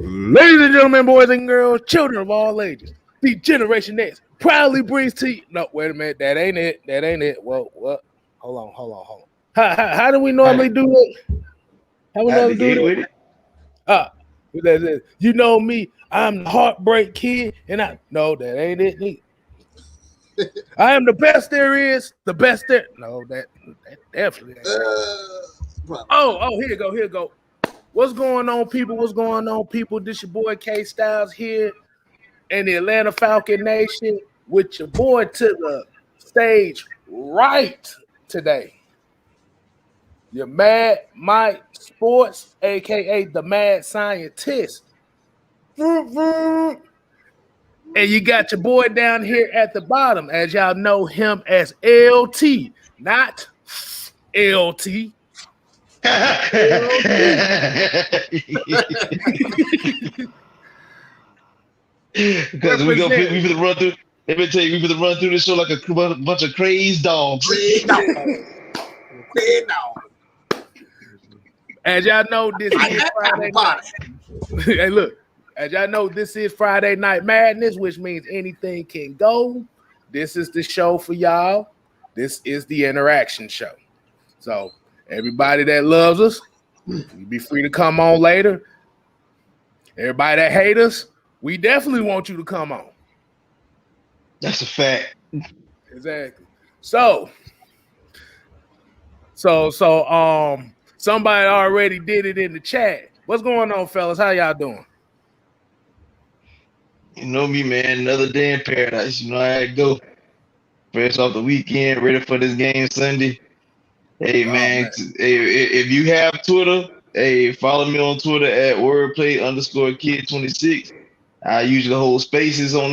Ladies and gentlemen, boys and girls, children of all ages, the Generation X proudly brings to you. No, wait a minute. That ain't it. That ain't it. Well, what? Hold on. How do we normally do it? How we normally do it? You know me. I'm the heartbreak kid, and no, that ain't it. I am the best there is. The best there. No, that definitely ain't. Oh, here you go. What's going on, people? This your boy KStylzz here in the Atlanta Falcons Nation with your boy to the stage right today. Your Mad Mike Sports, aka the Mad Scientist. And you got your boy down here at the bottom, as y'all know him as LT, not LT. Because we gonna run through. Let me tell you, we gonna run through this show like a bunch of crazed dogs. As y'all know, this is Friday night. Hey, look. As y'all know, this is Friday Night Madness, which means anything can go. This is the show for y'all. This is the interaction show. So everybody that loves us, you be free to come on later. Everybody that hate us, we definitely want you to come on. That's a fact. Exactly. So somebody already did it in the chat. What's going on, fellas? How y'all doing? You know me, man. Another day in paradise. You know how it go. Fresh off the weekend, ready for this game Sunday. Hey, man. Hey, if you have Twitter, hey, follow me on Twitter at wordplay_kid26. I usually hold spaces on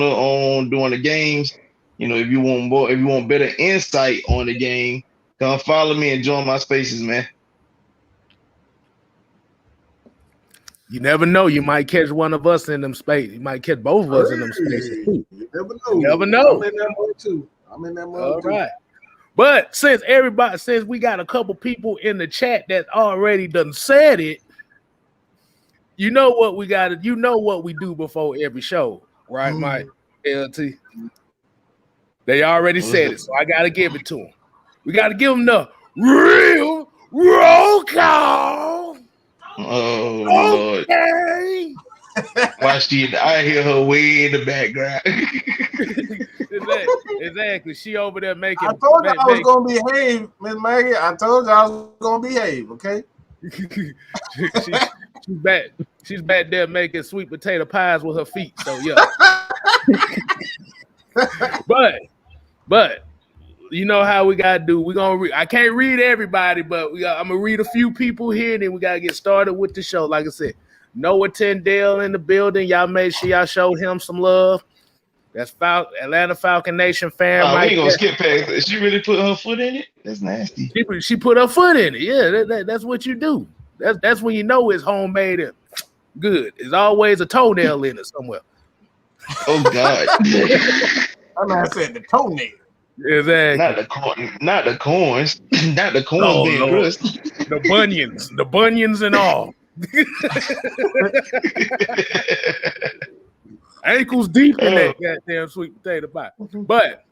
during the games. You know, if you want better insight on the game, come follow me and join my spaces, man. You never know. You might catch one of us in them spaces. You might catch both of us in them spaces too. You never know. I'm in that mode too. All right. But since we got a couple people in the chat that already done said it, you know what we got to. You know what we do before every show, right, Mike? LT. They already said it, so I got to give it to them. We got to give them the real roll call. Oh, okay. Lord. Watch it. I hear her way in the background. Exactly. She over there making. I told you I was going to behave, Miss Maggie. I told you I was going to behave, okay? She's back there making sweet potato pies with her feet. So, yeah. But. You know how we gotta do. We're gonna read. I can't read everybody, but I'm gonna read a few people here, and then we gotta get started with the show. Like I said, Noah Tyndale in the building. Y'all make sure y'all show him some love. That's Atlanta Falcons Nation fan. We ain't gonna skip past it. She really put her foot in it. That's nasty. She put her foot in it. Yeah, that's what you do. That's when you know it's homemade and good. There's always a toenail in it somewhere. Oh God! I know I said the toenail. Exactly. Not the corns. Not the corns being crushed. The bunions and all. Ankles deep in that goddamn sweet potato pie. But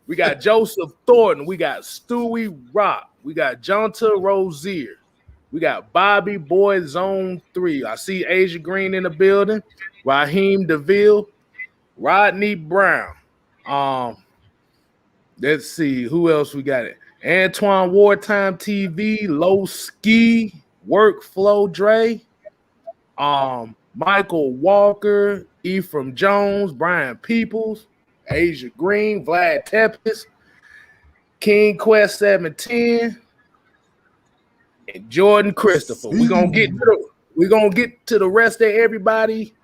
we got Joseph Thornton, we got Stewie Rock, we got Jonta Rozier, we got Bobby Boy Zone 3. I see Asia Green in the building, Raheem DeVille, Rodney Brown. Let's see who else we got. It Anquan Wartime TV, Low Ski, Workflow Dre, Michael Walker, Ephraim Jones, Brian Peoples, Asia Green, Vlad Tepes, King Quest 710, and Jordan Christopher. We're gonna get to the rest of everybody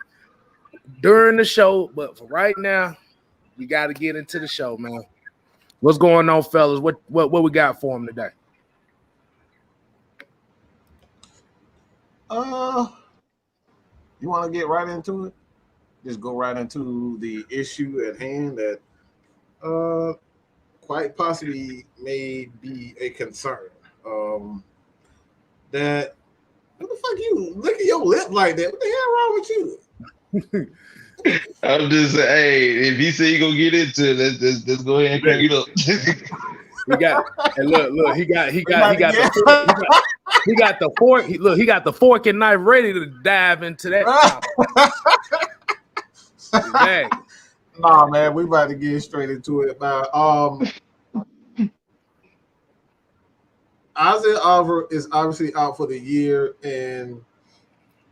during the show, but for right now, we got to get into the show, man. What's going on, fellas? What we got for them today? You want to get right into it? Just go right into the issue at hand that quite possibly may be a concern. That what the fuck you look at your lip like that? What the hell wrong with you? I'm just saying, hey, if he say he gonna get into it, let's go ahead and crank it up. He got and look, he got the fork. He got the fork and knife ready to dive into that. Dang. Nah, man, we about to get straight into it now. Isaiah Oliver is obviously out for the year, and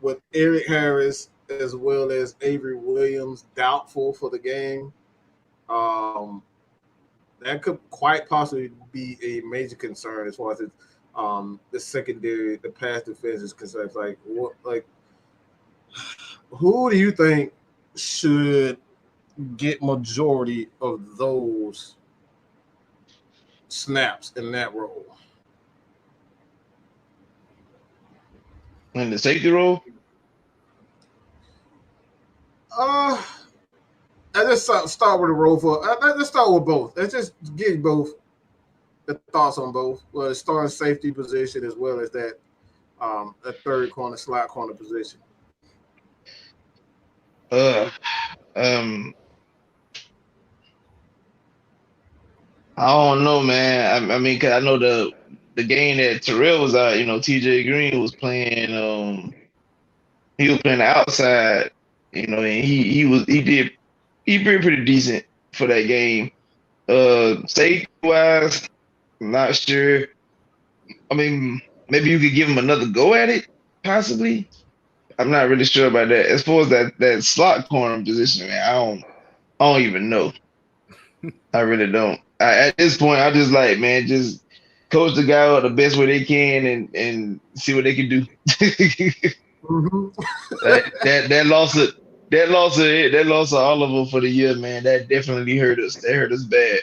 with Eric Harris as well as Avery Williams doubtful for the game, that could quite possibly be a major concern as far as the secondary, the pass defense is concerned. Who do you think should get majority of those snaps in that role? In the safety role? Let's start with the Rover. Let's start with both. Let's just get both the thoughts on both. Well, the starting safety position as well as that a third corner, slot corner position. I don't know, man. I mean, cause I know the game that Terrell was out. You know, TJ Green was playing. He was playing outside. You know, and he did pretty decent for that game. Safety wise, I'm not sure. I mean, maybe you could give him another go at it, possibly. I'm not really sure about that. As far as that slot corner position, man, I don't even know. I really don't. At this point, I just like, man, just coach the guy out the best way they can and see what they can do. That loss of Oliver for the year, man, that definitely hurt us. That hurt us bad.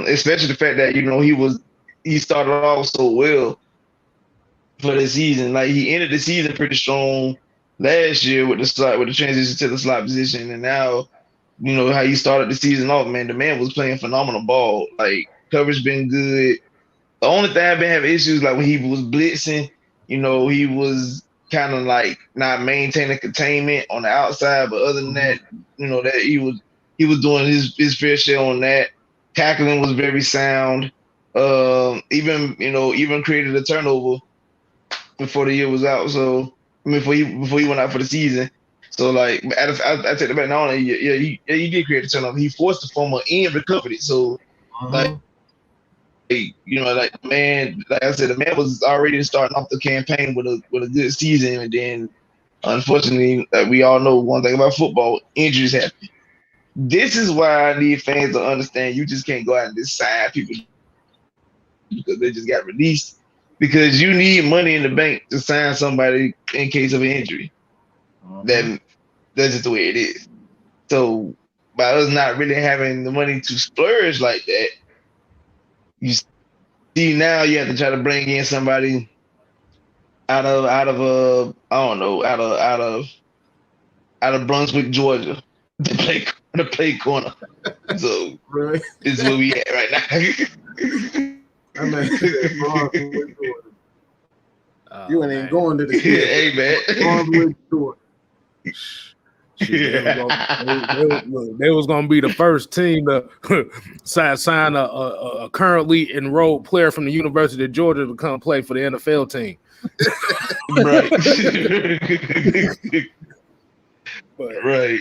Especially the fact that, you know, he started off so well for the season. Like, he ended the season pretty strong last year with the transition to the slot position, and now, you know, how he started the season off, man, the man was playing phenomenal ball. Like, coverage been good. The only thing I've been having issues, like, when he was blitzing, you know, he was kind of like not maintaining containment on the outside. But other than that, you know, that he was doing his fair share on that. Tackling was very sound. Even created a turnover before the year was out. So, I mean, before he went out for the season. So, like, I take it back. Not only he did create a turnover, he forced the fumble and recovered it. So, like, you know, like, man, like I said, the man was already starting off the campaign with a good season, and then, unfortunately, like we all know one thing about football, injuries happen. This is why I need fans to understand you just can't go out and just sign people because they just got released, because you need money in the bank to sign somebody in case of an injury. That's just the way it is. So by us not really having the money to splurge like that, you see now you have to try to bring in somebody out of Brunswick, Georgia, to play corner. So Really? this is where we at right now. You ain't going to the hey, man. They was gonna be the first team to sign a currently enrolled player from the University of Georgia to come play for the NFL team. Right. Right.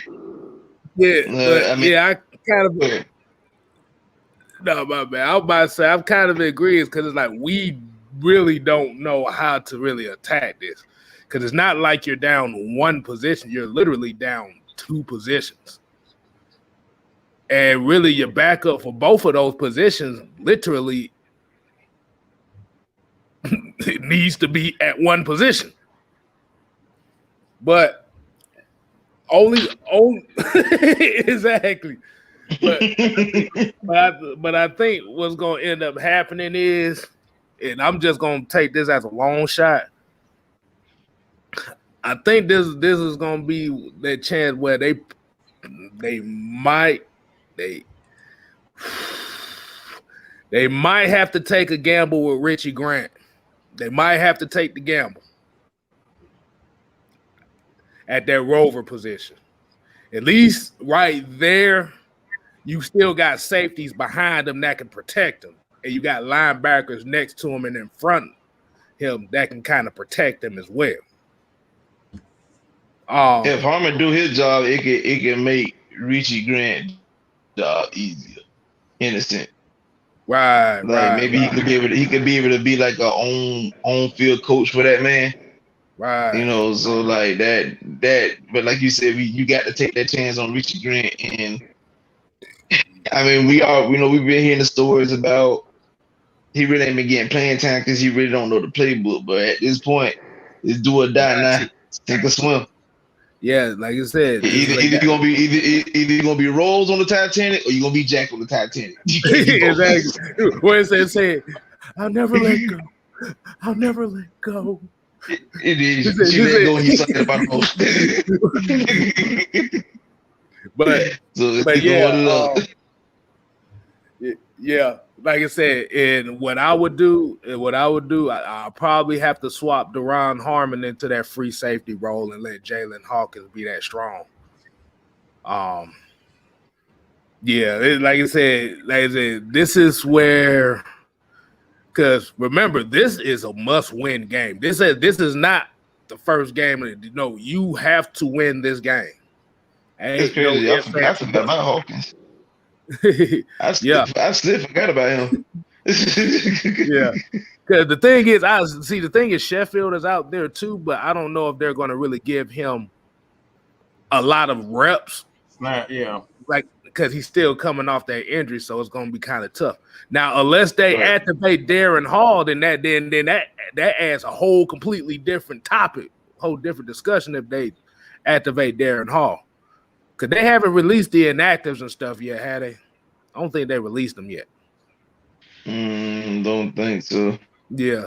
Yeah, I kind of. No, my man. I was about to say I'm kind of agreeing because it's like we really don't know how to really attack this. Because it's not like you're down one position. You're literally down two positions. And really your backup for both of those positions literally it needs to be at one position. But only exactly. But I think what's going to end up happening is, and I'm just going to take this as a long shot, I think this is gonna be that chance where they might have to take a gamble with Richie Grant. They might have to take the gamble. at that Rover position. At least right there, you still got safeties behind him that can protect him. And you got linebackers next to him and in front of him that can kind of protect him as well. If Harmon do his job, it can make Richie Grant's job easier, in a sense. Right, maybe he could be able to be like a on field coach for that man. Right. You know, so like that but like you said, you got to take that chance on Richie Grant. And I mean, we've been hearing the stories about he really ain't been getting playing time because he really don't know the playbook. But at this point, it's do or die now. Sink or swim. Yeah, like you said, either you're gonna be Rose on the Titanic or you're gonna be Jack on the Titanic. Exactly. Where it said, I'll never let go. I'll never let go. It is. She let go and he's talking about yeah, like I said, and what I would do, I'll probably have to swap Deron Harmon into that free safety role and let Jalen Hawkins be that strong. Like I said, this is where, because remember, this is a must-win game. This is not the first game. No, you have to win this game. It's crazy. I forgot about Hawkins. I still forgot about him. Yeah, because the thing is, Sheffield is out there too, but I don't know if they're going to really give him a lot of reps. Yeah, like because he's still coming off that injury, so it's going to be kind of tough. Now, unless they activate Darren Hall, then that adds a whole completely different topic, whole different discussion if they activate Darren Hall. Because they haven't released the inactives and stuff yet, have they? I don't think they released them yet. Don't think so. Yeah.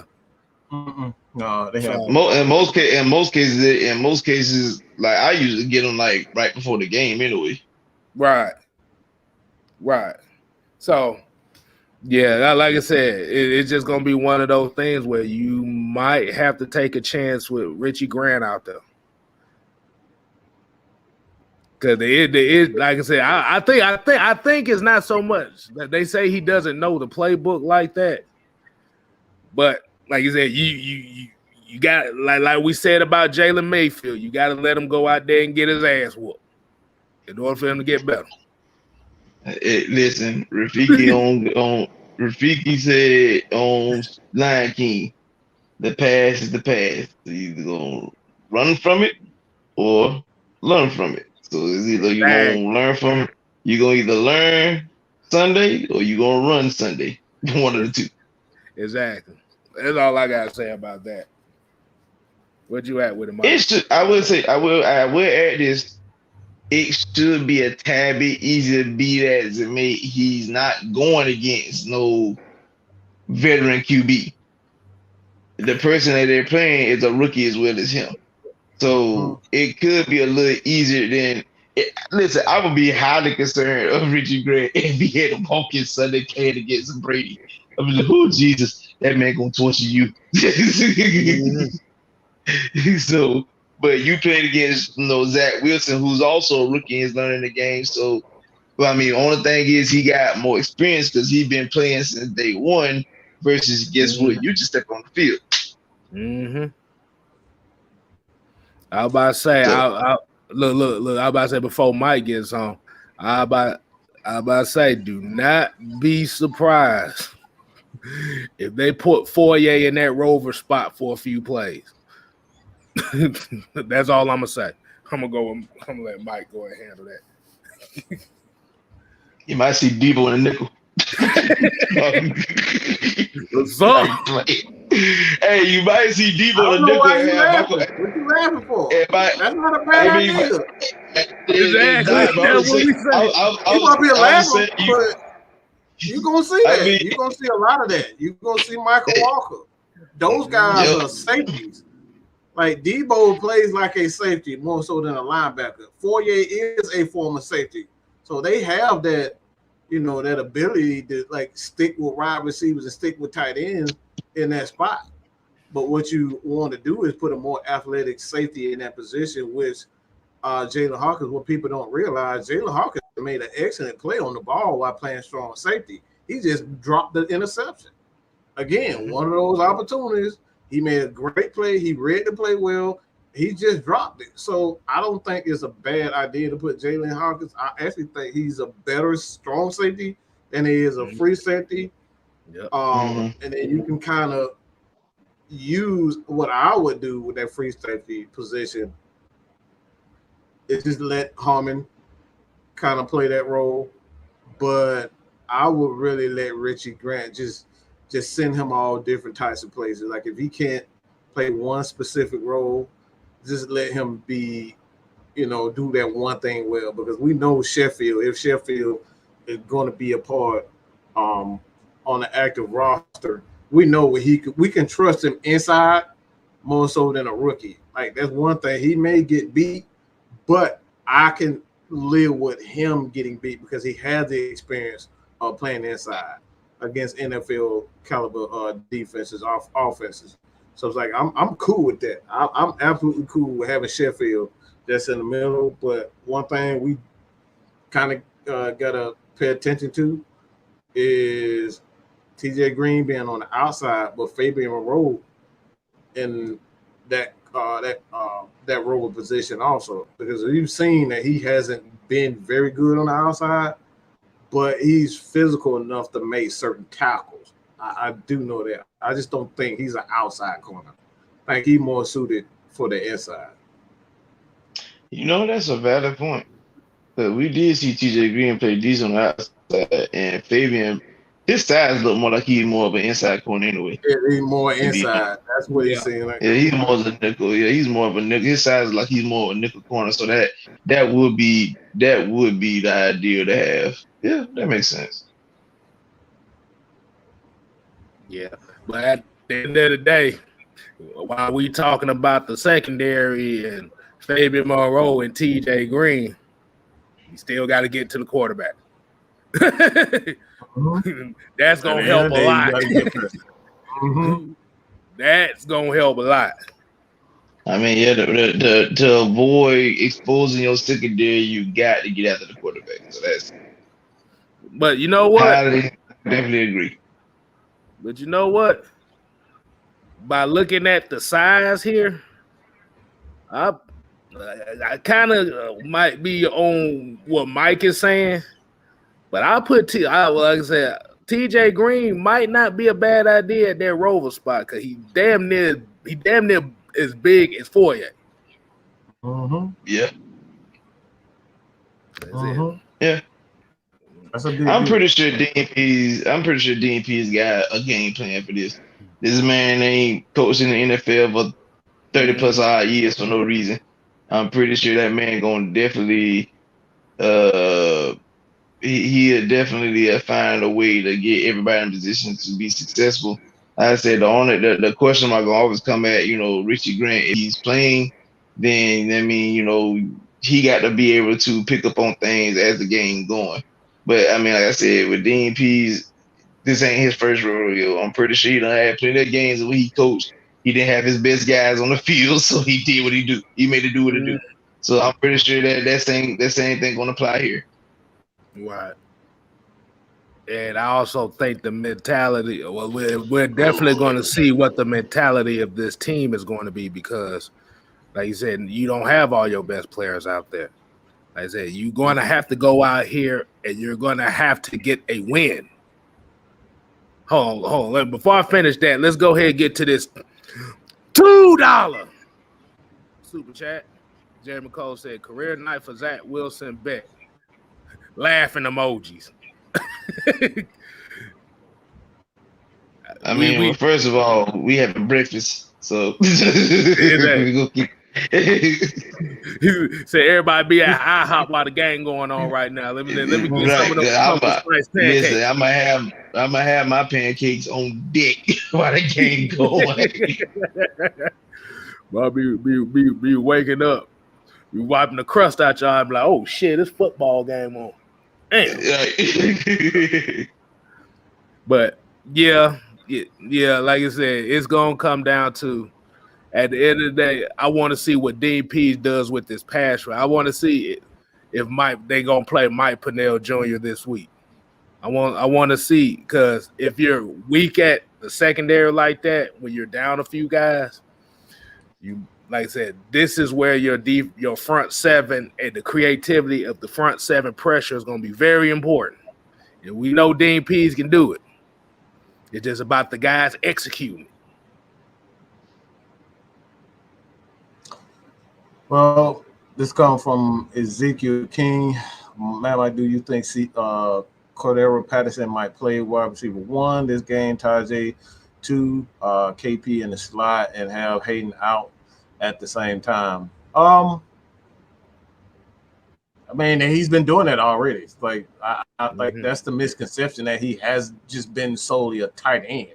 No, they haven't. In most cases, like I usually get them like right before the game anyway. Right. So, yeah, like I said, it's just gonna be one of those things where you might have to take a chance with Richie Grant out there. Because it is, like I said, I think it's not so much that they say he doesn't know the playbook like that. But like you said, you got like we said about Jalen Mayfield, you got to let him go out there and get his ass whooped in order for him to get better. Listen, Rafiki said on Lion King, the past is the past. So you either gonna run from it or learn from it. So it's either you're going to learn from it, you're going to either learn Sunday or you're going to run Sunday. One of the two. Exactly. That's all I got to say about that. Where'd you at with him? I will add this. It should be a tad bit easier to beat as it may. He's not going against no veteran QB. The person that they're playing is a rookie as well as him. So it could be a little easier than listen, I would be highly concerned of Richie Grant if he had a walking Sunday can against Brady. I mean, oh Jesus, that man gonna torture you. So, but you played against Zach Wilson, who's also a rookie and is learning the game. So, well, I mean, only thing is he got more experience because he's been playing since day one. Versus, guess what? You just step on the field. I was about to say, look. I about to say before Mike gets on, I about to say, do not be surprised if they put Fourier in that Rover spot for a few plays. That's all I'm gonna say. I'm gonna let Mike go and handle that. You might see Debo in a nickel. What's up? Hey, you might see Debo in a nickel. What you laughing for? That's not a bad idea. Exactly. That's what we say. You gonna be laughing, but you gonna see that. You're gonna see a lot of that. You're gonna see Michael Walker. Those guys are safeties. Like Debo plays like a safety more so than a linebacker. Fourier is a former safety, so they have that, that ability to like stick with wide receivers and stick with tight ends in that spot. But what you want to do is put a more athletic safety in that position, which Jalen Hawkins, what people don't realize, Jalen Hawkins made an excellent play on the ball while playing strong safety. He just dropped the interception. Again, one of those opportunities. He made a great play. He read the play well. He just dropped it. So I don't think it's a bad idea to put Jalen Hawkins. I actually think he's a better strong safety than he is a free safety. Yep. And then you can kind of use what I would do with that free safety position is just let Harmon kind of play that role. But I would really let Richie Grant just send him all different types of places. Like if he can't play one specific role, just let him be, do that one thing well. Because we know Sheffield, if Sheffield is going to be a part on the active roster, we know we can trust him inside more so than a rookie. Like that's one thing. He may get beat, but I can live with him getting beat because he has the experience of playing inside against NFL caliber defenses, offenses. So it's like I'm cool with that. I'm absolutely cool with having Sheffield that's in the middle. But one thing we kind of gotta pay attention to is TJ Green being on the outside, but Fabian Moreau in that Rover position also, because we've seen that he hasn't been very good on the outside, but he's physical enough to make certain tackles. I do know that. I just don't think he's an outside corner. I think he's more suited for the inside. That's a valid point. But we did see TJ Green play decent on the outside, and Fabian, his size look more like he's more of an inside corner anyway. Yeah, he's more inside. That's what he's saying. Yeah, he's more of a nickel. Yeah, he's more of a nickel. His size is like he's more of a nickel corner. So that would be the idea to have. Yeah, that makes sense. Yeah, but at the end of the day, while we talking about the secondary and Fabian Moreau and TJ Green, you still got to get to the quarterback. That's gonna help a lot. That's gonna help a lot. I mean, yeah, to avoid exposing your secondary, you got to get after the quarterback. So that's. But you know what? I definitely agree. But you know what? By looking at the size here, I kind of might be on what Mike is saying. But I'll put like I said, TJ Green might not be a bad idea at that Rover spot because he damn near as big as Foyer. Yeah. Yeah. That's a big I'm pretty sure DNP's got a game plan for this. This man ain't coached in the NFL for 30 plus odd years for no reason. I'm pretty sure that man gonna definitely he'll definitely find a way to get everybody in position to be successful. Like I said, the question mark gonna always come at, Richie Grant. If he's playing, then I mean, he got to be able to pick up on things as the game going. But I mean, like I said, with DNP's, this ain't his first rodeo. I'm pretty sure he done had plenty of games where he coached. He didn't have his best guys on the field, so he did what he do. He made it do what it do. So I'm pretty sure that same thing gonna apply here. Right. And I also think the mentality, well, we're definitely going to see what the mentality of this team is going to be because, like you said, you don't have all your best players out there. Like I said, you're going to have to go out here and you're going to have to get a win. Hold on. Before I finish that, let's go ahead and get to this $2 super chat. Jeremy Cole said, career night for Zach Wilson bet. Laughing emojis. I mean, well, first of all, we have breakfast, so we go keep. Say everybody be at IHOP while the game going on right now. Let me get some of those pancakes. Listen, I'm gonna have my pancakes on deck while the game going. I'll be waking up, be wiping the crust out your eye, be like, oh shit, this football game on. Damn. But yeah, Yeah, like I said, it's gonna come down to at the end of the day. I want to see what Dean Pease does with this pass rush. I want to see it if they gonna play Mike Pennell Jr. this week. I want to see, because if you're weak at the secondary like that, when you're down a few guys, you, like I said, this is where your front seven and the creativity of the front seven pressure is going to be very important. And we know Dean Pease can do it. It's just about the guys executing. Well, this comes from Ezekiel King. Mad, do you think Cordell Patterson might play wide receiver 1 this game, Tajay 2, KP in the slot, and have Hayden out at the same time? I mean, he's been doing that already. It's like I like that's the misconception, that he has just been solely a tight end.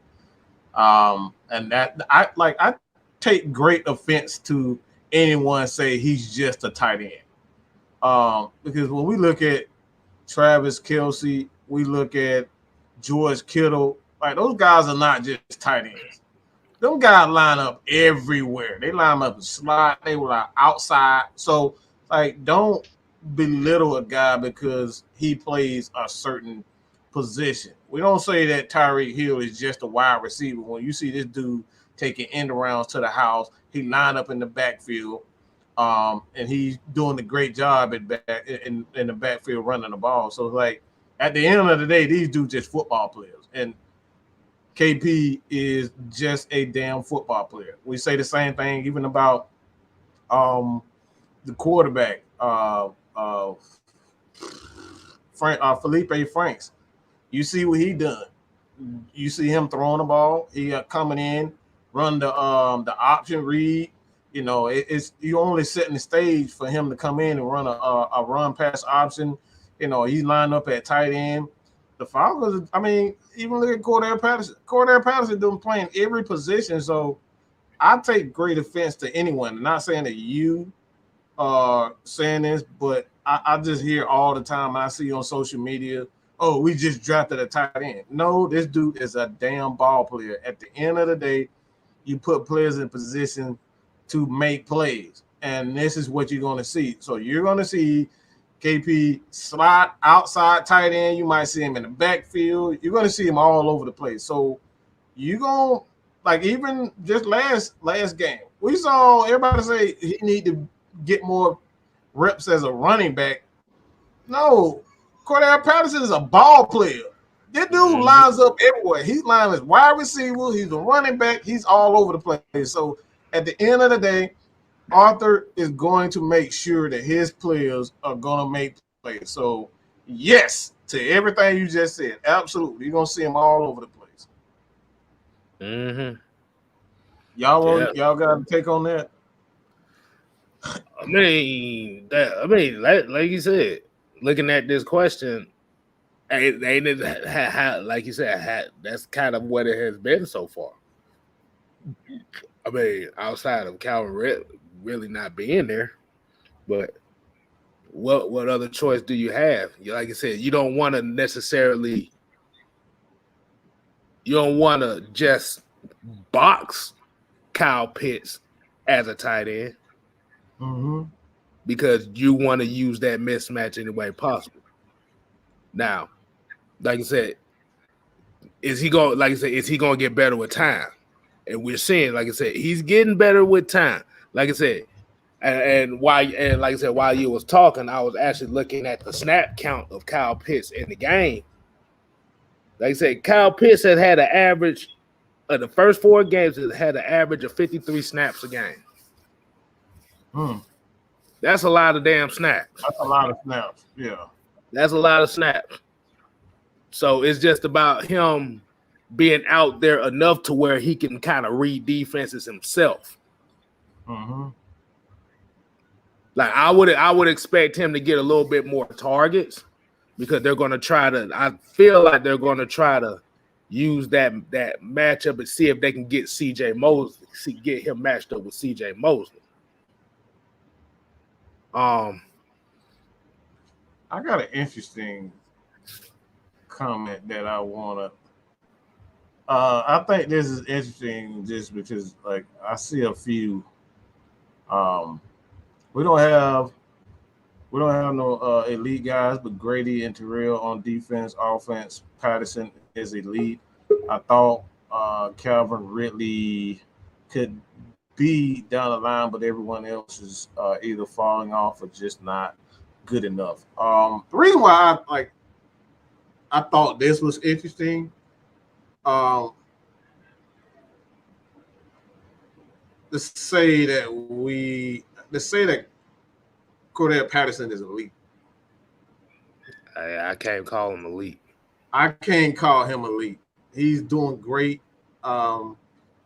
And that I take great offense to anyone say he's just a tight end. Because when we look at Travis Kelce, we look at George Kittle, like those guys are not just tight ends. Them guys line up everywhere. They line up in slot, they were like outside. So like, don't belittle a guy because he plays a certain position. We don't say that Tyreek Hill is just a wide receiver. When you see this dude taking end arounds to the house, he lined up in the backfield, and he's doing a great job in the backfield running the ball. So like, at the end of the day, these dudes just football players, and KP is just a damn football player. We say the same thing even about the quarterback, Felipe Franks. You see what he done. You see him throwing the ball. He coming in, run the option read. You know, it's you only setting the stage for him to come in and run a run pass option. You know, he's lined up at tight end. The Falcons, I mean, even look at Cordell Patterson. Cordell Patterson doing playing every position. So I take great offense to anyone. I'm not saying that you are saying this, but I just hear all the time. I see on social media, oh, we just drafted a tight end. No, this dude is a damn ball player. At the end of the day, you put players in position to make plays, and this is what you're going to see. So you're going to see KP slot outside tight end. You might see him in the backfield. You're going to see him all over the place. So you're going to, like, even just last game, we saw everybody say he need to get more reps as a running back. No, Cordell Patterson is a ball player. This dude lines up everywhere. He's lining as wide receiver. He's a running back. He's all over the place. So at the end of the day, Arthur is going to make sure that his players are going to make plays. So, yes, to everything you just said, absolutely. You're going to see them all over the place. Y'all got to take on that? I mean, like you said, looking at this question, like you said, that's kind of what it has been so far. I mean, outside of Calvin really not being there, but what other choice do you have? Like I said, you don't want to just box Kyle Pitts as a tight end, because you want to use that mismatch any way possible. Now, like I said, is he going to get better with time? And we're seeing, like I said, he's getting better with time. Like I said, and like I said, while you was talking, I was actually looking at the snap count of Kyle Pitts in the game. Like I said, Kyle Pitts has had an average of the first 4 games, has had an average of 53 snaps a game. That's a lot of damn snaps. That's a lot of snaps. Yeah. That's a lot of snaps. So it's just about him being out there enough to where he can kind of read defenses himself. Like I would expect him to get a little bit more targets, because they're going to try to. I feel like they're going to try to use that matchup and see if they can get C.J. Mosley, get him matched up with C.J. Mosley. I got an interesting comment that I want to I think this is interesting just because, like, I see a few. We don't have no elite guys, but Grady and Terrell on defense, offense. Patterson is elite. I thought Calvin Ridley could be down the line, but everyone else is either falling off or just not good enough. The reason why I thought this was interesting, to say that Cordell Patterson is elite. I can't call him elite. I can't call him elite. He's doing great. And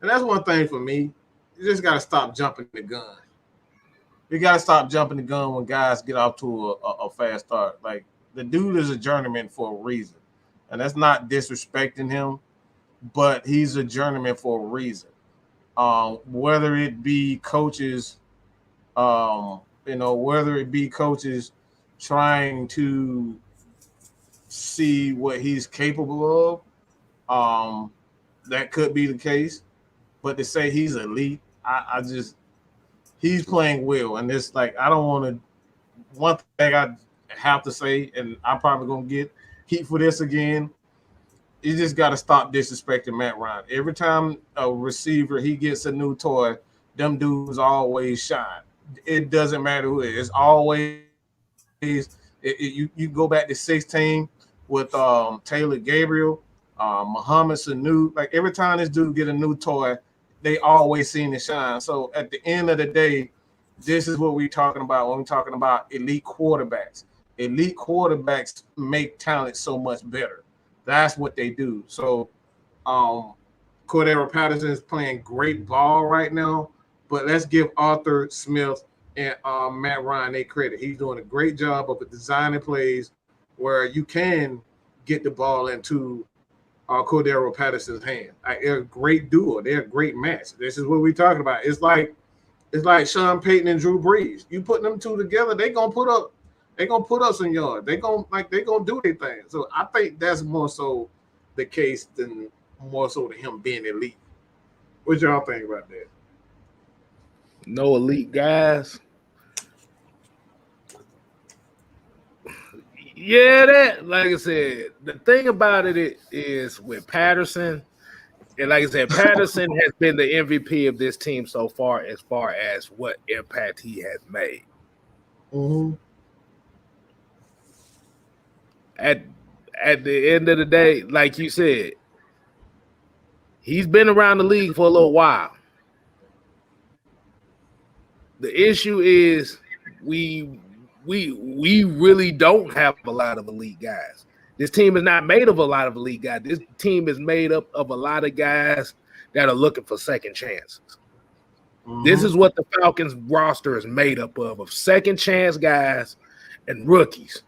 that's one thing for me. You just got to stop jumping the gun. You got to stop jumping the gun when guys get off to a fast start. Like, the dude is a journeyman for a reason. And that's not disrespecting him, but he's a journeyman for a reason. Whether it be coaches, whether it be coaches trying to see what he's capable of, that could be the case. But to say he's elite, he's playing well. And it's like, I don't want to, one thing I have to say, and I'm probably going to get heat for this again, you just got to stop disrespecting Matt Ryan. Every time a receiver, he gets a new toy, them dudes always shine. It doesn't matter who it is. It's always, you go back to 16 with Taylor Gabriel, Muhammad Sanu. Like, every time this dude get a new toy, they always seem to shine. So at the end of the day, this is what we're talking about when we're talking about elite quarterbacks. Elite quarterbacks make talent so much better. That's what they do. So Cordell Patterson is playing great ball right now, but let's give Arthur Smith and Matt Ryan their credit. He's doing a great job of designing plays where you can get the ball into Cordell Patterson's hand. They're a great duo. They're a great match. This is what we're talking about. It's like Sean Payton and Drew Brees. You put them two together, they're gonna put up some yards. They're gonna do their thing. So I think that's more so the case than more so to him being elite. What y'all think about that? No elite guys. Yeah, that, like I said, the thing about it is with Patterson, and like I said, Patterson has been the MVP of this team so far as what impact he has made. Mm-hmm. At the end of the day, like you said, he's been around the league for a little while. The issue is we really don't have a lot of elite guys. This team is not made of a lot of elite guys. This team is made up of a lot of guys that are looking for second chances. Mm-hmm. This is what the Falcons roster is made up of second chance guys and rookies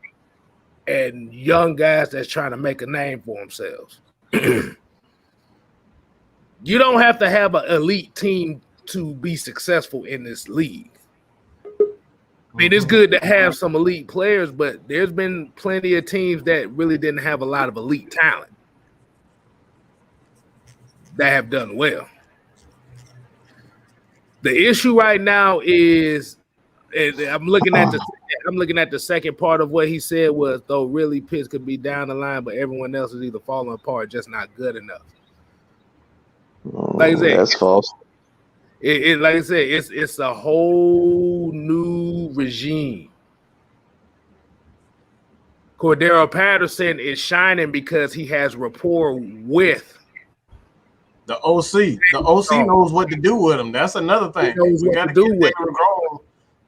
and young guys that's trying to make a name for themselves. You don't have to have an elite team to be successful in this league. I mean, it's good to have some elite players, but there's been plenty of teams that really didn't have a lot of elite talent that have done well. The issue right now is, I'm looking at the second part of what he said was, though really Pitts could be down the line, but everyone else is either falling apart, just not good enough. Like I said, that's false. Like I said, it's a whole new regime. Cordell Patterson is shining because he has rapport with the OC. The OC knows what to do with him. That's another thing. We got to do with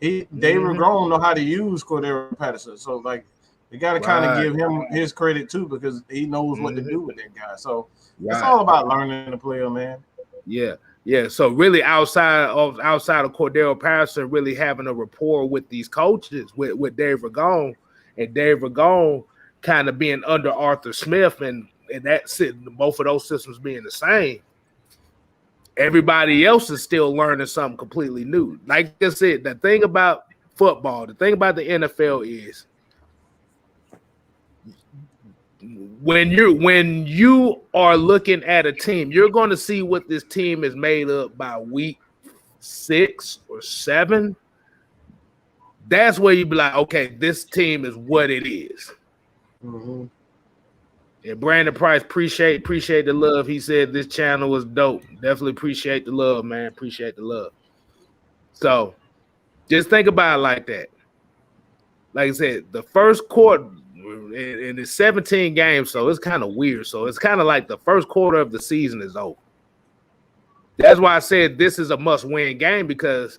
David Grohl know how to use Cordell Patterson. So, like, we got to kind of give him his credit too, because he knows what to do with that guy. So it's all about learning the player, man. Yeah. Yeah, so really outside of Cordell Patterson really having a rapport with these coaches, with Dave Ragone, and Dave Ragone kind of being under Arthur Smith, and that's it, both of those systems being the same, everybody else is still learning something completely new. Like I said, the thing about football, the thing about the NFL is when you are looking at a team, you're going to see what this team is made up by week 6 or 7. That's where you be like, okay, this team is what it is. Mm-hmm. And Brandon Price, appreciate the love. He said this channel was dope. Definitely appreciate the love, man. Appreciate the love. So just think about it like that. Like I said, the first quarter, and it's 17 games, so it's kind of weird. So it's kind of like the first quarter of the season is over. That's why I said this is a must-win game, because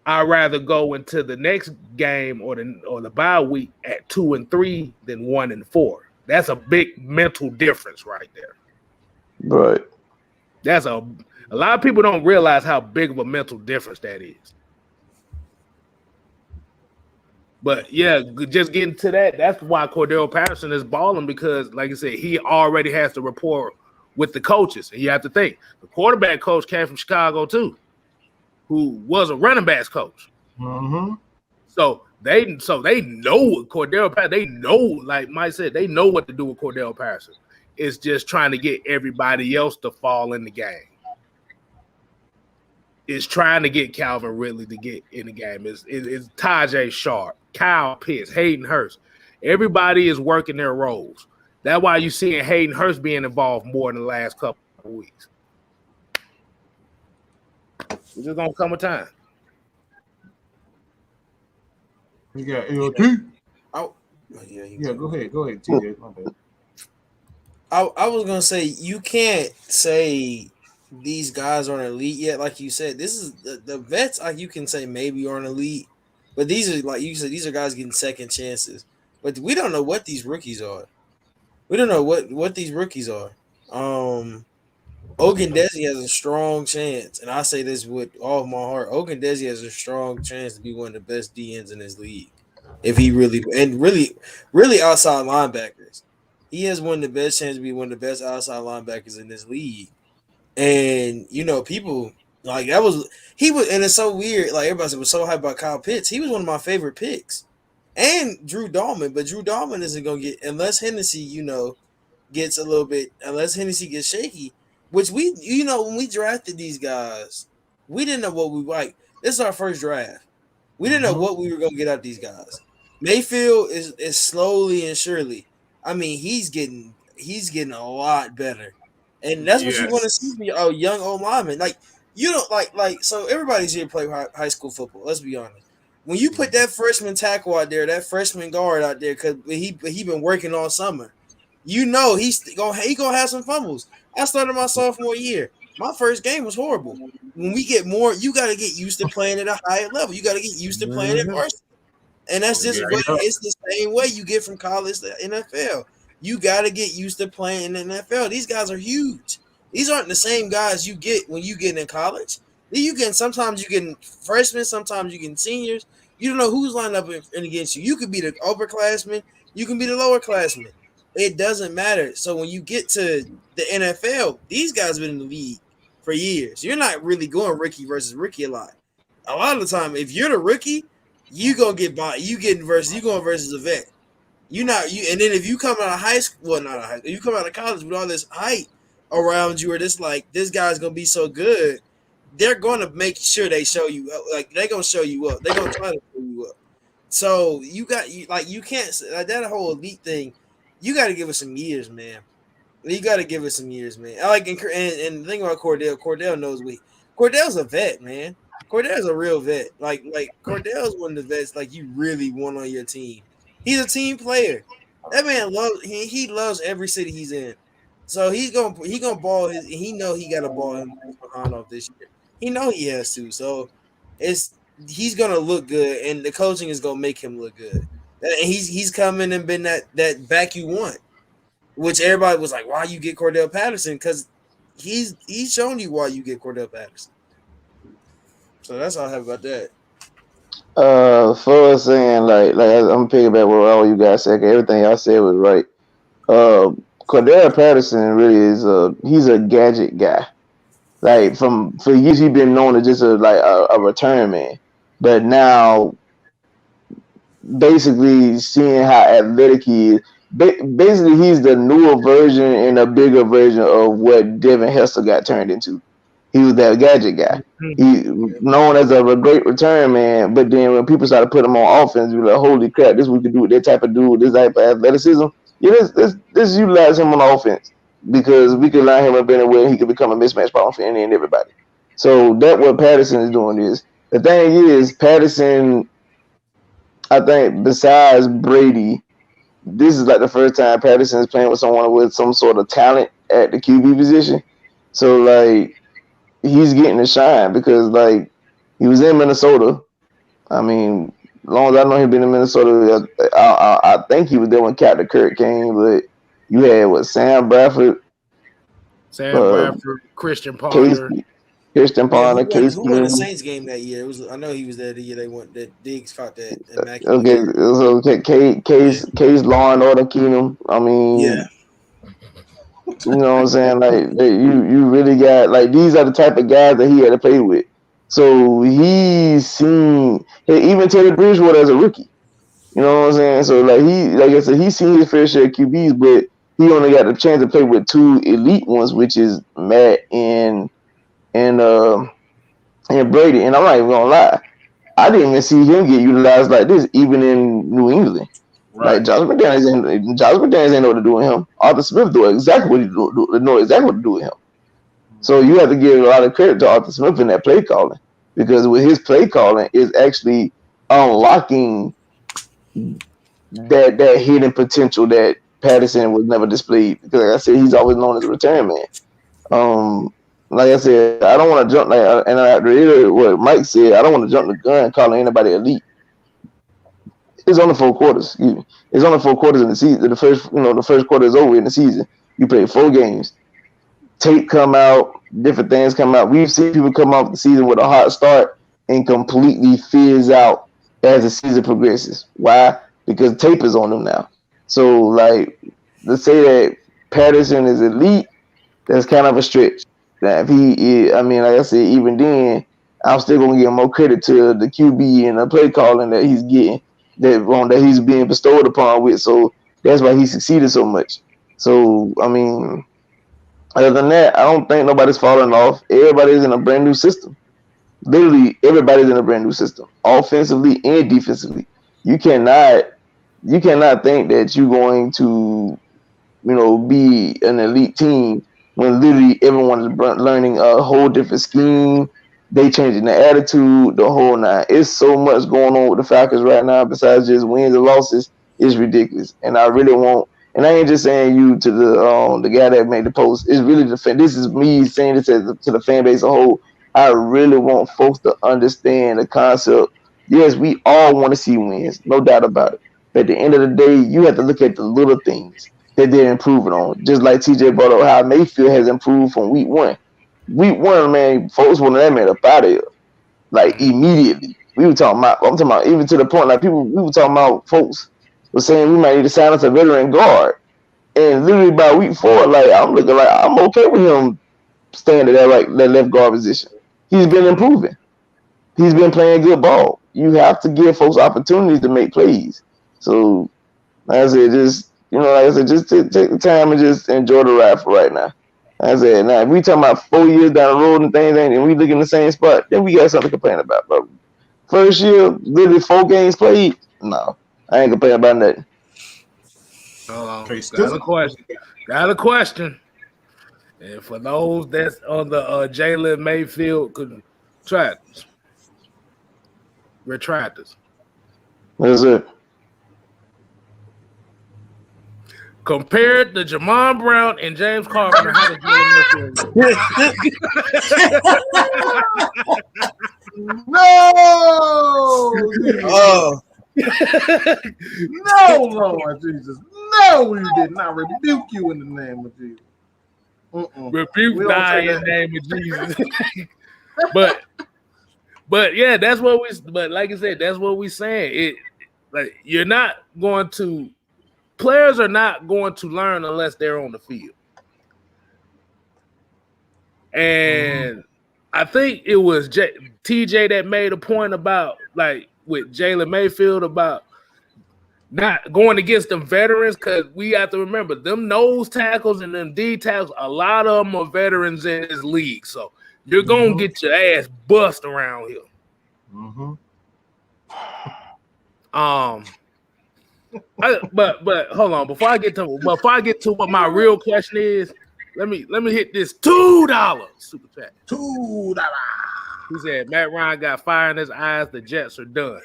I'd rather go into the next game or the bye week at 2-3 than 1-4. That's a big mental difference right there. Right. That's a lot of people don't realize how big of a mental difference that is. But yeah, just getting to that, that's why Cordell Patterson is balling, because, like I said, he already has the rapport with the coaches. And you have to think, the quarterback coach came from Chicago too, who was a running backs coach. Mm-hmm. So they know what Cordell Patterson, they know, like Mike said, they know what to do with Cordell Patterson. It's just trying to get everybody else to fall in the game. It's trying to get Calvin Ridley to get in the game. It's Tajay Sharp, Kyle Pitts, Hayden Hurst. Everybody is working their roles. That's why you're seeing Hayden Hurst being involved more in the last couple of weeks. It's just gonna come a time. You got LT. Go ahead. TJ, my bad. I was gonna say, you can't say these guys aren't elite yet. Like you said, this is the vets. Like, you can say maybe aren't elite, but these are, like you said, these are guys getting second chances. But we don't know what these rookies are. We don't know what these rookies are. Ogundesi has a strong chance, and I say this with all of my heart. Ogundesi has a strong chance to be one of the best DNs in this league. If he really outside linebackers, he has one of the best chances to be one of the best outside linebackers in this league. And people like and it's so weird. Like, everybody was so hyped about Kyle Pitts. He was one of my favorite picks, and Drew Dahlman. But Drew Dahlman isn't gonna get, unless Hennessy, gets a little bit, unless Hennessy gets shaky. Which when we drafted these guys, we didn't know what we like. This is our first draft. We didn't know what we were gonna get out of these guys. Mayfield is slowly and surely. I mean, he's getting a lot better. And that's what you want to see from your young old lineman. Like, so everybody's here to play high school football. Let's be honest. When you put that freshman tackle out there, that freshman guard out there, because he been working all summer, he's gonna have some fumbles. I started my sophomore year. My first game was horrible. When we get more, you got to get used to playing at a higher level. You got to get used to playing at varsity. And that's just it's the same way you get from college to NFL. You got to get used to playing in the NFL. These guys are huge. These aren't the same guys you get when you get in college. Sometimes you getting freshmen, sometimes you getting seniors. You don't know who's lined up in against you. You could be the upperclassman, you can be the lowerclassman. It doesn't matter. So when you get to the NFL, these guys have been in the league for years. You're not really going rookie versus rookie a lot. A lot of the time, if you're the rookie, you gonna get by. You going versus a vet. And then if you come out of high school, well, not high school, you come out of college with all this hype around you, or this guy's gonna be so good, they're gonna make sure they show you, like, they're gonna show you up. They're gonna try to show you up. So you can't, like, that whole elite thing. You got to give it some years, man. You got to give it some years, man. I like, and the thing about Cordell knows Cordell's a vet, man. Cordell's a real vet. Like Cordell's one of the vets like you really want on your team. He's a team player. That man he loves every city he's in. So he gonna ball his. He know he got to ball him behind off this year. He know he has to. So he's gonna look good, and the coaching is gonna make him look good. And he's come in and been that back you want, which everybody was like, why you get Cordell Patterson? Because he's shown you why you get Cordell Patterson. So that's all I have about that. For saying like I'm picking back what all you guys said. Everything y'all said was right. Cordell Patterson really is he's a gadget guy. Like, for years he's been known as just a return man, but now, basically seeing how athletic he is, basically he's the newer version and a bigger version of what Devin Hester got turned into. He was that gadget guy. He known as a great return man, but then when people started putting him on offense, you're like, holy crap, this we could do with that type of dude, this type of athleticism. Yeah, let's utilize him on offense because we could line him up anywhere and he could become a mismatch problem for any and everybody. So that's what Patterson is doing. Is the thing is Patterson, I think besides Brady, this is like the first time Patterson is playing with someone with some sort of talent at the QB position. So like he's getting to shine because like he was in Minnesota. I mean, as long as I know he's been in Minnesota, I think he was there when Captain Kirk came. But you had Sam Bradford, Christian Ponder. Christian Ponder, Case. Who won the Saints game that year? It was. I know he was there the year they won. That Diggs caught that. Maggie. Okay, so Case Law and Order Keenum. I mean, yeah. You know what I'm saying? Like you really got like these are the type of guys that he had to play with. So he's seen even Teddy Bridgewater as a rookie. You know what I'm saying? So like I said, he's seen his fair share of QBs, but he only got the chance to play with two elite ones, which is Matt and Brady. And I'm not even gonna lie, I didn't even see him get utilized like this, even in New England. Right. Like Josh McDaniels ain't know what to do with him. Arthur Smith know exactly what to do with him. So you have to give a lot of credit to Arthur Smith in that play calling, because with his play calling is actually unlocking that hidden potential that Patterson was never displayed. Because like I said, he's always known as a return man. Like I said, I don't want to jump and I reiterate what Mike said. I don't want to jump the gun calling anybody elite. It's only 4 quarters. It's only 4 quarters in the season. The first quarter is over in the season. You play 4 games. Tape come out, different things come out. We've seen people come off the season with a hot start and completely fizz out as the season progresses. Why? Because tape is on them now. So, like, to say that Patterson is elite, that's kind of a stretch. Now, if he is, I mean, like I said, even then, I'm still going to give more credit to the QB and the play calling that he's getting, that he's being bestowed upon with. So that's why he succeeded so much. So, I mean, other than that, I don't think nobody's falling off. Everybody's in a brand new system. Literally, everybody's in a brand new system, offensively and defensively. You cannot think that you're going to, be an elite team when literally everyone is learning a whole different scheme. They changing the attitude, the whole nine. It's so much going on with the Falcons right now besides just wins and losses. It's ridiculous. And I really want, and I ain't just saying you to the guy that made the post. It's really this is me saying this to the fan base as a whole. I really want folks to understand the concept. Yes, we all want to see wins, no doubt about it. But at the end of the day, you have to look at the little things that they're improving on. Just like TJ brought up how Mayfield has improved from week 1. Week 1, man, folks wanted that man up out of here. Like immediately. I'm talking about even to the point like we were talking about folks were saying we might need to sign us a veteran guard. And literally by week 4, like I'm looking like I'm okay with him staying at that left guard position. He's been improving. He's been playing good ball. You have to give folks opportunities to make plays. So like I said, just take the time and just enjoy the ride for right now. Like I said, now if we talking about 4 years down the road and things, and we look in the same spot, then we got something to complain about. But first year, literally 4 games played, no, I ain't complaining about nothing. Got a question. And for those that's on the Jalen Mayfield retractors. That's it. Compared to Jamon Brown and James Carpenter, how does Jalen Mayfield No! Oh. No, Lord Jesus. No, we did not rebuke you in the name of Jesus. Rebuke thy in the name of Jesus. But yeah, that's what but like I said, that's what we're saying. Like you're not going to players are not going to learn unless they're on the field. And I think it was TJ that made a point about like with Jalen Mayfield about not going against them veterans, because we have to remember them nose tackles and them D tackles, a lot of them are veterans in this league. So you're going to get your ass bust around here. But hold on, before I get to what my real question is, let me hit this $2 super chat. $2. He said Matt Ryan got fire in his eyes. The Jets are done.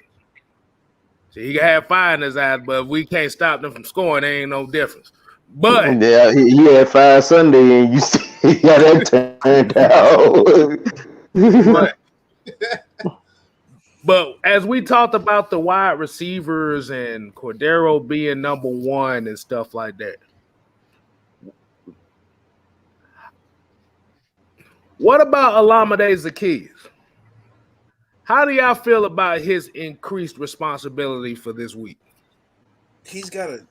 So he can have fire in his eyes, but if we can't stop them from scoring, there ain't no difference. But yeah, he had fire Sunday, and you see how that turned out. But as we talked about the wide receivers and Cordero being number one and stuff like that, what about Olamide Zaccheaus? How do y'all feel about his increased responsibility for this week? He's got to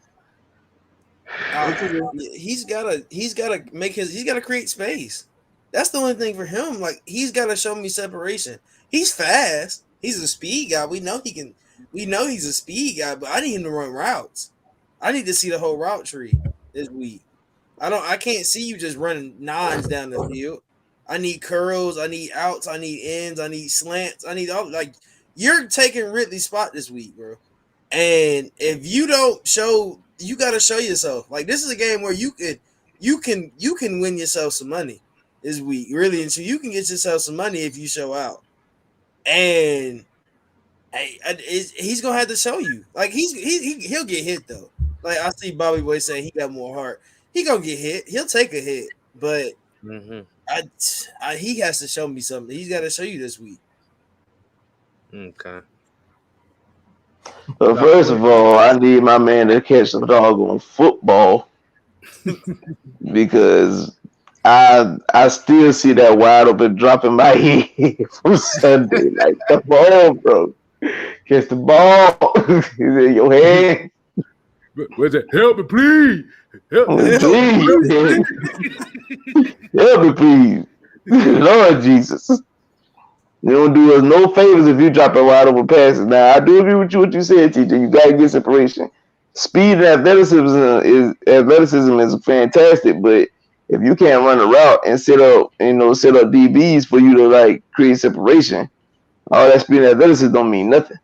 create space. That's the only thing for him. Like, he's got to show me separation. He's fast. He's a speed guy. We know he's a speed guy, but I need him to run routes. I need to see the whole route tree this week. I can't see you just running nines down the field. I need curls, I need outs, I need ends, I need slants, I need all, like, you're taking Ridley's spot this week, bro. And if you don't show, you gotta show yourself. Like, this is a game where you can win yourself some money this week, really. And so you can get yourself some money if you show out. And he's gonna have to show you. Like, he'll get hit though. Like, I see Bobby Boy saying he got more heart. He gonna get hit. He'll take a hit, but he has to show me something. He's got to show you this week. Okay. But first of all, I need my man to catch the dog on football because I still see that wide open drop in my head from Sunday. Like, the ball, bro. Catch the ball. It's in your hand. What's it? Help me, please. Help me, please. Help me, please. Lord Jesus. You don't do us no favors if you drop a wide open passes. Now, I do agree with you what you said, TJ. You got to get separation. Speed and athleticism is fantastic, but if you can't run a route and set up DBs for you to, like, create separation, all that speed and athleticism don't mean nothing.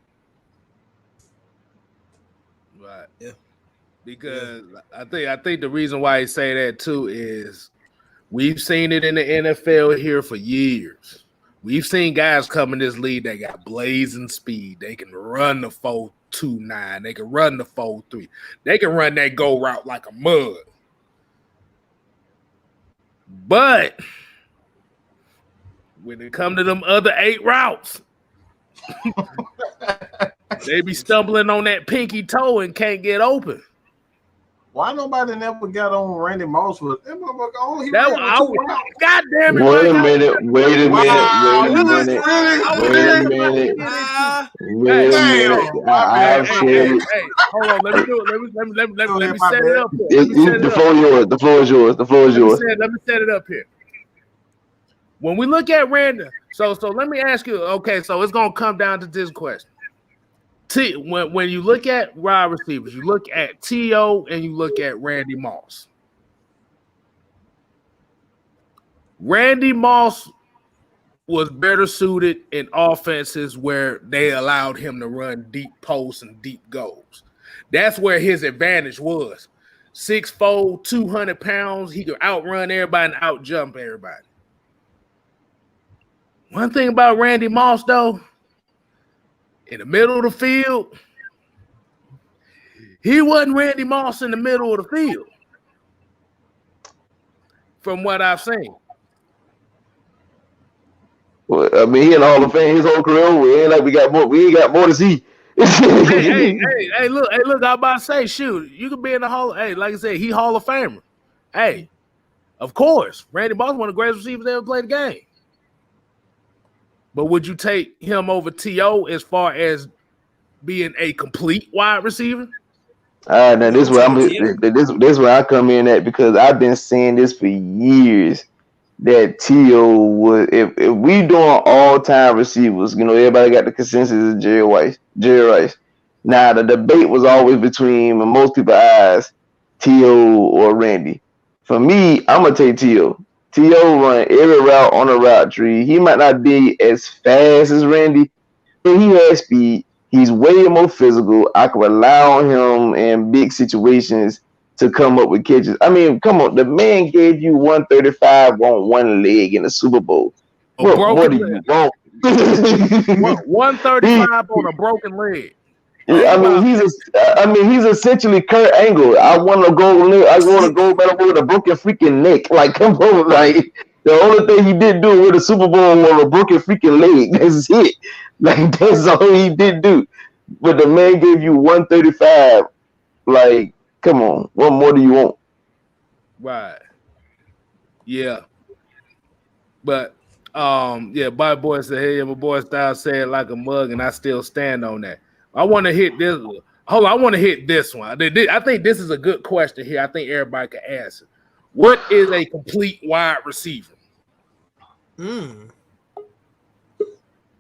Right. Yeah. Because I think the reason why he say that too is we've seen it in the NFL here for years. We've seen guys come in this league that got blazing speed. They can run the 4.29. They can run the 4.3. They can run that go route like a mug. But when it come to them other 8 routes, they be stumbling on that pinky toe and can't get open. Why nobody never got on Randy Moss with that motherfucker? Oh, God damn it! Wait a minute. Hey, hold on. Let me do it. Let me set it up. The floor is yours. Let me set it up here. When we look at Randy, so let me ask you. Okay, so it's gonna come down to this question. When you look at wide receivers, you look at T.O. and you look at Randy Moss. Randy Moss was better suited in offenses where they allowed him to run deep posts and deep goals. That's where his advantage was. 6'4", 200 pounds. He could outrun everybody and outjump everybody. One thing about Randy Moss, though, in the middle of the field, he wasn't Randy Moss in the middle of the field, from what I've seen. Well, I mean, he in the Hall of Fame his whole career. We ain't like we ain't got more to see. hey, look, I'm about to say, shoot, you could be in the Hall. Hey, like I said, he Hall of Famer. Hey, of course, Randy Moss one of the greatest receivers ever played the game. But would you take him over T.O. as far as being a complete wide receiver? Now this is where I come in at, because I've been saying this for years that T.O. would, if we doing all time receivers, everybody got the consensus of Jerry Rice. Now the debate was always between, in most people's eyes, T.O. or Randy. For me, I'm gonna take T.O. T.O. run every route on the route tree. He might not be as fast as Randy, but he has speed. He's way more physical. I can rely on him in big situations to come up with catches. I mean, come on, the man gave you 135 on one leg in the Super Bowl. What do you want? 135 on a broken leg. I mean, he's essentially Kurt Angle. I want to go medal with a broken freaking neck. Like, come on, like the only thing he did do with the Super Bowl was a broken freaking leg. That's it. Like, that's all he did do. But the man gave you 135. Like, come on, what more do you want? Right. Yeah. But my boy said, hey, my boy Style said like a mug, and I still stand on that. I want to hit this. Hold on, I want to hit this one. I think this is a good question here. I think everybody can answer. What is a complete wide receiver?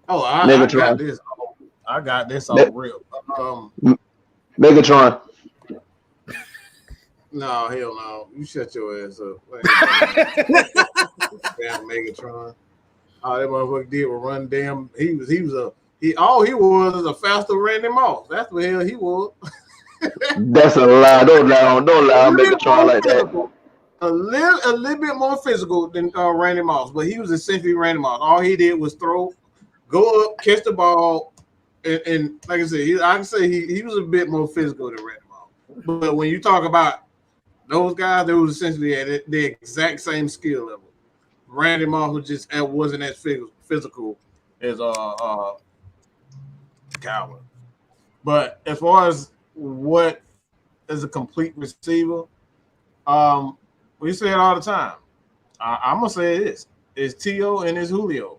Oh, I got this. I got this on real. Megatron. No, hell no. You shut your ass up. Damn Megatron. All that motherfucker did was run damn. All he was a faster Randy Moss. That's what hell he was. That's a lie. Don't lie on Megatron like that. A little bit more physical than Randy Moss, but he was essentially Randy Moss. All he did was throw, go up, catch the ball, and like I said, I can say he was a bit more physical than Randy Moss. But when you talk about those guys, they was essentially at the exact same skill level. Randy Moss wasn't as physical as Coward. But as far as what is a complete receiver, we say it all the time. I'm gonna say this: it's T.O. and it's Julio.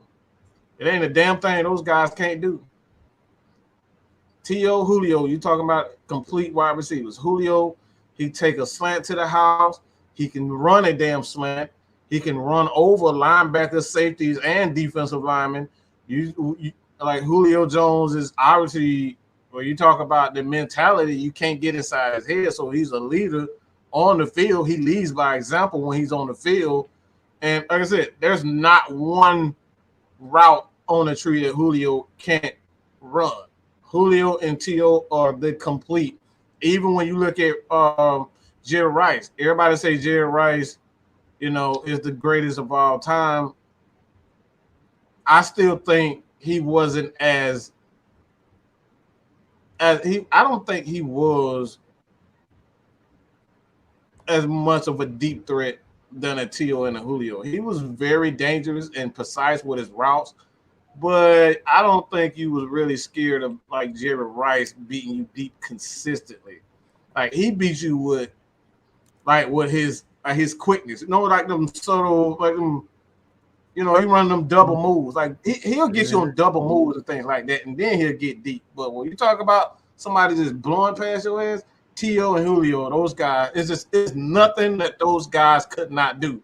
It ain't a damn thing those guys can't do. T.O., Julio, you talking about complete wide receivers. Julio, he take a slant to the house. He can run a damn slant. He can run over linebackers, safeties, and defensive linemen. You like Julio Jones is obviously, when you talk about the mentality, you can't get inside his head. So he's a leader on the field. He leads by example when he's on the field. And like I said, there's not one route on the tree that Julio can't run. Julio and T.O. are the complete. Even when you look at Jerry Rice, everybody say Jerry Rice, is the greatest of all time. I still think he wasn't I don't think he was as much of a deep threat than a T.O. and a Julio. He was very dangerous and precise with his routes, but I don't think he was really scared of like Jerry Rice beating you deep consistently. Like he beat you with his quickness. Like them subtle, like them, he run them double moves. Like he'll get you on double moves and things like that, and then he'll get deep. But when you talk about somebody just blowing past your ass, T.O. and Julio, those guys, it's nothing that those guys could not do.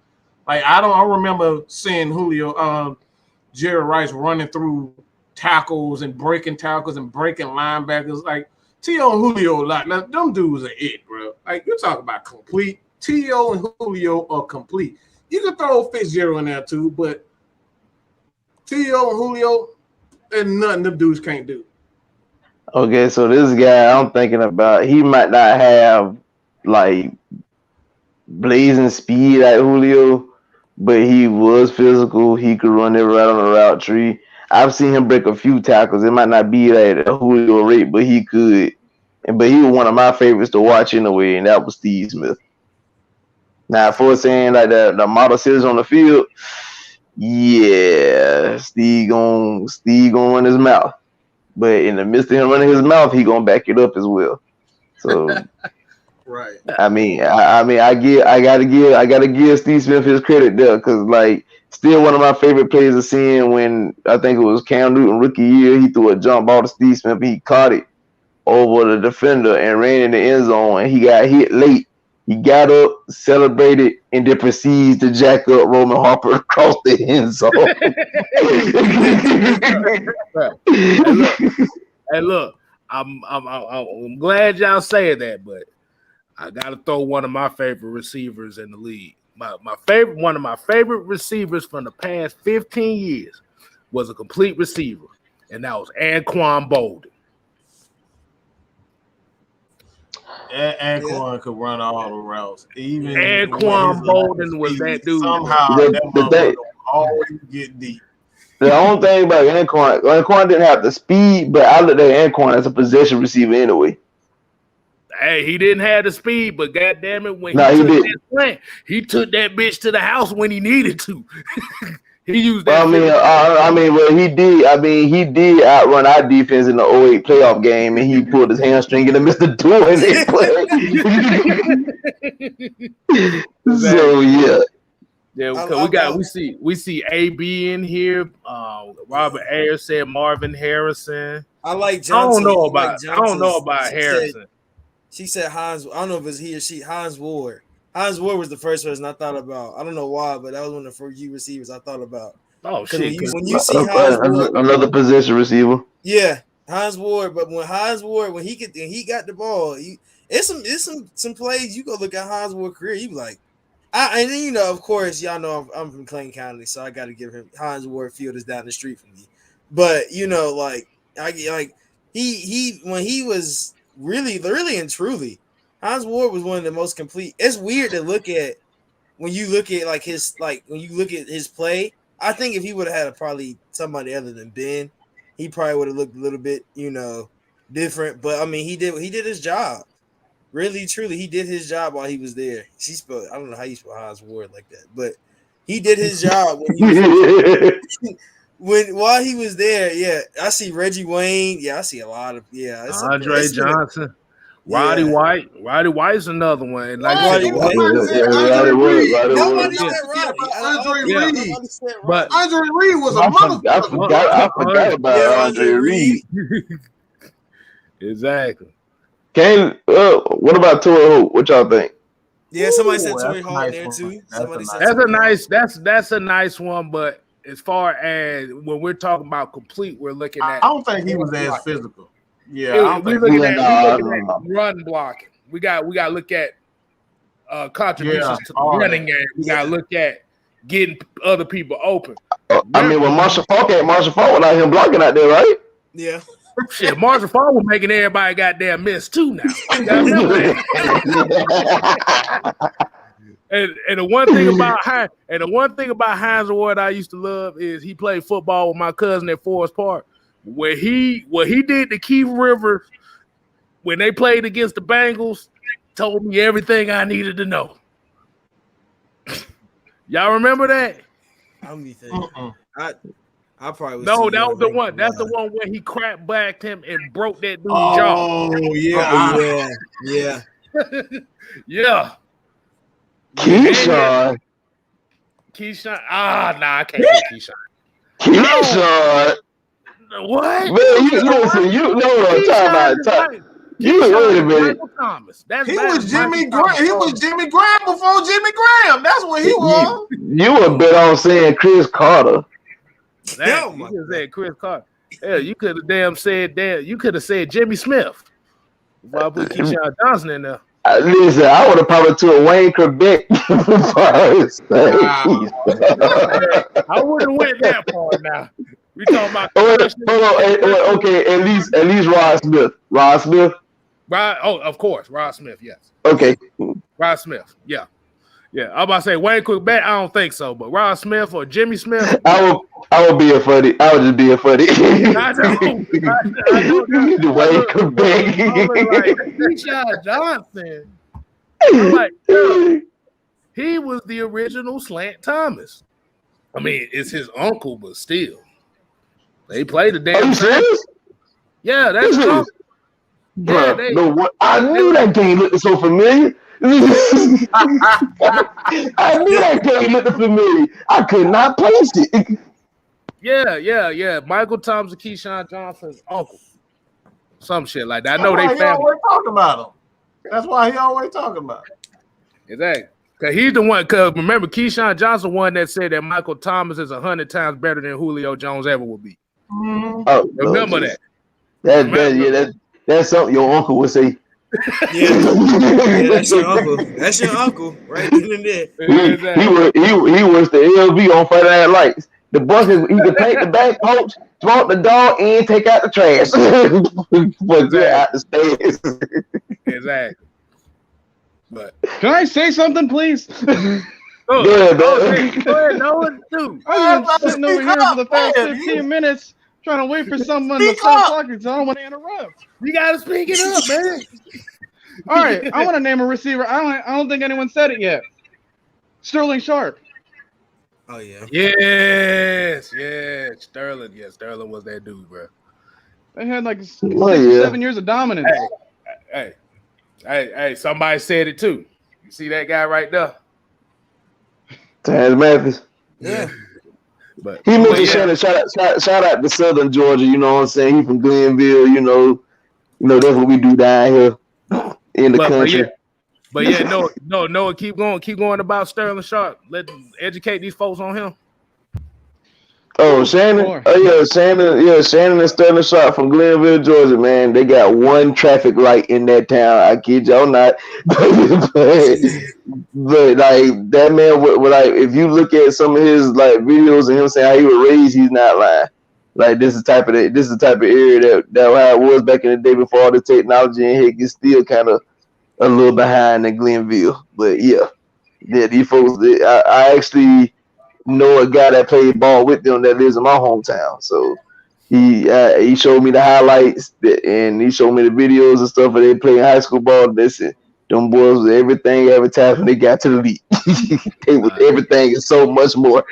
Like I remember seeing Julio, Jerry Rice running through tackles and breaking linebackers. Like T.O. and Julio, like them dudes are it, bro. Like you talk about complete. T.O. and Julio are complete. You can throw Fitzgerald in there too, but T.O. and Julio, there's nothing them dudes can't do. Okay, so this guy I'm thinking about, he might not have like blazing speed like Julio, but he was physical. He could run it right on the route tree. I've seen him break a few tackles. It might not be like a Julio rate, but he could. But he was one of my favorites to watch in a way, and that was Steve Smith. Now, for saying like the model citizen on the field, yeah, Steve gonna run his mouth, but in the midst of him running his mouth, he gonna back it up as well. So, right. I gotta give Steve Smith his credit there, because like still one of my favorite plays of seeing when I think it was Cam Newton rookie year, he threw a jump ball to Steve Smith, and he caught it over the defender and ran in the end zone, and he got hit late. He got up, celebrated, and then proceeds to jack up Roman Harper across the end zone. Hey, look, I'm glad y'all saying that, but I gotta throw one of my favorite receivers in the league. One of my favorite receivers from the past 15 years was a complete receiver, and that was Anquan Boldin. Anquan could run all the routes. Even Anquan Boldin was that dude. Somehow that motherfucker always get deep. The only thing about Anquan didn't have the speed, but I looked at Anquan as a possession receiver anyway. Hey, he didn't have the speed, but goddamn it, when he took that bitch to the house when he needed to. He used that. Well, he did outrun our defense in the 08 playoff game, and he pulled his hamstring and missed the door in that play. So yeah. Yeah, we see AB in here. Robert Ayers said Marvin Harrison. I like Johnson. I don't know about Harrison. She said Hines. I don't know if it's he or she. Hines Ward. Hines Ward was the first person I thought about. I don't know why, but that was one of the first few receivers I thought about. Oh shit! When you see Hines Ward, another position receiver. Yeah, Hines Ward. But when he got the ball, it's some plays you go look at Hines Ward's career. You be like. And then, of course, y'all know I'm from Clayton County, so I got to give him Hines Ward Field is down the street from me. But he when he was really and truly, Hines Ward was one of the most complete. It's weird to look at when you look at his play. I think if he would have had probably somebody other than Ben, he probably would have looked a little bit different. But I mean, he did his job. Really, truly, he did his job while he was there. I don't know how you spell Hines Ward like that, but he did his job while he was there. Yeah, I see Reggie Wayne. Yeah, I see a lot of Andre Johnson, Roddy White. Roddy White's another one. Like Roddy White. Nobody said Roddy. Andre Reed. But Andre Reed was a motherfucker. I forgot about Andre Reed. Exactly. What about Torrey Holt? What y'all think? Yeah, somebody said Torrey Holt in there too. That's a nice one, but as far as when we're talking about complete, we're looking at. I don't think he was as physical. Yeah, we're looking at run blocking. We got to look at contributions to the running game. We got to look at getting other people open. I mean, when Marshall Faulk without him blocking out there, right? Yeah. Shit, Marshall Faulk was making everybody goddamn miss too now. You gotta remember that. and the one thing about Hines Ward I used to love is he played football with my cousin at Forest Park. What he did to Keith Rivers when they played against the Bengals told me everything I needed to know. Y'all remember that? I'm be thinking. I probably no, that was the one. That's the one where he crap backed him and broke that dude's jaw. Oh yeah. Yeah. Keyshawn. I can't say Keyshawn. Keyshawn. What? Man, time. Wait a minute. He was Jimmy Graham. He was Jimmy Graham before Jimmy Graham. That's what he was. You were bet on saying Chris Carter. You could have said Chris Carter. Hell, you could have you could have said Jimmy Smith. If I put Keyshawn Johnson in there. Listen, I would have probably took Wayne Quebec. I wouldn't have went that far now. We talking about okay, at least Rod Smith. Rod Smith? Of course, Rod Smith, yes. Okay. Rod Smith, yeah. Yeah, I'm about to say Wayne Quebec. I don't think so, but Rod Smith or Jimmy Smith. I would be a funny. I would just be a funny. I know. Wayne Quebec. Like Keyshawn Johnson. I'm like, he was the original Slant Thomas. I mean, it's his uncle, but still, they played the damn. Are you serious? Yeah, that's his uncle. Yeah, I knew that game looked so familiar. I knew that game looked familiar. I could not place it. Yeah. Michael Thomas and Keyshawn Johnson's uncle. Some shit like that. I know they family. Always talking about him. That's why he always talking about him. Exactly. Because he's the one, because remember, Keyshawn Johnson one that said that Michael Thomas is 100 times better than Julio Jones ever will be. Oh, remember that. That's That's something your uncle would say. Yeah, that's your uncle. That's your uncle right then and there. He was the LV on Friday Night Lights. The bucket, he could paint the back coach, smoke the dog, and take out the trash. But get out the stairs. Exactly. But can I say something, please? go ahead, no one do. I've been sitting over here for the past 15 minutes trying to wait for someone to start talking, so I don't want to interrupt. You gotta speak it up, man. All right, I want to name a receiver. I don't think anyone said it yet. Sterling Sharp. Oh yeah. Yes, Sterling. Yeah, Sterling was that dude, bro. They had like 6 or 7 years of dominance. Hey, somebody said it too. You see that guy right there? Terrence Mathis. Yeah. But he mentioned Shannon. Shout out to Southern Georgia. You know what I'm saying? He from Glenville. You know that's what we do down here in the country. But no, keep going about Sterling Sharp. Educate these folks on him. Oh, Shannon. Oh yeah, Shannon. Yeah, Shannon and Sterling Sharp from Glenville, Georgia. Man, they got one traffic light in that town. I kid y'all not. but like that man, like if you look at some of his like videos and him saying how he was raised, he's not lying. Like this is the type of area that how it was back in the day before all the technology, and heck is still kind of a little behind in Glenville. But yeah, these folks. I actually know a guy that played ball with them that lives in my hometown. So he showed me the highlights and he showed me the videos and stuff. And they playing high school ball. Listen, them boys was everything every time when they got to the league. They was everything and so much more.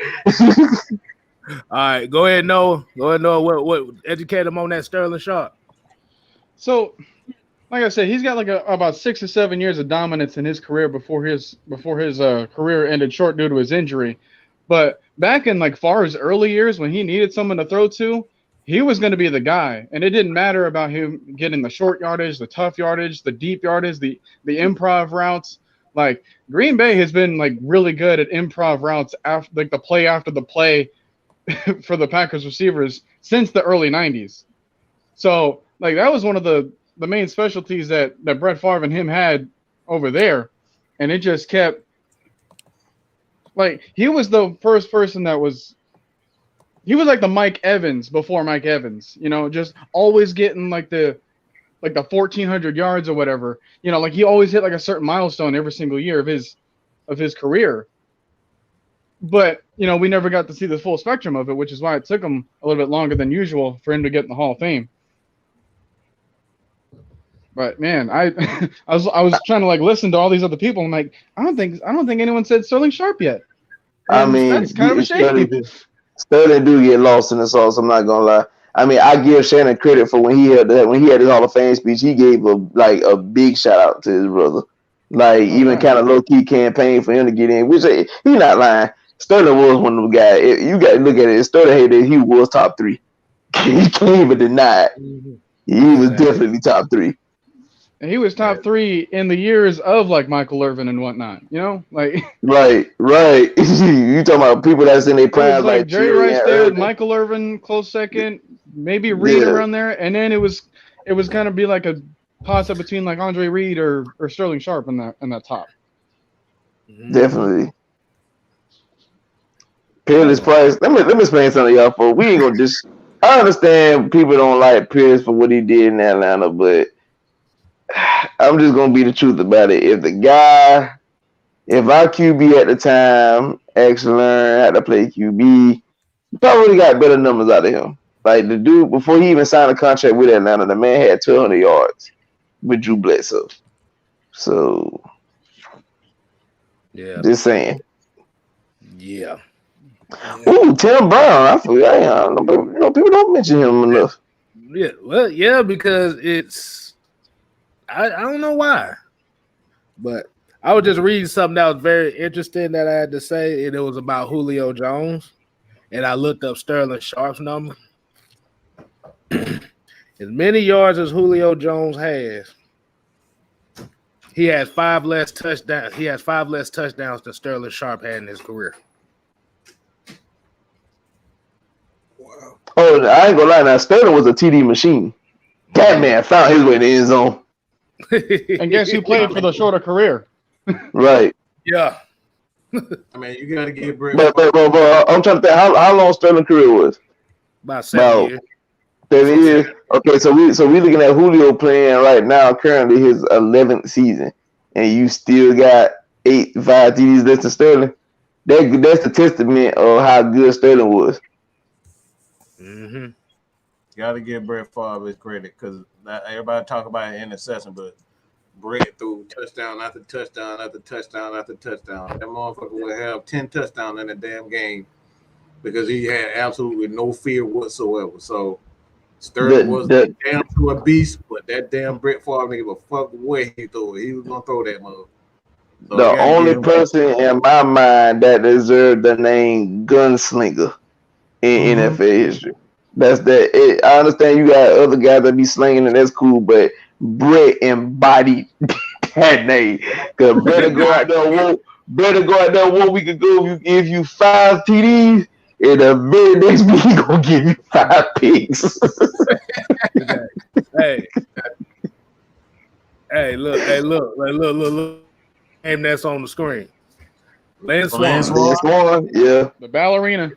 All right, go ahead, Noah. What educate them on that Sterling Sharp. So, like I said, he's got like about 6 or 7 years of dominance in his career before his career ended short due to his injury. But back in like Favre's early years when he needed someone to throw to, he was going to be the guy. And it didn't matter about him getting the short yardage, the tough yardage, the deep yardage, the improv routes. Like Green Bay has been like really good at improv routes after like the play after the play for the Packers receivers since the early 90s. So like that was one of the main specialties that Brett Favre and him had over there. And it just kept like he was the first person he was like the Mike Evans before Mike Evans, just always getting like the 1,400 yards or whatever, like he always hit like a certain milestone every single year of his career. But, we never got to see the full spectrum of it, which is why it took him a little bit longer than usual for him to get in the Hall of Fame. But man, I was trying to like listen to all these other people. I'm like, I don't think anyone said Sterling Sharp yet. And I mean, that's kind of a shame. Sterling do get lost in the sauce. I'm not gonna lie. I mean, I give Shannon credit for when he had his Hall of Fame speech. He gave a big shout out to his brother, like even kind of low key campaign for him to get in. Which he's not lying. Sterling was one of them guys. You got to look at it. Sterling hated he was top 3. He can't even deny it. He was definitely top 3. And he was top 3 in the years of like Michael Irvin and whatnot, like right. You talking about people that's in their prime, like Jerry Rice there, Michael Irvin close second, maybe Reed around there, and then it was gonna be like a toss up between like Andre Reed or Sterling Sharp in that top. Definitely. Peerless Price. Let me explain something to y'all. For we ain't gonna just. I understand people don't like Pierce for what he did in Atlanta, but I'm just gonna be the truth about it. If our QB at the time actually learned how to play QB, probably got better numbers out of him. Like the dude before he even signed a contract with Atlanta, the man had 1,200 yards with Drew Bledsoe. So, yeah, just saying. Yeah. Ooh, Tim Brown. I forgot. People don't mention him enough. Yeah, well, yeah, because it's I don't know why, but I was just reading something that was very interesting that I had to say, and it was about Julio Jones, and I looked up Sterling Sharp's number. As many yards as Julio Jones has, he has 5 less touchdowns. He has 5 less touchdowns than Sterling Sharp had in his career. Oh, I ain't gonna lie. Now Sterling was a TD machine. That man found his way in the end zone. And guess who played for the shorter career? Right. Yeah. I mean, you got to get Brett. But I'm trying to think how long Sterling's career was. About 7 years. 7 years. Okay, so we looking at Julio playing right now, currently his 11th season, and you still got 5 TDs less than Sterling. That's the testament of how good Sterling was. Mm-hmm. Got to give Brett Favre his credit because everybody talk about interception, but Brett threw touchdown after touchdown after touchdown after touchdown. That motherfucker would have 10 touchdowns in the damn game because he had absolutely no fear whatsoever. So Sterling was damn to a beast, but that damn Brett Favre nigga was fuck where he threw it. He was gonna throw that mother. So the only person in my mind that deserved the name gunslinger in NFL history. That's that. I understand you got other guys that be slinging, and that's cool, but Brett embodied that name. Cause better go out there one week ago. If you 5 TDs, and the very next week he gonna give you 5 picks. Look. Name that's on the screen. Lance Swan. Yeah. The ballerina.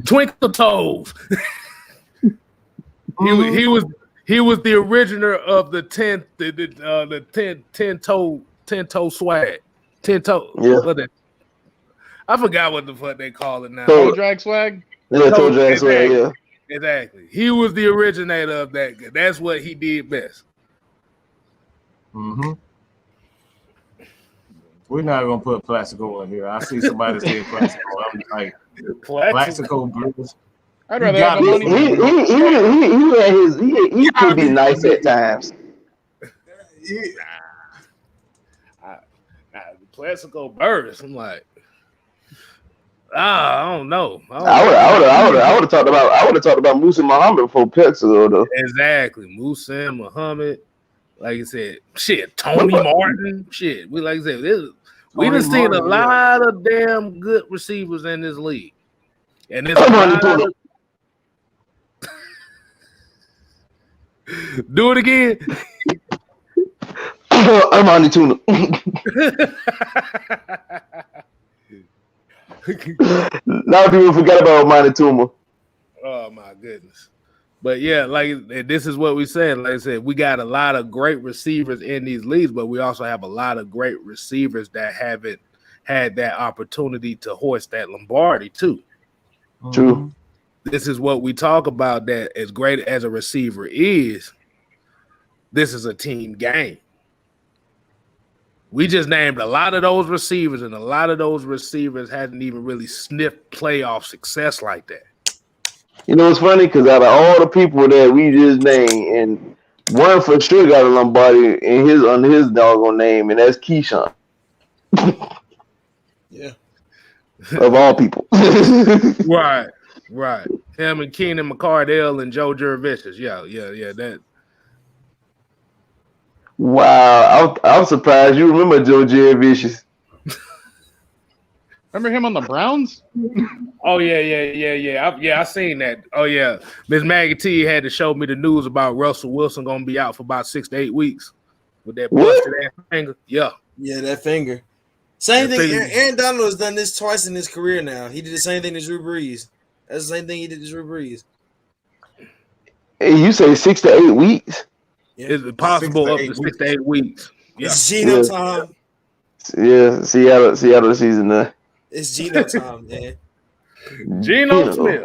Twinkle Toes. He was the originator of the 10 toe swag. 10 toe. Yeah. I forgot what the fuck they call it now. Toe drag swag? Yeah, toe drag swag, yeah. Exactly. He was the originator of that. That's what he did best. Mm-hmm. We're not gonna put Plaxico in here. I see somebody say Plaxico. I'm like Plaxico Blues. I'd rather have money. He could be nice at times. Plaxico Burris. I'm like, I don't know. I would have talked about Musa Muhammad before Plaxico though. Exactly, Musa Muhammad. Like I said, shit, Tony Martin, shit. We like I said, we done seen a lot of damn good receivers in this league, and it's do it again. I'm on the tuna. A lot of people forgot about Monty Tuma. Oh my goodness. But yeah, like this is what we said. Like I said, we got a lot of great receivers in these leagues, but we also have a lot of great receivers that haven't had that opportunity to hoist that Lombardi too. True. This is what we talk about, that as great as a receiver is, this is a team game. We just named a lot of those receivers, and a lot of those receivers hadn't even really sniffed playoff success like that. You know, it's funny because out of all the people that we just named, and one for sure got a Lombardi under his doggone name, and that's Keyshawn. Yeah. Of all people. Right. Him and Keenan McCardell and Joe Jurevicius. Yeah. That. Wow, I'm surprised you remember Joe Jurevicius. Remember him on the Browns? Oh yeah. I seen that. Oh yeah, Miss Maggie T had to show me the news about Russell Wilson gonna be out for about 6 to 8 weeks with that busted ass finger. Yeah, that finger. Same thing. Aaron Donald has done this twice in his career now. He did the same thing to Drew Brees. That's the same thing he did to Drew Brees. Hey, you say 6 to 8 weeks? Yeah. Is it possible up to 6 to 8 weeks? Yeah. It's Geno time. Yeah, Seattle season there. It's Geno time, man. Geno Smith.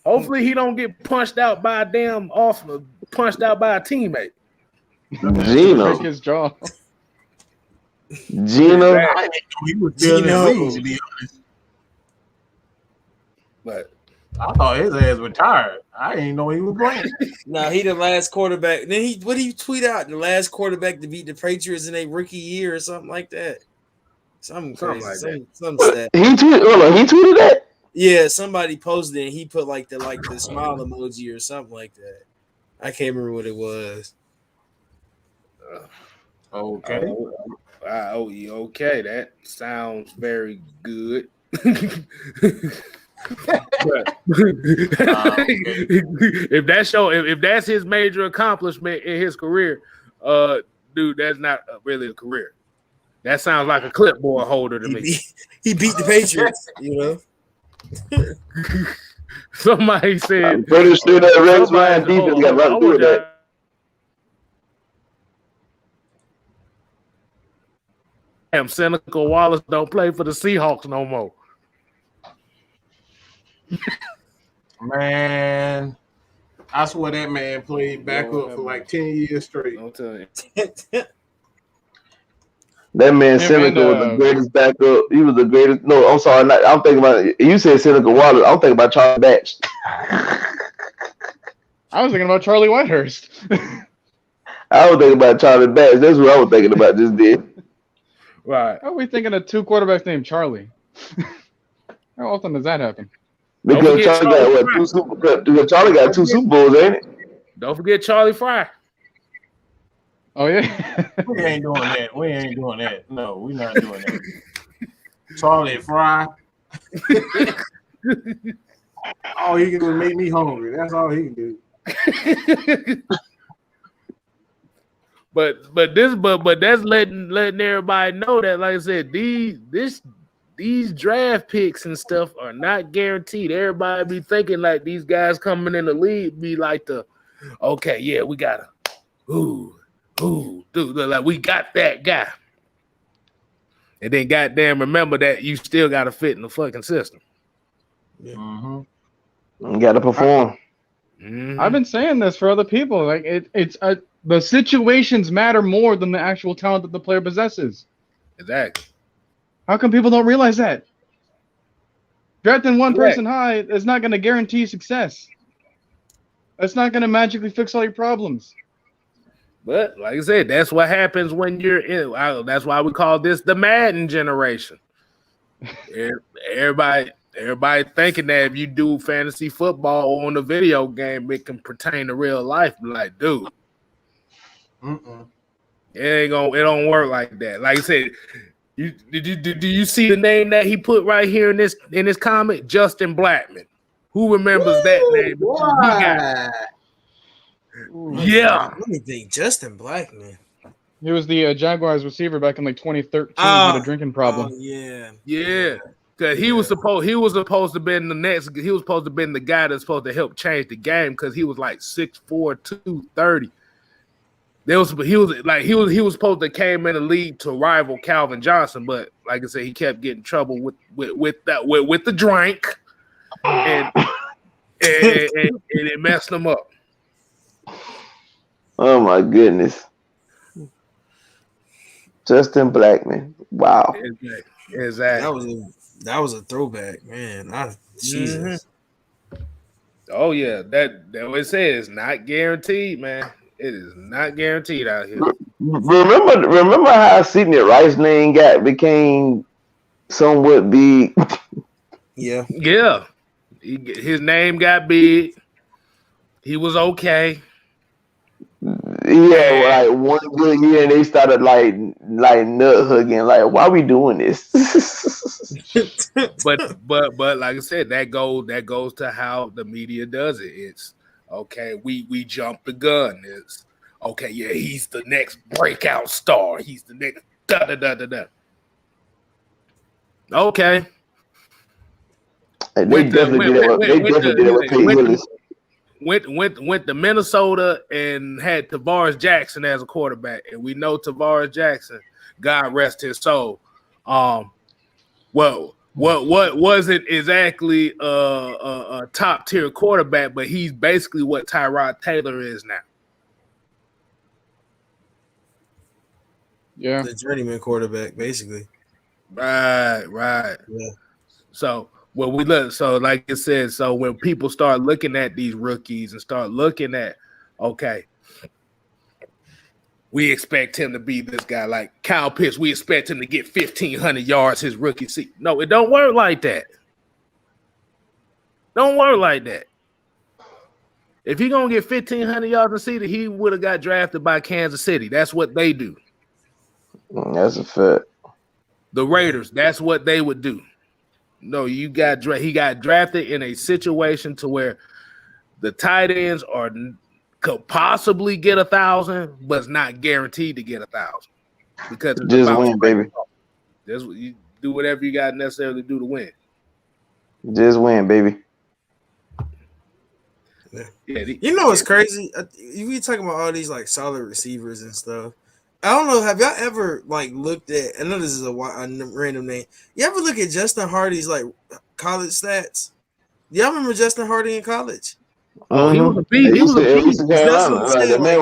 Hopefully he don't get punched out by a teammate. Geno. Break his jaw. Geno. He was still in the league, to be honest. But I thought his ass retired. I didn't know he was playing. No, he the last quarterback. Then what did he tweet out? The last quarterback to beat the Patriots in a rookie year or something like that. Something crazy. Like that. Some stat. He tweeted that? Yeah, somebody posted it and he put like the smile emoji or something like that. I can't remember what it was. Okay. Okay, that sounds very good. if that's his major accomplishment in his career, dude, that's not really a career. That sounds like a clipboard holder to me. He beat the Patriots, you know. Somebody said, I'm pretty sure that Rex Ryan defense got run through that. Damn, Seneca Wallace don't play for the Seahawks no more. Man, I swear that man played backup for like 10 years straight. Don't tell you. That man Seneca was the greatest backup. He was the greatest. No, I'm sorry. I'm thinking about it. You said Seneca Wallace. I'm thinking about Charlie Batch. I was thinking about Charlie Whitehurst. I was thinking about Charlie Batch. That's what I was thinking about just then. Right. How are we thinking of two quarterbacks named Charlie? How often does that happen? Because Charlie got Charlie got 2 Super Bowls, ain't it? Don't forget Charlie Fry. Oh yeah. We ain't doing that. We ain't doing that. No, we're not doing that. Charlie Fry. All he can do is make me hungry. That's all he can do. But that's letting everybody know that, like I said, these draft picks and stuff are not guaranteed. Everybody be thinking like these guys coming in the league be like okay, yeah, we got dude, like we got that guy. And then goddamn remember that you still gotta fit in the fucking system. Yeah. You gotta perform. I've been saying this for other people. Like the situations matter more than the actual talent that the player possesses. Exactly. How come people don't realize that? Drafting one person high is not going to guarantee success. That's not going to magically fix all your problems. But like I said, that's what happens when you're in. That's why we call this the Madden generation. Everybody thinking that if you do fantasy football on a video game, it can pertain to real life. Like, dude, it don't work like that. Like I said, do you see the name that he put right here in this comment? Justin Blackman. Who remembers that name? Yeah. Let me think. Justin Blackman. He was the Jaguars receiver back in like 2013 with a drinking problem. Yeah. Because he was supposed to be the next. He was supposed to be the guy that's supposed to help change the game because he was like 6'4", 230. He was supposed to came in the league to rival Calvin Johnson, but like I said, he kept getting trouble with the drink, and it messed him up. Oh my goodness, Justin Blackman! Wow, exactly. That was a throwback, man. Jesus. Oh yeah, that what it says. Not guaranteed, man. It is not guaranteed out here. Remember how Sidney Rice's name became somewhat big? Yeah. His name got big. He was okay. Yeah, like one good year, and they started like nut hugging. Like, why are we doing this? but like I said, that goes to how the media does it. It's okay. We jump the gun. It's okay. Yeah, he's the next breakout star. He's the next da. Okay. They definitely did it with Peyton Willis. Went to Minnesota and had Tavares Jackson as a quarterback, and we know Tavares Jackson, God rest his soul. What wasn't exactly a top tier quarterback, but he's basically what Tyrod Taylor is now. Yeah, the journeyman quarterback, basically. Right. Yeah. So when we look, so like it says, so when people start looking at these rookies and start looking at, okay, we expect him to be this guy like Kyle Pitts. We expect him to get 1,500 yards his rookie season. No, it don't work like that. Don't work like that. If he gonna get 1,500 yards a season, he would have got drafted by Kansas City. That's what they do. That's a fact. The Raiders, that's what they would do. No, he got drafted in a situation to where the tight ends could possibly get 1,000, but it's not guaranteed to get 1,000 because it's Just win, baby. That's what you do. Whatever you got to necessarily do to win. Just win, baby. Yeah, you know what's crazy? You be talking about all these like solid receivers and stuff. I don't know. Have y'all ever like looked at? I know this is a random name. You ever look at Justin Hardy's like college stats? Y'all remember Justin Hardy in college? Oh, he was a beast. He was a beast. East Carolina. Like, the man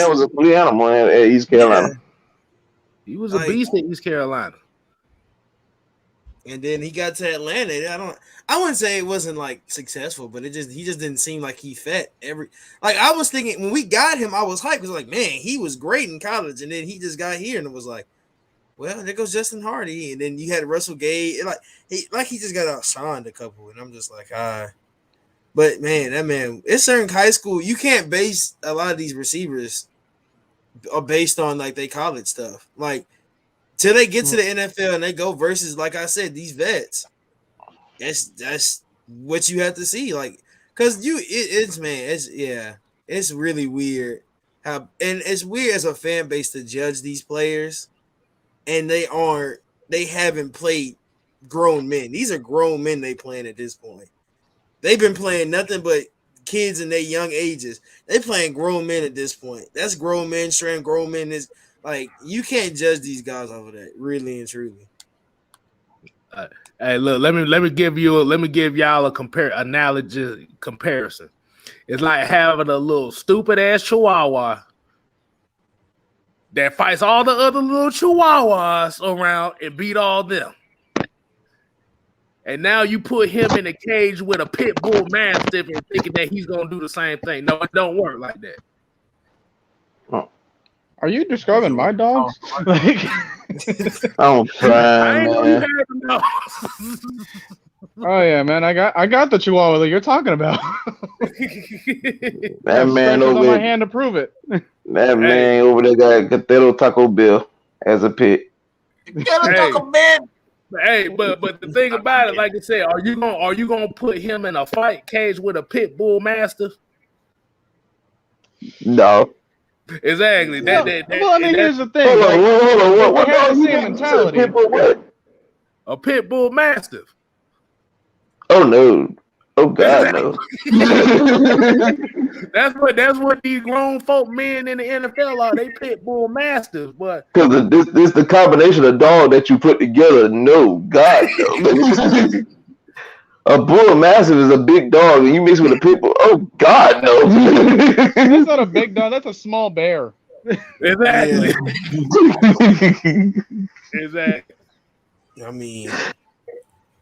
was a complete animal at East Carolina. Yeah. He was a beast at East Carolina. And then he got to Atlanta. I wouldn't say it wasn't like successful, but he just didn't seem like he fit I was thinking when we got him, I was hyped because like, man, he was great in college, and then he just got here and it was like, well, there goes Justin Hardy, and then you had Russell Gage, he just got outshined a couple, and I'm just like, but man, it's certain high school you can't base a lot of these receivers are based on like they college stuff, like. Till they get to the NFL and they go versus, like I said, these vets. That's what you have to see, like, cause it's really weird how, and it's weird as a fan base to judge these players, and they haven't played grown men. These are grown men they playing at this point. They've been playing nothing but kids in their young ages. They playing grown men at this point. That's grown men, straight grown men is. Like, you can't judge these guys over that, really and truly. Hey, look, let me give y'all a comparison. It's like having a little stupid ass Chihuahua that fights all the other little Chihuahuas around and beat all them. And now you put him in a cage with a pit bull mastiff and thinking that he's gonna do the same thing. No, it don't work like that. Are you describing my dogs? I'm crying, man. Oh yeah, man. I got the Chihuahua that you're talking about. That man over on my hand to prove it. That man over there got Cordell Taco Bill as a pet. Taco Bill. Hey, but the thing about it, like I said, are you gonna put him in a fight cage with a pit bull mastiff? No. Exactly. Well, I mean, here's the thing. Hold on. What have the same mentality? A pit bull mastiff. Oh no. Oh God, no. That's what these grown folk men in the NFL are. They pit bull mastiffs, but because this the combination of dog that you put together. No, God, no. A bull mastiff is a big dog, and you mix with a pit bull. Oh God, no! That's not a big dog. That's a small bear. Exactly. Exactly. I mean,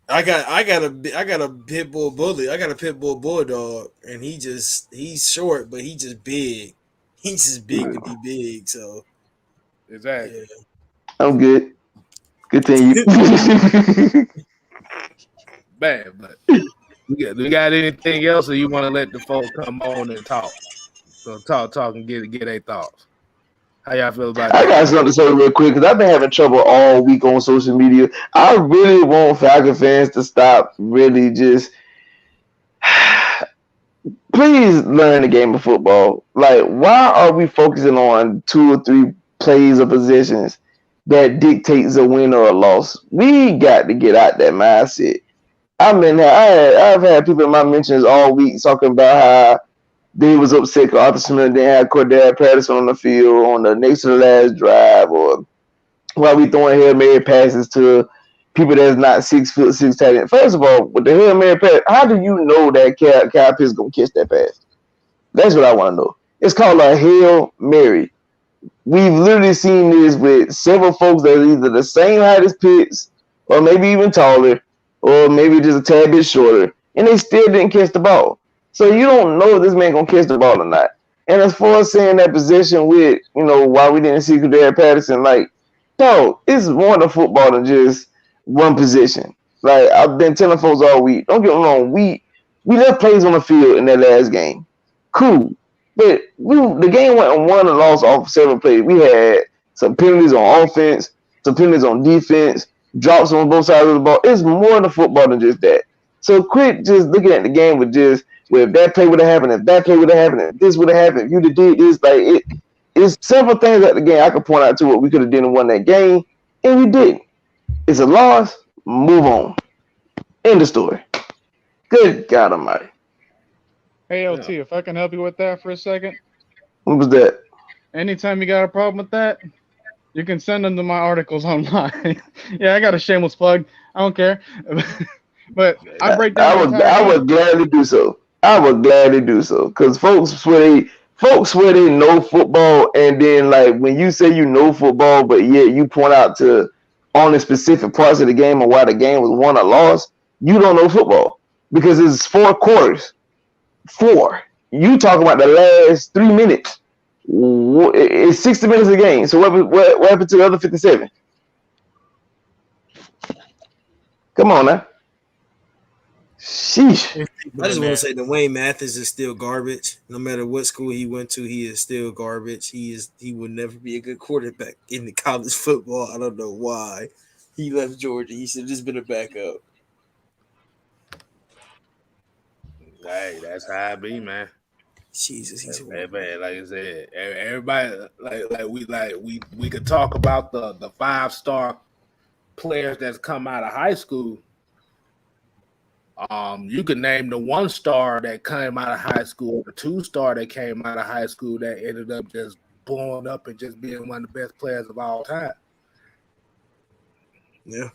I got a pit bull bully. I got a pit bull bulldog, and he's short, but he's just big. He's just big to be big. So exactly. Yeah. I'm good. Continue. Bad, but we got anything else, or you want to let the folks come on and talk? So talk and get their thoughts. How y'all feel about that? I got something to say real quick because I've been having trouble all week on social media. I really want Falcon fans to stop really just please learn the game of football. Like, why are we focusing on 2 or 3 plays or positions that dictates a win or a loss? We got to get out that mindset. I've had people in my mentions all week talking about how they was upset because Arthur Smith didn't have Cordell Patterson on the field on the next to the last drive, or why we throwing Hail Mary passes to people that's not 6'6" tight end. First of all, with the Hail Mary pass, how do you know that Kyle Pitts gonna catch that pass? That's what I want to know. It's called a Hail Mary. We've literally seen this with several folks that are either the same height as Pitts, or maybe even taller, or maybe just a tad bit shorter, and they still didn't catch the ball. So you don't know if this man gonna catch the ball or not. And as far as saying that position with, why we didn't see Cordell Patterson, like, dog, it's more than football than just one position. Like, I've been telling folks all week, don't get me wrong, we left plays on the field in that last game. Cool. But the game went on won and lost off several plays. We had some penalties on offense, some penalties on defense. drops on both sides of the ball. It's more than football than just that. So quit just looking at the game with just, well, if that play would have happened, if that play would have happened, if this would have happened, if you'd have did this, like it's several things at the game I could point out to what we could have did and won that game, and we didn't. It's a loss. Move on. End of story. Good God Almighty. Hey, LT, if I can help you with that for a second. What was that? Anytime you got a problem with that, you can send them to my articles online. Yeah, I got a shameless plug. I don't care. But I break down. I would gladly do so. I would gladly do so. Because folks swear they know football, and then like when you say you know football, but yet you point out to only specific parts of the game and why the game was won or lost, you don't know football. Because it's 4 quarters. 4. You talk about the last 3 minutes. It's 60 minutes of the game. So what happened to the other 57? Come on now. Sheesh. I just want to say Dwayne Mathis is still garbage. No matter what school he went to, he is still garbage. He will never be a good quarterback in the college football. I don't know why he left Georgia. He should have just been a backup. Hey, that's how it be, man. Jesus, he's hey, man. Like I said, everybody we could talk about the 5-star players that's come out of high school. You could name the 1-star that came out of high school, the 2-star that came out of high school that ended up just blowing up and just being one of the best players of all time. Yeah.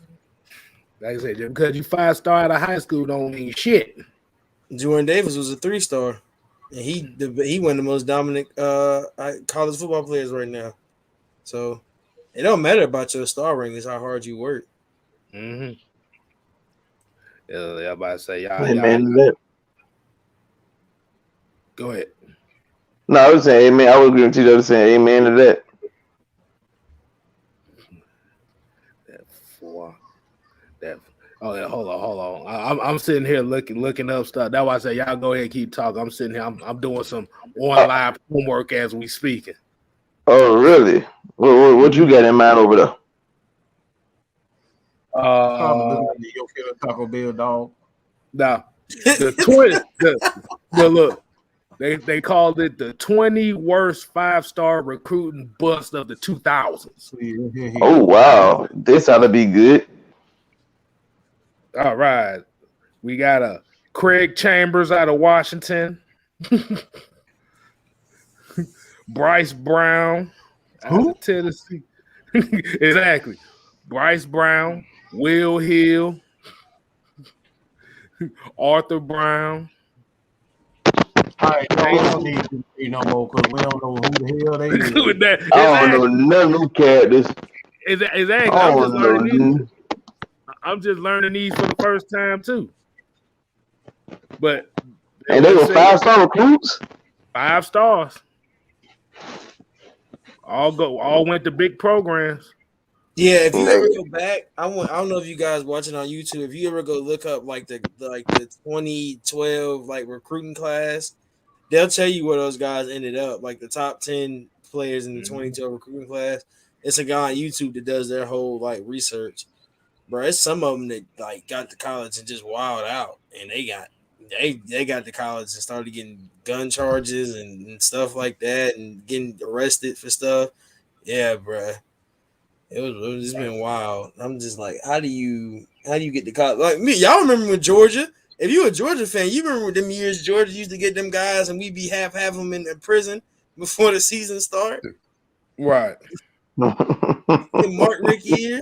Like I said, just because you 5-star out of high school don't mean shit. Jordan Davis was a 3-star, and he one of the most dominant college football players right now. So it don't matter about your star ring; it's how hard you work. Mm-hmm. Yeah, about to say y'all. Go ahead. No, I was saying amen. I would agree with you. I was saying amen to that. Hold on. I'm sitting here looking up stuff. That's why I say y'all go ahead and keep talking. I'm sitting here. I'm doing some online homework as we speaking. Oh, really? What you got in mind over there? Taco Bell dog. Now, look, they called it the 20 worst 5-star recruiting bust of the 2000s. Oh wow, this ought to be good. All right, we got a Craig Chambers out of Washington, Bryce Brown out of Tennessee. Exactly, Bryce Brown, Will Hill, Arthur Brown. All right, we don't need to be no more because we don't know who the hell they is. I don't know none of them characters. Exactly. I'm just learning these for the first time too. But they were 5-star recruits. 5 stars. All went to big programs. Yeah, if you ever go back, I don't know if you guys watching on YouTube. If you ever go look up like the 2012 like recruiting class, they'll tell you where those guys ended up. Like the top 10 players in the 2012 recruiting class. It's a guy on YouTube that does their whole like research. Bro, it's some of them that like got to college and just wilded out, and they got to college and started getting gun charges and stuff like that, and getting arrested for stuff. Yeah, bro, it just been wild. I'm just like, how do you get to college? Like me, y'all remember when Georgia? If you a Georgia fan, you remember them years Georgia used to get them guys, and we'd be half them in prison before the season start. Right. In Mark Rick years.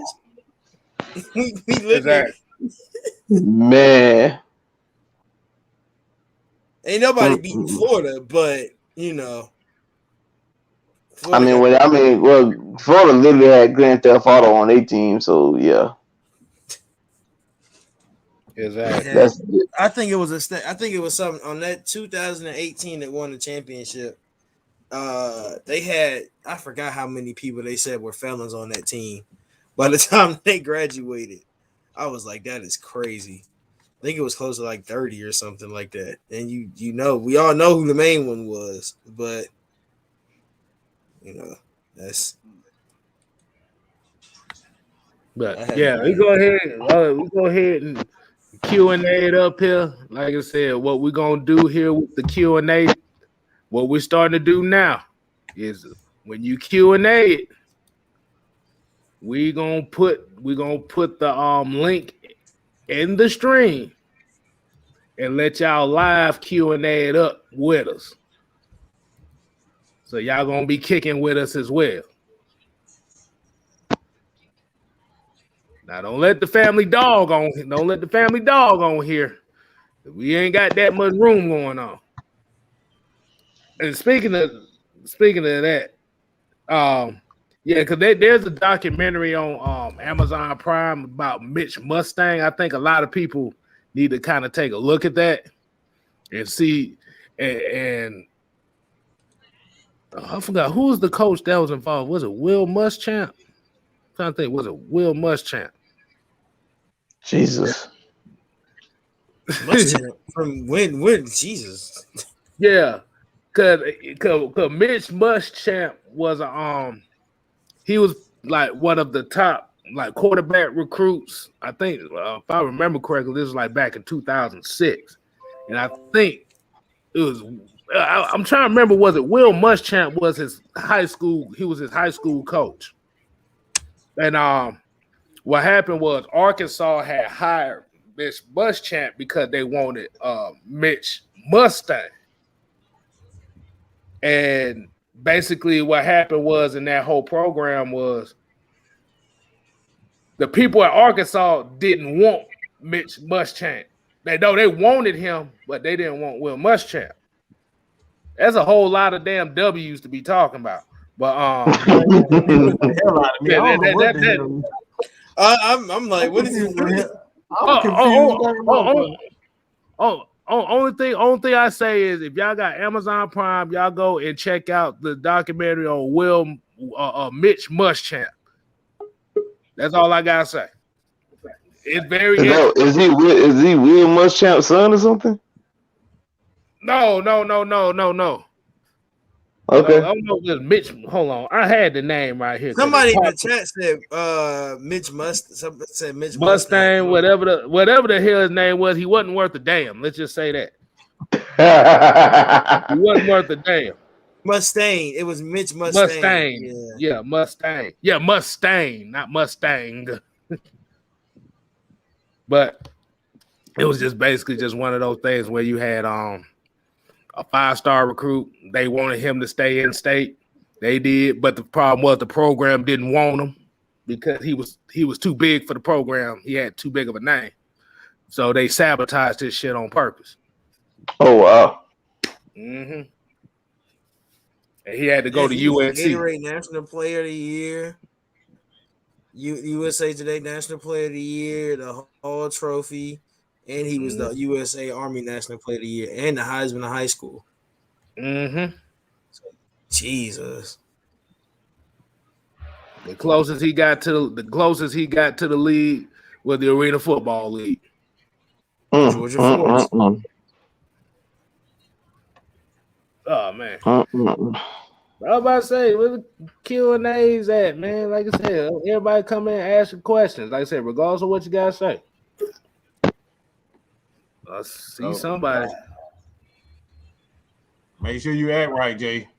we exactly. Man, ain't nobody beating Florida, but you know. Florida Florida literally had Grand Theft Auto on their team, so yeah. Exactly. I think it was something on that 2018 that won the championship. They had, I forgot how many people they said were felons on that team. By the time they graduated, I was like, that is crazy. I think it was close to like 30 or something like that. And we all know who the main one was, but that's But yeah, we go ahead and Q&A it up here. Like I said, what we're gonna do here with the Q&A, what we're starting to do now is when you Q&A it, we gonna put the link in the stream and let y'all live Q&A it up with us. So y'all gonna be kicking with us as well. Now don't let the family dog on. Don't let the family dog on here. We ain't got that much room going on. And speaking of that, yeah, because there's a documentary on Amazon Prime about Mitch Mustang. I think a lot of people need to kind of take a look at that and see. And I forgot who was the coach that was involved. Was it Will Muschamp? I'm trying to think. Was it Will Muschamp? Jesus. Muschamp from when? Jesus. Yeah, cause Mitch Muschamp was he was like one of the top like quarterback recruits. I think if I remember correctly, this was like back in 2006, and I think it was. I'm trying to remember. Was it Will Muschamp was his high school? He was his high school coach, and what happened was Arkansas had hired Mitch Muschamp because they wanted Mitch Mustang. And basically what happened was in that whole program was the people at Arkansas didn't want Mitch Muschamp. They wanted him, but they didn't want Will Muschamp. That's a whole lot of damn W's to be talking about. But I'm like, what is he doing? Only thing I say is if y'all got Amazon Prime, y'all go and check out the documentary on Mitch Muschamp. That's all I gotta say. It's very is he Will Muschamp's son or something? No. Okay. I don't know if it's Mitch. Hold on, I had the name right here. Somebody in the chat said Mitch Mustang, whatever the hell his name was. He wasn't worth a damn. Let's just say that. He wasn't worth a damn. Mustang. It was Mitch Mustang. Yeah, Mustang. Yeah, Mustang, not Mustang. But it was just basically just one of those things where you had a 5-star recruit. They wanted him to stay in state. They did, but the problem was the program didn't want him because he was too big for the program. He had too big of a name. So they sabotaged his shit on purpose. Oh wow. Mm-hmm. And he had to go to UNC. Gatorade National Player of the Year. USA Today National Player of the Year, the Hall Trophy. And he was the USA Army National Player of the Year and the Heisman of high school. Mm-hmm. So, Jesus. The closest he got to the league was the Arena Football League. Georgia Force. Oh man. I was about to say, where the Q&A's at, man? Like I said, everybody come in and ask questions. Like I said, regardless of what you gotta say. I see somebody. Make sure you act right, Jay.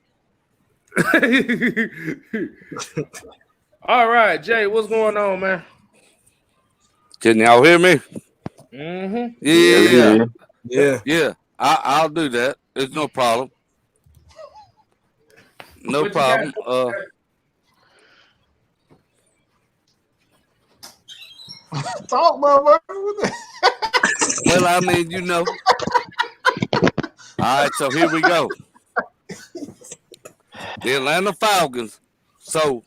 All right, Jay, what's going on, man? Can y'all hear me? Mm-hmm. Yeah. I'll do that. There's no problem. No problem. Talk, motherfucker. Well, I mean, you know. All right, so here we go. The Atlanta Falcons. So.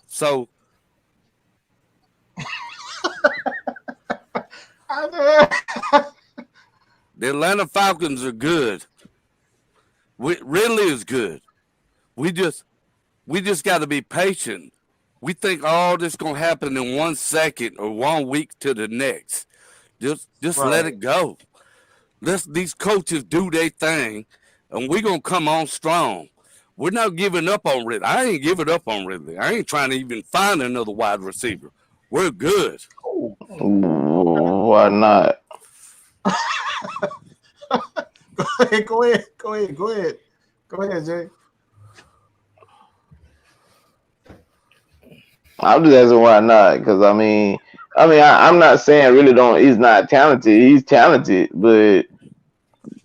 The Atlanta Falcons are good. Really is good. We just got to be patient. We think all this gonna happen in 1 second or 1 week to the next. Just right. Let it go. Let these coaches do their thing, and we're gonna come on strong. We're not giving up on Ridley. I ain't giving up on Ridley. I ain't trying to even find another wide receiver. We're good. Why not? Go ahead, Jay. I'm just asking why not, because I'm not saying really don't. He's not talented. He's talented, but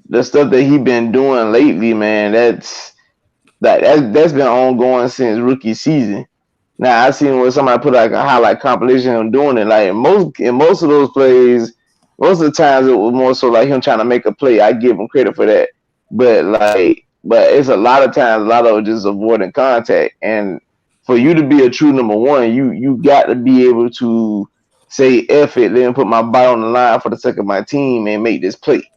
the stuff that he been doing lately, man, that's been ongoing since rookie season. Now I seen when somebody put like a highlight compilation of him doing it. Like in most of those plays, most of the times it was more so like him trying to make a play. I give him credit for that, but it's a lot of times, a lot of it just avoiding contact. And for you to be a true number one, you got to be able to say F it, let me put my body on the line for the sake of my team and make this play.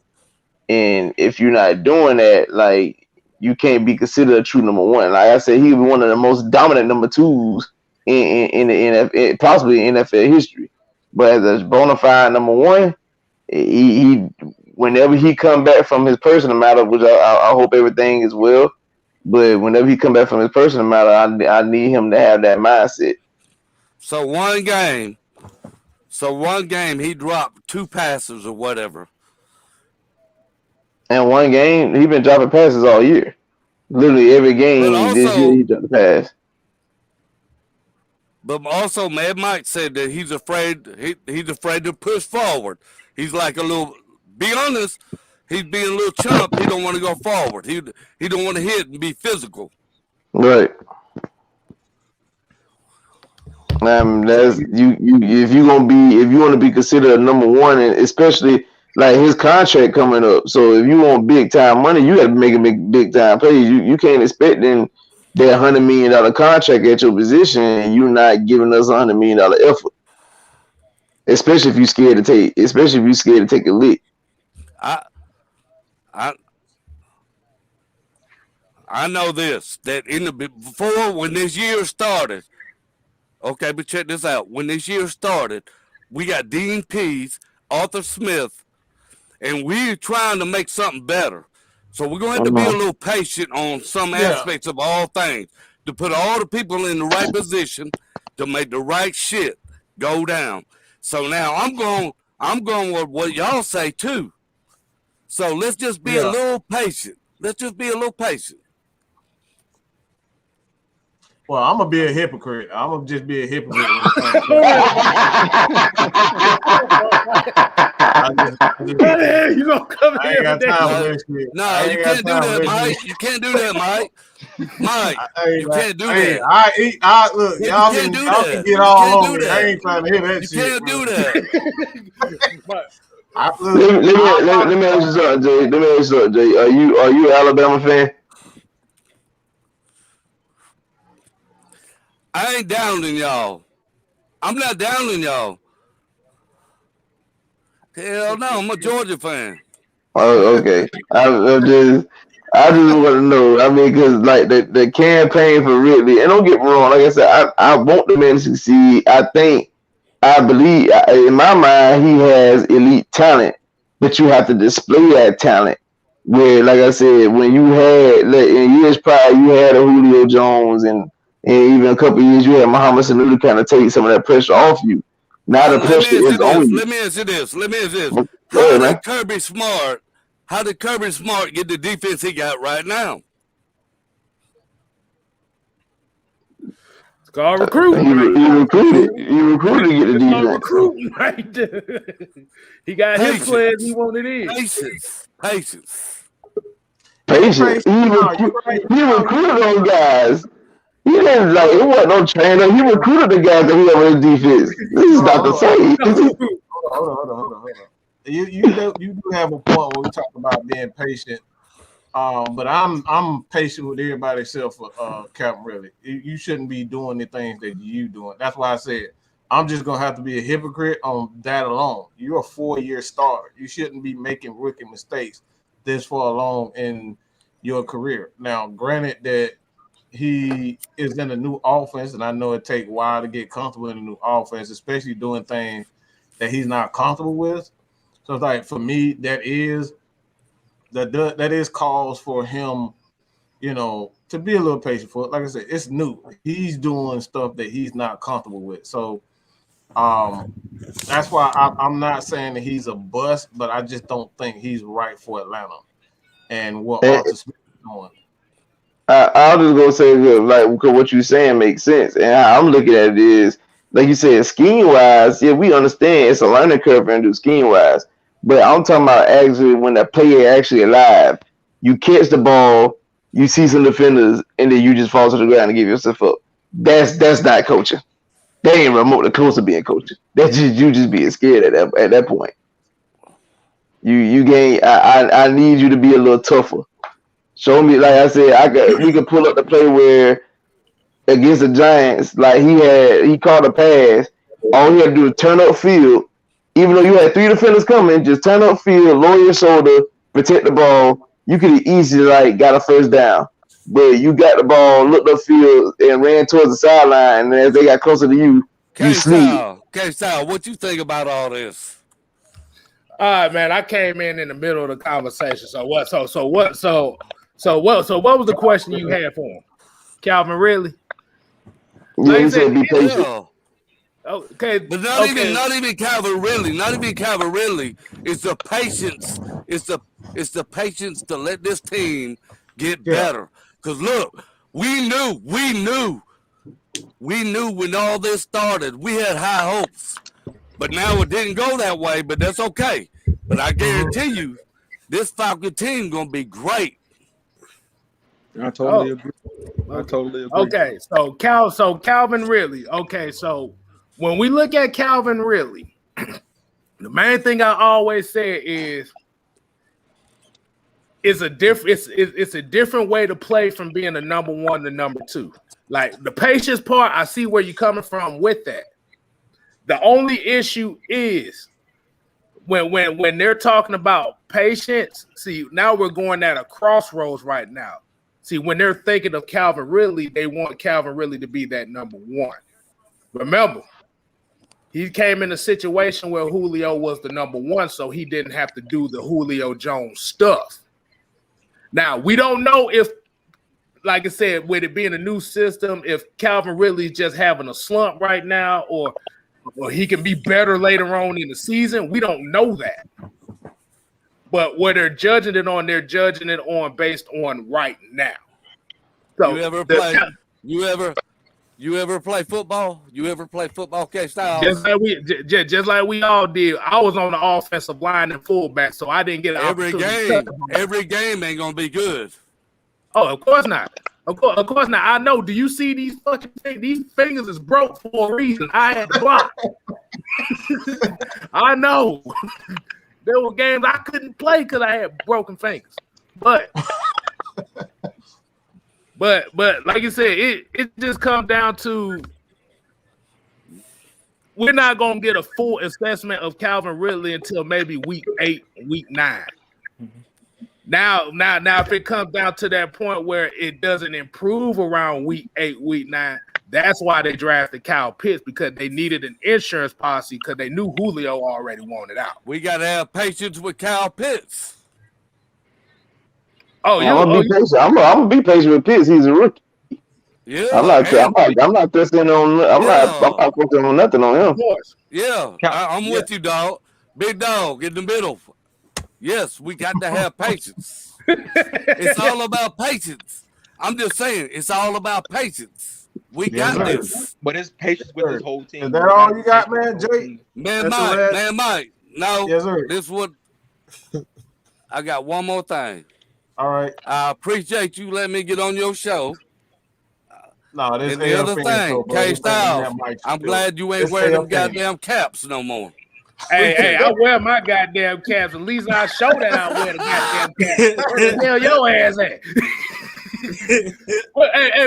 And if you're not doing that, like, you can't be considered a true number one. Like I said, he was one of the most dominant number twos in the NFL, possibly in NFL history. But as a bona fide number one, he whenever he come back from his personal matter, which I hope everything is well, but whenever he come back from his personal matter, I need him to have that mindset. So one game he dropped 2 passes or whatever. And one game, he been dropping passes all year. Literally every game this year he dropped a pass. But also, Mad Mike said that he's afraid. He's afraid to push forward. He's like a little. Be honest, he's being a little chump. He don't want to go forward. He don't want to hit and be physical. Right. That's you. If you want to be considered a number one, and especially like his contract coming up. So if you want big time money, you got to make big time plays. You can't expect that $100 million contract at your position, and you're not giving us $100 million effort. Especially if you're scared to take a lick. I know this, that before when this year started. Okay, but check this out. When this year started, we got Dean Pease, Arthur Smith, and we're trying to make something better. So we're going to have to be a little patient on some aspects of all things to put all the people in the right position to make the right shit go down. So now I'm going with what y'all say too. So let's just be a little patient. Let's just be a little patient. Well, I'm gonna be a hypocrite. I'm gonna just be a hypocrite. You gonna come I ain't got time for this shit. No, you can't do that, Mike. You can't do that, Mike. Mike, you can't do that. Look, y'all can get all on me. I ain't trying to hear that shit. You can't do that. Let me ask you something, Jay. Are you an Alabama fan? I ain't downing y'all. I'm not downing y'all. Hell no, I'm a Georgia fan. Oh, okay. I just want to know. I mean, because like the campaign for Ridley, and don't get me wrong. Like I said, I want the man to succeed. I believe, in my mind, he has elite talent, but you have to display that talent. Where, like I said, when you had in years prior, you had a Julio Jones and even a couple of years, you had Muhammad Sanu to kind of take some of that pressure off you. Now the pressure is on you. Let me answer this. How did Kirby Smart get the defense he got right now? It's called recruiting. He recruited to get the defense. Recruiting right there. He got his players he wanted in. Patience. He recruited those guys. He didn't it wasn't no trainer. He recruited the guys that he had on his defense. This is not the same. Hold on. You do have a point when we talk about being patient. But I'm patient with everybody except for Captain Riley. You shouldn't be doing the things that you doing. That's why I said I'm just gonna have to be a hypocrite on that alone. You're a 4-year starter. You shouldn't be making rookie mistakes this far along in your career. Now, granted that he is in a new offense, and I know it takes a while to get comfortable in a new offense, especially doing things that he's not comfortable with. So it's like, for me, that is cause for him, to be a little patient for it. Like I said, it's new. He's doing stuff that he's not comfortable with. So That's why I'm not saying that he's a bust, but I just don't think he's right for Atlanta and what Arthur Smith is doing. I'll just go say that, like, because what you're saying makes sense, and how I'm looking at it is, like you said, scheme wise, yeah, we understand it's a learning curve and do scheme wise, but I'm talking about actually when the player actually alive, you catch the ball, you see some defenders, and then you just fall to the ground and give yourself up. That's not coaching. They ain't remotely close to being coaching. That's just you just being scared at that point. You gain. I need you to be a little tougher. Show me, like I said, we could pull up the play where against the Giants, like he caught a pass. All he had to do was turn up field, even though you had 3 defenders coming, just turn up field, lower your shoulder, protect the ball. You could have easily like got a first down, but you got the ball, looked up field, and ran towards the sideline. And as they got closer to you, you sleep. KStylzz, what you think about all this? All right, man. I came in the middle of the conversation. So what? So what was the question you had for him, Calvin Ridley? Yeah, he said be patient. Okay, but not even Calvin Ridley. Not even Calvin Ridley. It's the patience. It's the patience to let this team get better. Because look, we knew when all this started. We had high hopes, but now it didn't go that way. But that's okay. But I guarantee you, this Falcon team gonna be great. I totally agree. Okay, so Calvin Ridley. Okay, so when we look at Calvin Ridley, the main thing I always say is it's a different way to play from being a number 1 to number 2. Like the patience part, I see where you're coming from with that. The only issue is when they're talking about patience. See, now we're going at a crossroads right now. See, when they're thinking of Calvin Ridley, they want Calvin Ridley to be that number 1. Remember, he came in a situation where Julio was the number 1, so he didn't have to do the Julio Jones stuff. Now, we don't know if, like I said, with it being a new system, if Calvin Ridley is just having a slump right now or he can be better later on in the season. We don't know that. But what they're judging it on based on right now. So you ever play football? You ever play football, KStylzz? Just like we all did. I was on the offensive line and fullback, so I didn't get every game ain't gonna be good. Oh, of course not. Of course not. I know. Do you see these fucking things? These fingers is broke for a reason. I had to block. I know. There were games I couldn't play because I had broken fingers. But like you said, it just comes down to we're not gonna get a full assessment of Calvin Ridley until maybe week 8, week 9. Now, if it comes down to that point where it doesn't improve around week 8, week 9, that's why they drafted Kyle Pitts, because they needed an insurance policy because they knew Julio already wanted out. We got to have patience with Kyle Pitts. I'm gonna be patient. I'm gonna be patient with Pitts. He's a rookie. Yeah, I'm not testing on. I'm not focusing on nothing on him. Of course. Yeah, I'm with you, dog. Big dog in the middle. Yes, we got to have patience. It's all about patience. I'm just saying, it's all about patience. We got this. But it's patience with this whole team. Is that all you got, man, Jake? Man Mike. No, yes, sir. This what I got. One more thing. All right. I appreciate you letting me get on your show. No, this and the other thing, KStylzz, I'm glad you ain't wearing them goddamn caps no more. Hey, I wear my goddamn caps. At least I show that I wear the goddamn caps. Where the hell your ass at?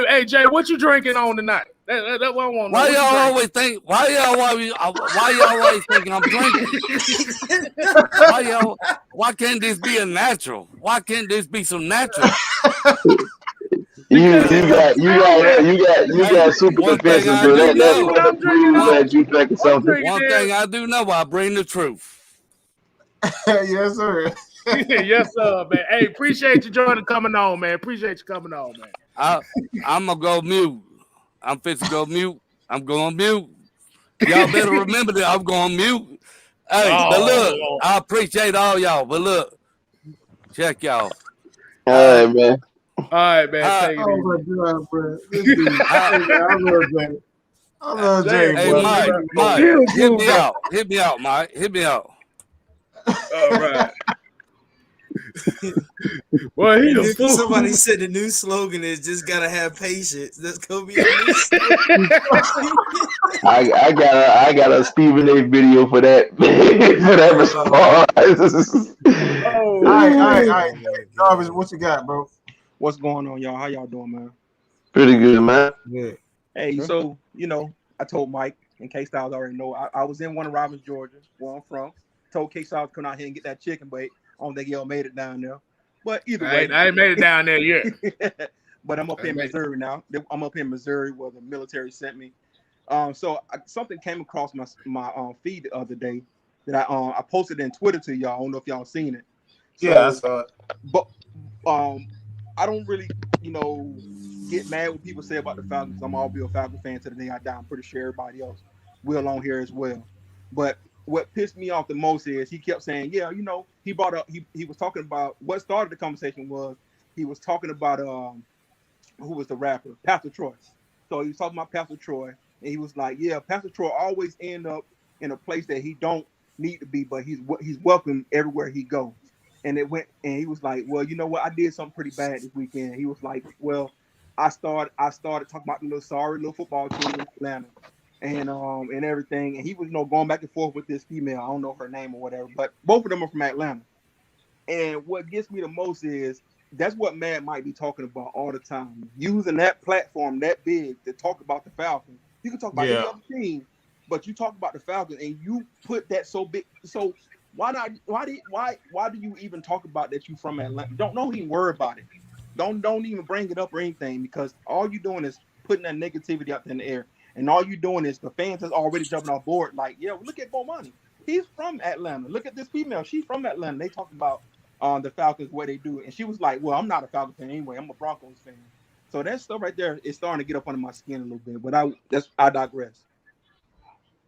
Hey, Jay, what you drinking on tonight? That's what I want. Why y'all always think? Why y'all always think I'm drinking? Why can't this be a natural? Why can't this be some natural? You got super defensive, bro. That proves that you drinking something. One thing I do know, I bring the truth. Yes, sir. Yes, sir, man. Hey, appreciate you coming on, man. Appreciate you coming on, man. I'm gonna go mute. I'm fixing to go mute. I'm going mute. Y'all better remember that I'm going mute. Hey, but look, I appreciate all y'all. But look, check y'all. All right, man. All right, man. Take it Oh easy. my God, bro. This dude. I love Jay. I love Jay. Hey, boy. Mike, hit me out. Hit me out, Mike. Hit me out. All right. Well, he a fool. Somebody said the new slogan is "Just gotta have patience." That's gonna be a new slogan. I got a Stephen A. video for that for that response. All right. Jarvis, what you got, bro? What's going on, y'all? How y'all doing, man? Pretty good, man. Yeah. Hey, so I told Mike and KStylzz already know. I was in Warner Robins, Georgia, where I'm from. Told KStylzz to come out here and get that chicken, but I don't think y'all made it down there. But either way, I ain't made it down there yet. But I'm up in Missouri now. I'm up in Missouri where the military sent me. So something came across my feed the other day that I posted in Twitter to y'all. I don't know if y'all seen it. So, Yeah, I saw it. But I don't really, get mad when people say about the Falcons. I'm all be a Falcon fan to the day I die. I'm pretty sure everybody else will on here as well. But what pissed me off the most is he kept saying, he brought up, he was talking about what started the conversation was he was talking about who was the rapper, Pastor Troy. So he was talking about Pastor Troy, and he was like, yeah, Pastor Troy always end up in a place that he don't need to be, but he's welcome everywhere he goes. And he was like, well, you know what? I did something pretty bad this weekend. He was like, well, I started talking about the little football team in Atlanta and everything. And he was, going back and forth with this female. I don't know her name or whatever, but both of them are from Atlanta. And what gets me the most is that's what Mad Mike be talking about all the time. Using that platform that big to talk about the Falcons. You can talk about any other team, but you talk about the Falcons and you put that so big. So why do you even talk about that you from Atlanta? Don't even worry about it. Don't even bring it up or anything, because all you're doing is putting that negativity out there in the air. And all you're doing is the fans is already jumping on board. Like, look at Bomani. He's from Atlanta. Look at this female. She's from Atlanta. They talk about the Falcons, what they do. And she was like, well, I'm not a Falcons fan anyway. I'm a Broncos fan. So that stuff right there is starting to get up under my skin a little bit. But I digress.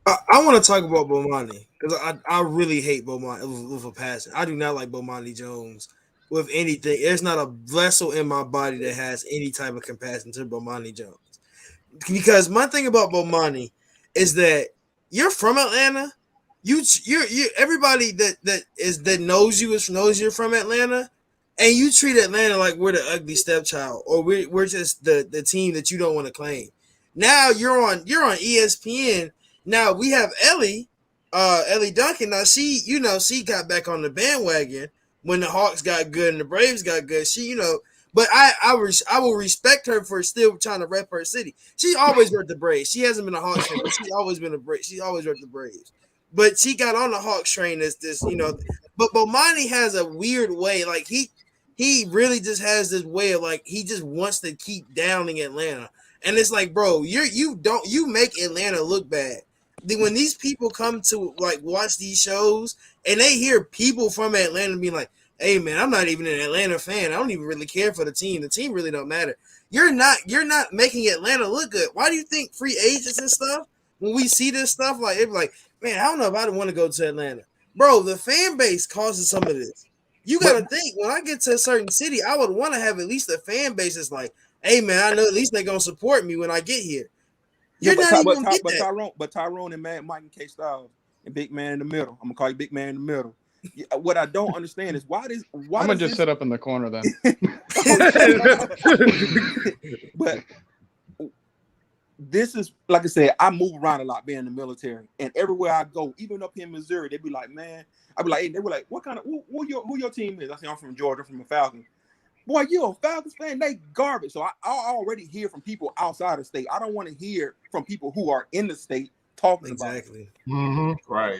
I want to talk about Bomani because I really hate Bomani with a passion. I do not like Bomani Jones with anything. There's not a vessel in my body that has any type of compassion to Bomani Jones. Because my thing about Bomani is that you're from Atlanta. You're everybody that knows you knows you're from Atlanta, and you treat Atlanta like we're the ugly stepchild, or we're just the team that you don't want to claim. Now you're on ESPN. Now we have Ellie Duncan. Now she got back on the bandwagon when the Hawks got good and the Braves got good. But I will respect her for still trying to rep her city. She always worked the Braves. She hasn't been a Hawks fan, but she's always been a Braves. She always worked the Braves. But she got on the Hawks train as this, But Bomani has a weird way, like he really just has this way of like he just wants to keep downing Atlanta, and it's like, bro, you make Atlanta look bad. When these people come to like watch these shows and they hear people from Atlanta being like, hey man, I'm not even an Atlanta fan. I don't even really care for the team. The team really don't matter. You're not making Atlanta look good. Why do you think free agents and stuff, when we see this stuff, like it's like, man, I don't know if I want to go to Atlanta. Bro, the fan base causes some of this. You gotta think, when I get to a certain city, I would want to have at least a fan base that's like, hey man, I know at least they're gonna support me when I get here. You're not even gonna get that. But Tyrone and Mad Mike and KStylzz and Big Man in the middle. I'm gonna call you Big Man in the middle. What I don't understand is why I'm gonna just sit up in the corner then. But this is, like I said, I move around a lot being in the military, and everywhere I go, even up here in Missouri, they be like, man, I be like, hey, they were like, what kind of who your team is? I say I'm from Georgia, from the Falcons. Boy, you a Falcons fan? They garbage. So I already hear from people outside the state. I don't want to hear from people who are in the state talking about it. Mm-hmm. Right.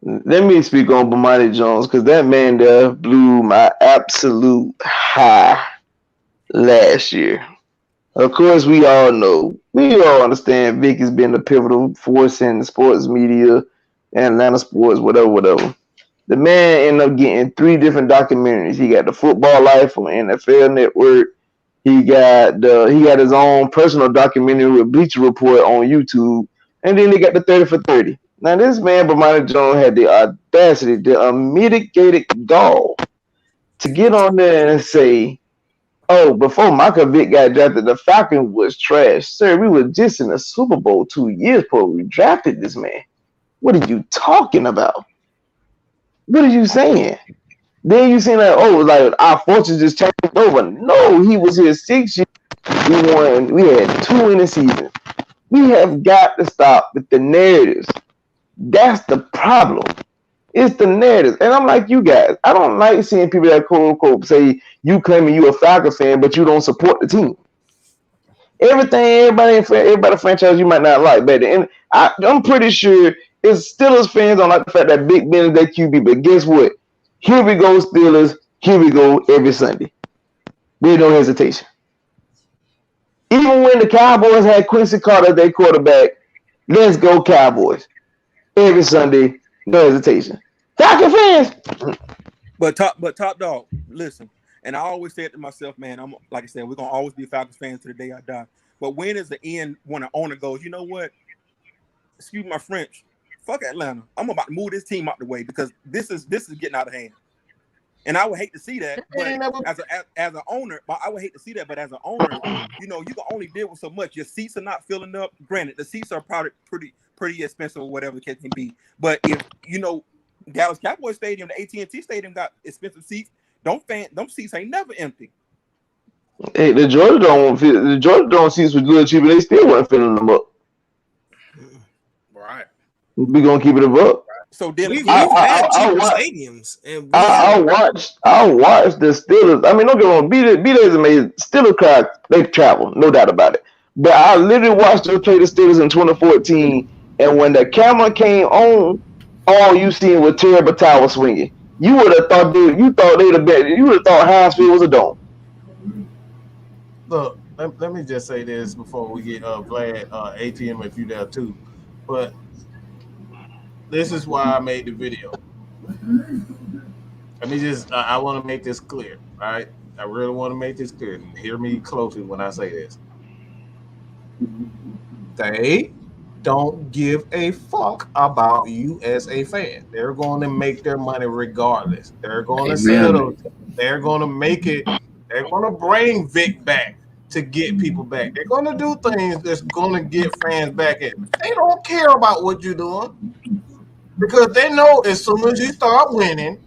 Let me speak on Bomani Jones, because that man there blew my absolute high last year. Of course, we all understand Vic has been a pivotal force in the sports media and Atlanta sports, whatever. The man ended up getting 3 different documentaries. He got the Football Life on NFL Network. He got his own personal documentary with Bleacher Report on YouTube. and then they got the 30 for 30. Now this man, Bramani Jones, had the audacity, the unmitigated gall to get on there and say, "Oh, before Michael Vick got drafted, the Falcons was trash, sir. We were just in the Super Bowl 2 years before we drafted this man. What are you talking about? What are you saying?" Then you saying like, "Oh, like our fortune just changed over." No, he was here 6 years. We won. We had 2 winning seasons. We have got to stop with the narratives. That's the problem. It's the narrative. And I'm like you guys. I don't like seeing people that quote unquote say you claiming you a Falcon fan, but you don't support the team. Everybody franchise you might not like, but I'm pretty sure it's Steelers fans don't like the fact that Big Ben is their QB. But guess what? Here we go, Steelers. Here we go every Sunday. There's no hesitation. Even when the Cowboys had Quincy Carter as their quarterback, let's go Cowboys. Every Sunday, no hesitation. Falcon fans. But top dog, listen. And I always say it to myself, man. I'm like I said, we're gonna always be Falcons fans to the day I die. But when is the end when an owner goes, you know what? Excuse my French. Fuck Atlanta. I'm about to move this team out the way because this is getting out of hand. And I would hate to see that, but as an owner, I would hate to see that. But as an owner, you know, you can only deal with so much. Your seats are not filling up. Granted, the seats are probably pretty expensive or whatever the case may be. But if you know, Dallas Cowboys Stadium, the AT&T Stadium got expensive seats. Them seats ain't never empty. Hey, the Georgia Dome seats was good cheap, and they still weren't filling them up. Right. We gonna keep it above. So then we've had cheaper stadiums, and I watched the Steelers. I mean, don't get me wrong, B-Day is amazing. Steelers crowd, they travel, no doubt about it. But I literally watched them play the Steelers in 2014, and when the camera came on, all you seen was terrible tower swinging. You would have thought you would have thought Hinesfield was a dome. Look, let me just say this before we get Vlad ATM if you there too, but this is why I made the video. Let me just, I want to make this clear, all right? I really want to make this clear. And hear me closely when I say this. They don't give a fuck about you as a fan. They're going to make their money regardless. They're going to settle. They're going to make it. They're going to bring Vic back to get people back. They're going to do things that's going to get fans back in. They don't care about what you're doing. Because they know as soon as you start winning,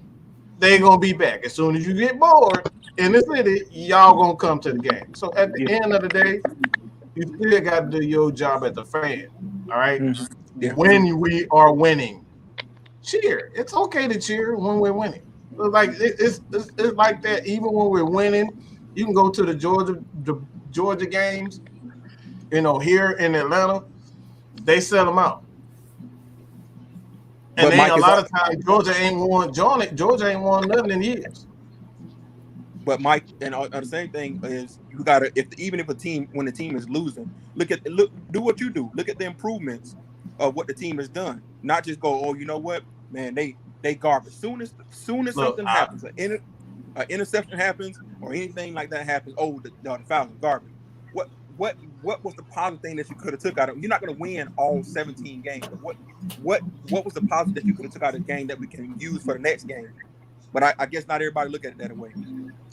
they're going to be back. As soon as you get bored in the city, y'all going to come to the game. So at the end of the day, you still got to do your job as a fan. All right? Mm-hmm. Yeah. When we are winning, cheer. It's okay to cheer when we're winning. Like it's like that even when we're winning. You can go to the Georgia games, you know, here in Atlanta, they sell them out. And then a lot of times Georgia ain't won nothing in years. But Mike, and the same thing is you gotta even if when the team is losing, do what you do. Look at the improvements of what the team has done. Not just go, oh, you know what, man, they garbage. Soon as something happens, an interception happens or anything like that happens, oh, the Falcons garbage. What was the positive thing that you could have took out of? You're not going to win all 17 games. But what was the positive that you could have took out of the game that we can use for the next game? But I guess not everybody look at it that way.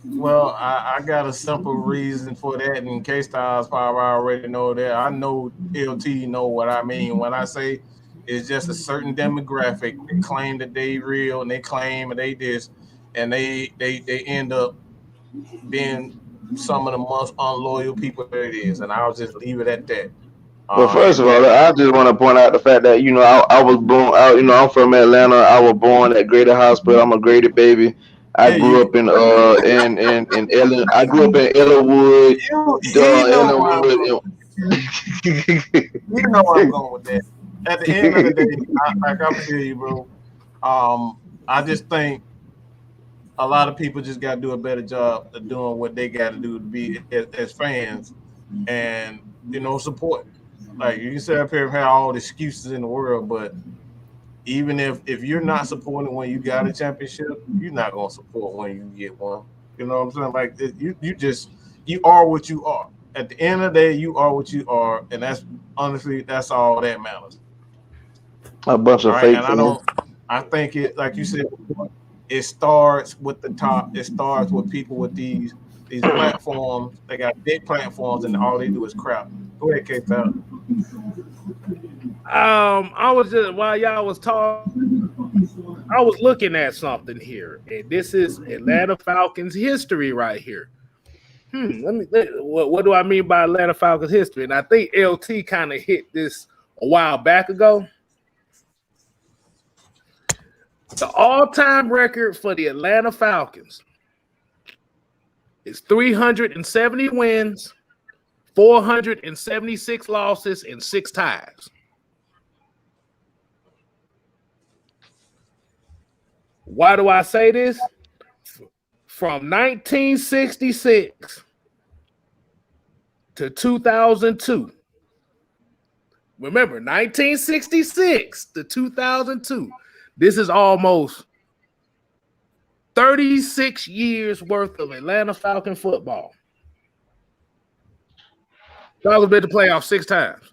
Well, I got a simple reason for that, and KStylzz probably already know that. I know LT know what I mean when I say it's just a certain demographic that claim that they real and they claim and they this, and they end up being some of the most unloyal people there it is, and I'll just leave it at that. Well, first of all, I just want to point out the fact that, you know, I was born out, you know, I'm from Atlanta. I was born at Grady Hospital. I'm a Grady baby. I grew up in Ellen. I grew up in Ellenwood. You know where I'm going with that. At the end of the day, I'm telling you, bro. I just think a lot of people just got to do a better job of doing what they got to do to be as fans and, you know, support. Like, you can sit up here and have all the excuses in the world, but even if you're not supporting when you got a championship, you're not going to support when you get one. You know what I'm saying? Like, you are what you are. At the end of the day, you are what you are, and that's honestly, that's all that matters. A bunch of Right, fake and fans. I think it, like you said, it starts with the top. It starts with people with these platforms. They got big platforms, and all they do is crap. Go ahead, KStylzz. I was just while y'all was talking, I was looking at something here, and this is Atlanta Falcons history right here. What do I mean by Atlanta Falcons history? And I think LT kind of hit this a while back ago. The all-time record for the Atlanta Falcons is 370 wins, 476 losses, and 6 ties. Why do I say this? From 1966 to 2002. Remember, 1966 to 2002. This is almost 36 years worth of Atlanta Falcon football. Falcons been to the playoffs 6 times.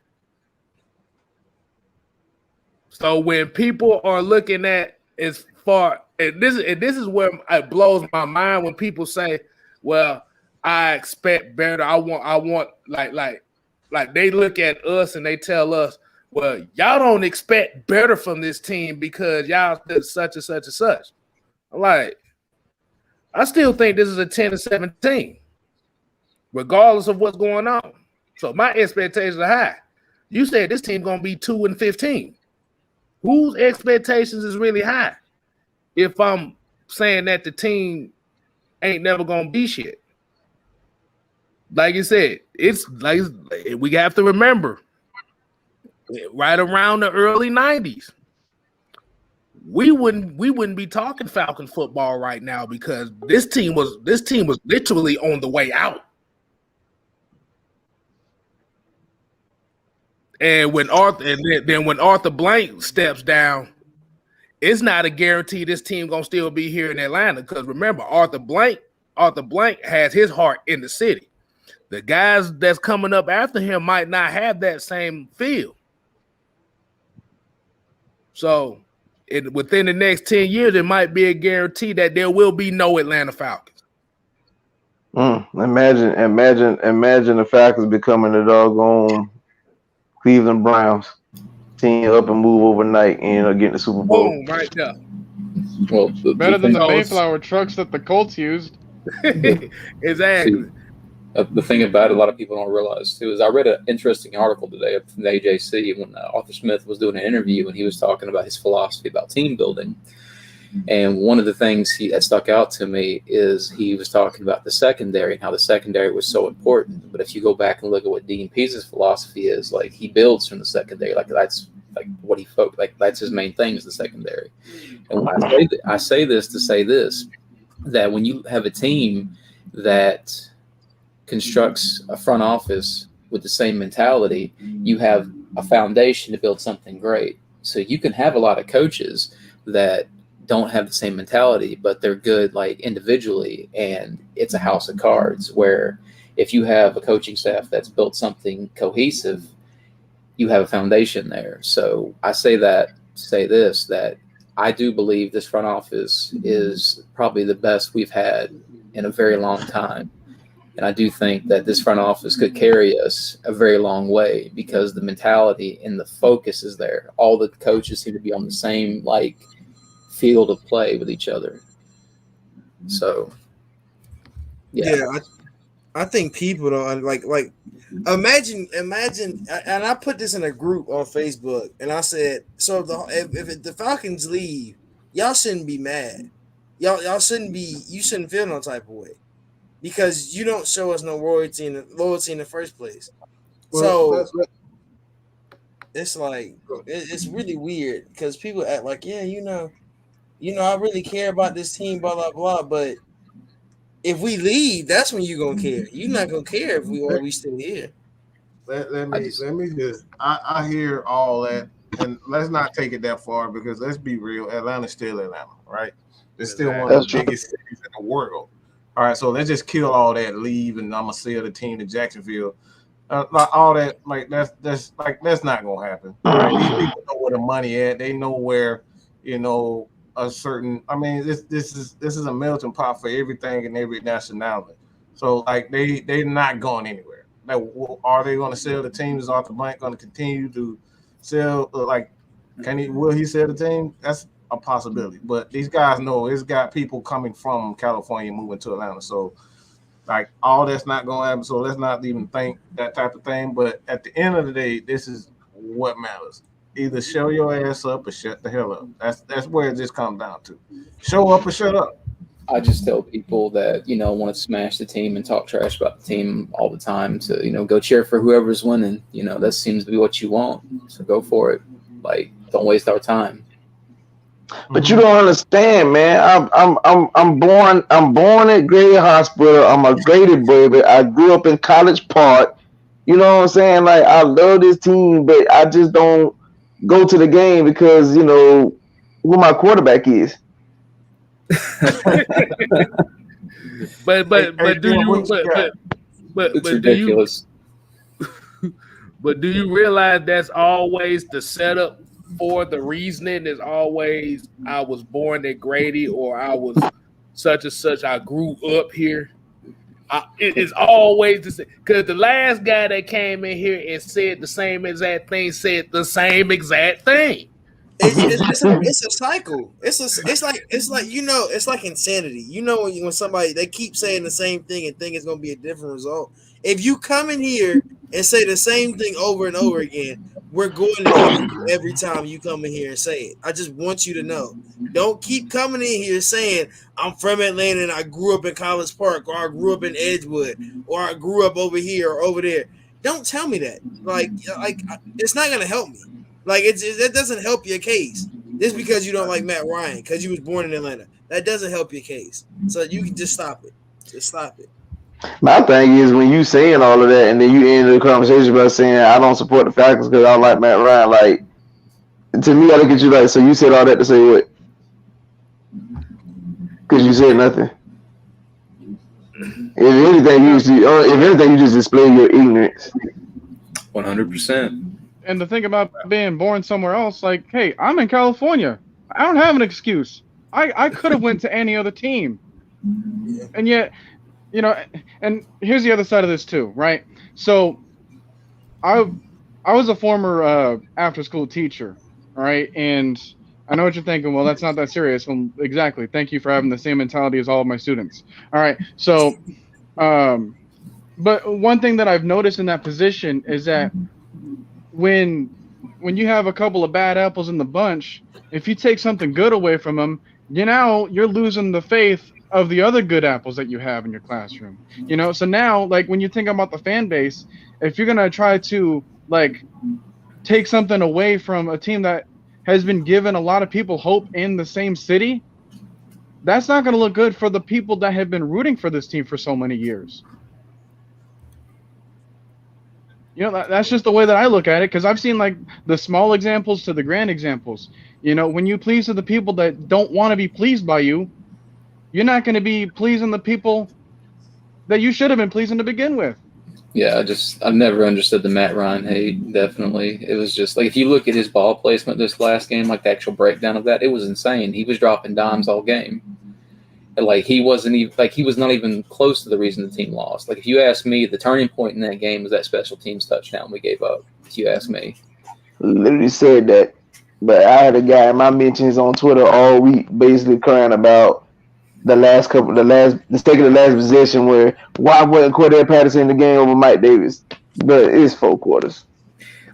So when people are looking at as far, and this is where it blows my mind when people say, "Well, I expect better. I want like they look at us and they tell us, well, y'all don't expect better from this team because y'all did such and such and such." I'm like, I still think this is a 10-17, regardless of what's going on. So my expectations are high. You said this team gonna be 2-15. Whose expectations is really high? If I'm saying that the team ain't never gonna be shit. Like you said, it's like we have to remember right around the early 90s. We wouldn't be talking Falcon football right now because this team was literally on the way out. And when Arthur Blank steps down, it's not a guarantee this team gonna still be here in Atlanta. Because remember, Arthur Blank has his heart in the city. The guys that's coming up after him might not have that same feel. So within the next 10 years, it might be a guarantee that there will be no Atlanta Falcons. Imagine the Falcons becoming the doggone Cleveland Browns team up and move overnight and getting the Super Bowl. Boom, right there. Well, better than the Mayflower trucks that the Colts used. Exactly. The thing about it, a lot of people don't realize too, is I read an interesting article today from the AJC when Arthur Smith was doing an interview and he was talking about his philosophy about team building. And one of the things that stuck out to me is he was talking about the secondary and how the secondary was so important. But if you go back and look at what Dean Pease's philosophy is, like he builds from the secondary, like that's like what he focused, like that's his main thing is the secondary. And when I say this to say this, that when you have a team that constructs a front office with the same mentality, you have a foundation to build something great. So you can have a lot of coaches that don't have the same mentality, but they're good like individually, and it's a house of cards where if you have a coaching staff that's built something cohesive, you have a foundation there. So I say that to say this, that I do believe this front office is probably the best we've had in a very long time. And I do think that this front office could carry us a very long way because the mentality and the focus is there. All the coaches seem to be on the same like field of play with each other. So yeah, I think people don't like imagine, and I put this in a group on Facebook, and I said, so if the Falcons leave, y'all shouldn't be mad. Y'all shouldn't be. You shouldn't feel no type of way because you don't show us no loyalty in the first place. Well, so it's like it's really weird because people act like, yeah, I really care about this team, blah blah blah, but if we leave, that's when you're gonna care. You're not gonna care if we still here. Let me just I hear all that, and let's not take it that far because let's be real, Atlanta's still Atlanta, right? It's still one of the biggest cities in the world. All right, so let's just kill all that leave and I'm gonna sell the team to Jacksonville. Like all that, like that's not gonna happen. Right? These people know where the money at. They know where, a certain. I mean, this is a melting pot for everything and every nationality. So like they're not going anywhere. Like, are they going to sell the team? Is Arthur Blank going to continue to sell? Will he sell the team? That's a possibility. But these guys know it's got people coming from California moving to Atlanta. So like all that's not going to happen. So let's not even think that type of thing. But at the end of the day, this is what matters. Either show your ass up or shut the hell up. That's where it just comes down to. Show up or shut up. I just tell people that, want to smash the team and talk trash about the team all the time to, go cheer for whoever's winning. That seems to be what you want. So go for it. Like, don't waste our time. But you don't understand, man. I'm born at Grady Hospital. I'm a Grady baby. I grew up in College Park. You know what I'm saying? Like, I love this team, but I just don't go to the game because, who my quarterback is. but do you realize that's always the setup for the reasoning is always I was born at Grady or I was such and such, I grew up here. It is always the same because the last guy that came in here and said the same exact thing said the same exact thing. It's a cycle. It's like insanity. When somebody they keep saying the same thing and think it's gonna be a different result. If you come in here and say the same thing over and over again, we're going to kill you every time you come in here and say it. I just want you to know. Don't keep coming in here saying I'm from Atlanta and I grew up in College Park or I grew up in Edgewood or I grew up over here or over there. Don't tell me that. Like it's not gonna help me. Like it doesn't help your case. Just because you don't like Matt Ryan because you was born in Atlanta, that doesn't help your case. So you can just stop it. Just stop it. My thing is when you saying all of that and then you end the conversation by saying I don't support the Falcons because I don't like Matt Ryan. Like to me, I look at you like, so you said all that to say what? Because you said nothing. If anything, you just display your ignorance. 100%. And the thing about being born somewhere else, like, hey, I'm in California. I don't have an excuse. I could have went to any other team. And yet, and here's the other side of this too, right? So I was a former after-school teacher, right? And I know what you're thinking. Well, that's not that serious. Well, exactly. Thank you for having the same mentality as all of my students. All right. So, but one thing that I've noticed in that position is that when you have a couple of bad apples in the bunch, if you take something good away from them, you're losing the faith of the other good apples that you have in your classroom. So now, like, when you think about the fan base, if you're going to try to, like, take something away from a team that has been given a lot of people hope in the same city, that's not going to look good for the people that have been rooting for this team for so many years. That's just the way that I look at it, because I've seen, like, the small examples to the grand examples. When you please the people that don't want to be pleased by you, you're not going to be pleasing the people that you should have been pleasing to begin with. Yeah, I've never understood the Matt Ryan hate, definitely. It was just, like, if you look at his ball placement this last game, like, the actual breakdown of that, it was insane. He was dropping dimes all game. And, like, he was not even close to the reason the team lost. Like, if you ask me, the turning point in that game was that special teams touchdown we gave up, if you ask me. Literally said that. But I had a guy in my mentions on Twitter all week basically crying about the stake of the last possession where why wasn't Cordell Patterson in the game over Mike Davis? But it's 4 quarters.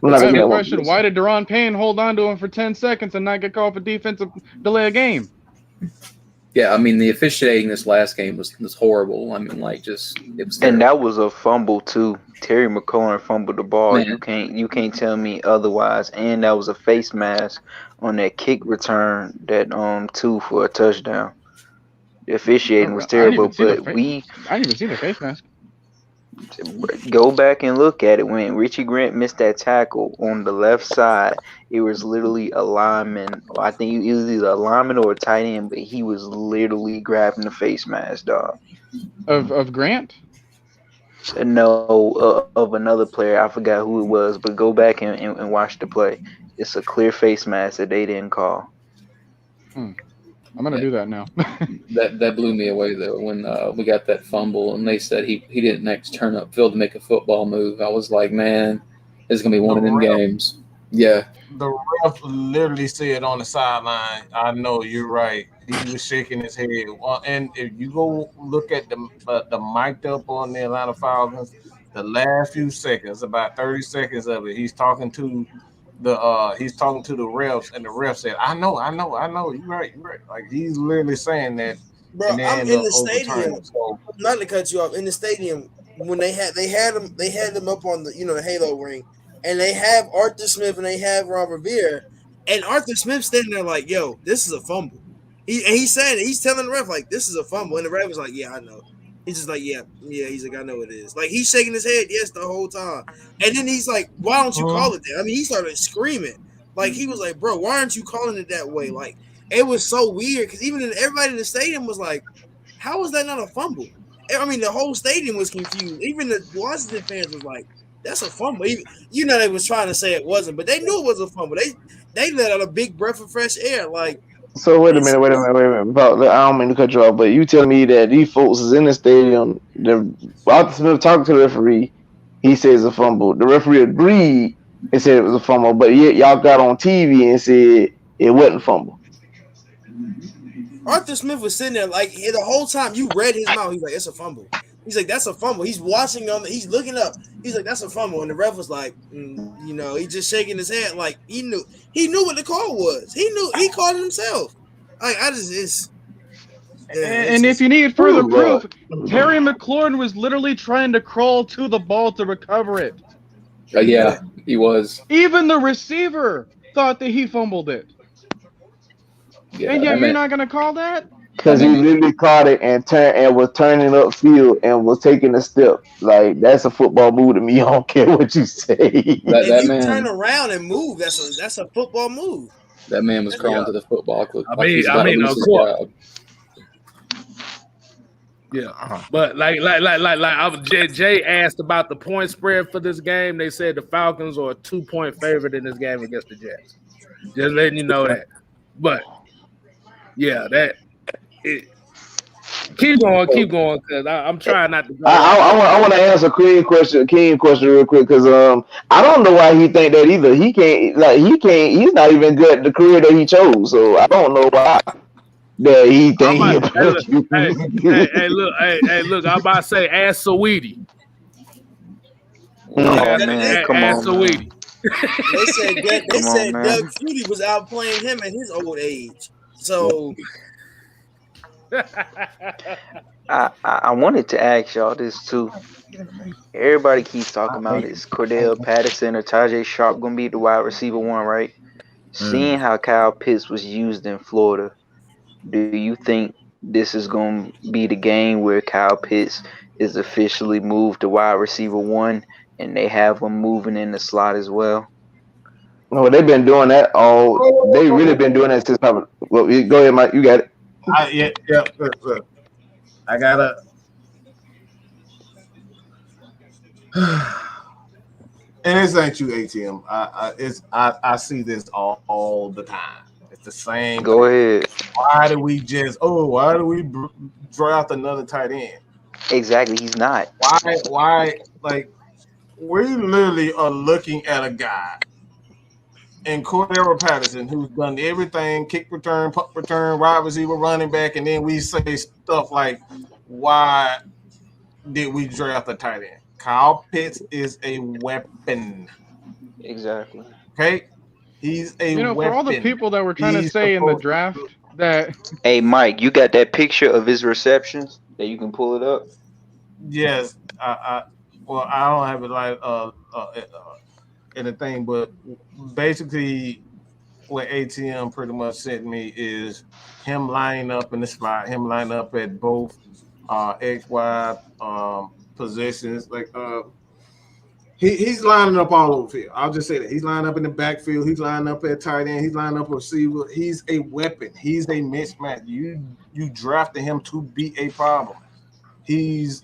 I have a question. Why did Deron Payne hold on to him for 10 seconds and not get called for defensive delay of game? Yeah, I mean, the officiating this last game was horrible. I mean, like, just it was terrible. And that was a fumble too. Terry McLaurin fumbled the ball. Man. You can't tell me otherwise. And that was a face mask on that kick return that two for a touchdown. The officiating was terrible, but I didn't even see the face mask. Go back and look at it. When Richie Grant missed that tackle on the left side, it was literally a lineman. I think it was either a lineman or a tight end, but he was literally grabbing the face mask, dog. Of Grant? No, of another player. I forgot who it was, but go back and watch the play. It's a clear face mask that they didn't call. I'm gonna do that now. That blew me away though when we got that fumble and they said he didn't next turn up field to make a football move. I was like, man, it's gonna be one of them games. Yeah. The ref literally said on the sideline, "I know you're right." He was shaking his head. Well, and if you go look at the mic'd up on the Atlanta Falcons, the last few seconds, about 30 seconds of it, he's talking to the refs, and the ref said, "I know, you're right. Like he's literally saying that." Bro, I'm in the stadium. So, not to cut you off, in the stadium when they had them up on the the halo ring, and they have Arthur Smith and they have Rover, and Arthur Smith standing there like, "Yo, this is a fumble." He's telling the ref like, "This is a fumble," and the ref was like, "Yeah, I know." He's just like, yeah. He's like, "I know it is." Like he's shaking his head, yes, the whole time. And then he's like, "Why don't you call it that?" I mean, he started screaming. Like he was like, "Bro, why aren't you calling it that way?" Like it was so weird because everybody in the stadium was like, "How is that not a fumble?" I mean, the whole stadium was confused. Even the Washington fans was like, "That's a fumble." They was trying to say it wasn't, but they knew it was a fumble. They let out a big breath of fresh air. Like, so wait a minute. I don't mean to cut you off, but you telling me that these folks is in the stadium. Arthur Smith talking to the referee. He says a fumble. The referee agreed and said it was a fumble, but yet y'all got on TV and said it wasn't fumble. Arthur Smith was sitting there like the whole time. You read his mouth. He's like, "It's a fumble." He's like, "That's a fumble." He's watching he's looking up. He's like, "That's a fumble," and the ref was like, he's just shaking his head like he knew what the call was. He called it himself. Like if you need further proof, Terry McLaurin was literally trying to crawl to the ball to recover it. Yeah, he was. Even the receiver thought that he fumbled it. Yeah, and yet you're not gonna call that? Because he literally caught it and was turning upfield and was taking a step. Like that's a football move to me. I don't care what you say. If you turn around and move, that's a football move. That man was crawling to the football clip. I mean, of course. Yeah, but like Jay asked about the point spread for this game. They said the Falcons are a 2-point favorite in this game against the Jets. Just letting you know that. But yeah, keep going, because I'm trying not to go. I want to answer King question real quick, because I don't know why he think that either. He can't. He's not even good at the career that he chose. So I don't know why that he think look, I'm about to say, ask Saweetie. Come on, Saweetie. They said Doug Flutie was outplaying him at his old age. So I wanted to ask y'all this too. Everybody keeps talking about is Cordell Patterson or Tajay Sharp gonna be the wide receiver one, right? Seeing how Kyle Pitts was used in Florida, do you think this is gonna be the game where Kyle Pitts is officially moved to wide receiver one and they have him moving in the slot as well? No, they've been doing that all. They really been doing that since. Well, go ahead, Mike. You got it. Yeah. I gotta. And this ain't you, ATM. I see this all the time. It's the same. Go ahead. Why do we draft another tight end? Exactly, he's not. Why? Like, we literally are looking at a guy and Cordell Patterson, who's done everything: kick return, punt return, wide receiver, running back, and then we say stuff like, "Why did we draft a tight end?" Kyle Pitts is a weapon. Exactly. Okay, he's a weapon. For all the people that were trying to say in the draft that. Hey, Mike, you got that picture of his receptions that you can pull it up? Yes, I don't have it like anything, but basically what ATM pretty much sent me is him lining up in the spot, him lining up at both XY positions. Like he's lining up all over the field. I'll just say that. He's lining up in the backfield, he's lining up at tight end, he's lining up a receiver. He's a weapon, he's a mismatch. You drafted him to be a problem. He's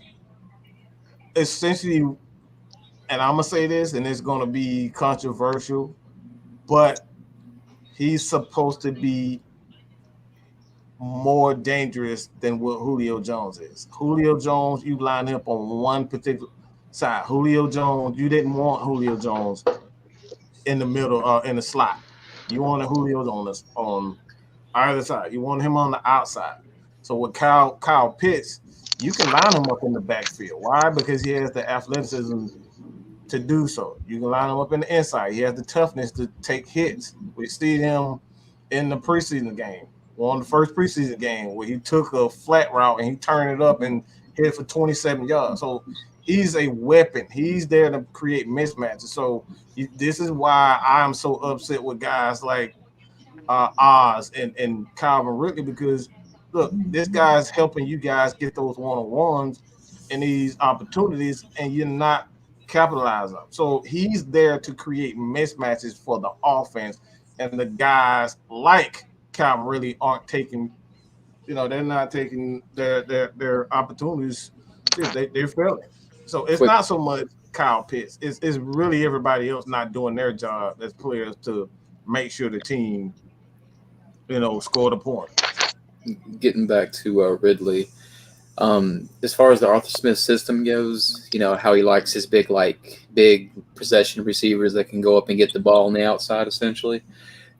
essentially, and I'm gonna say this, and it's gonna be controversial, but he's supposed to be more dangerous than what Julio Jones is. Julio Jones, you line him up on one particular side. Julio Jones, you didn't want Julio Jones in the middle, in the slot. You wanted Julio on either side. You want him on the outside. So with Kyle Pitts, you can line him up in the backfield. Why? Because he has the athleticism to do so. You can line him up in the inside. He has the toughness to take hits. We see him in the preseason game. On the first preseason game where he took a flat route and he turned it up and hit it for 27 yards. So he's a weapon. He's there to create mismatches. So this is why I'm so upset with guys like Oz and Calvin Ridley, because look, this guy's helping you guys get those one-on-ones and these opportunities, and you're not capitalizing them. So he's there to create mismatches for the offense, and the guys like Calvin really aren't taking, they're not taking their opportunities. They're failing. So it's not so much Kyle Pitts. It's really everybody else not doing their job as players to make sure the team, score the point. Getting back to Ridley, as far as the Arthur Smith system goes, how he likes his big possession receivers that can go up and get the ball on the outside, essentially.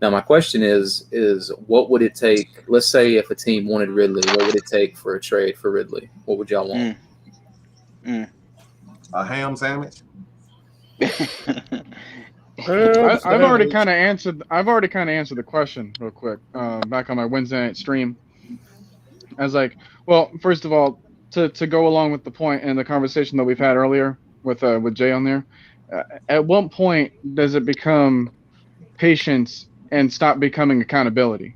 Now, my question is what would it take? Let's say if a team wanted Ridley, what would it take for a trade for Ridley? What would y'all want? A ham sandwich. I've already kind of answered the question real quick back on my Wednesday night stream. I was like, well, first of all, to go along with the point and the conversation that we've had earlier with Jay on there, at what point does it become patience and stop becoming accountability?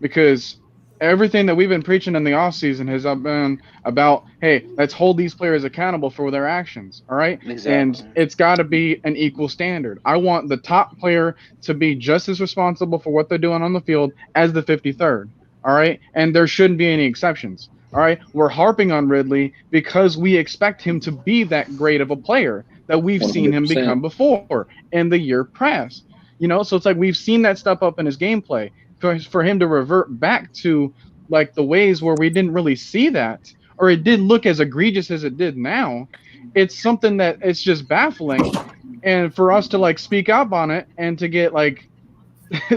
Because everything that we've been preaching in the offseason has been about, hey, let's hold these players accountable for their actions, all right? Exactly. And it's got to be an equal standard. I want the top player to be just as responsible for what they're doing on the field as the 53rd, all right? And there shouldn't be any exceptions, all right? We're harping on Ridley because we expect him to be that great of a player that we've 100%. Seen him become before in the year past. So it's like we've seen that step up in his gameplay. For him to revert back to like the ways where we didn't really see that, or it didn't look as egregious as it did now, it's something that it's just baffling. And for us to like speak up on it and to get like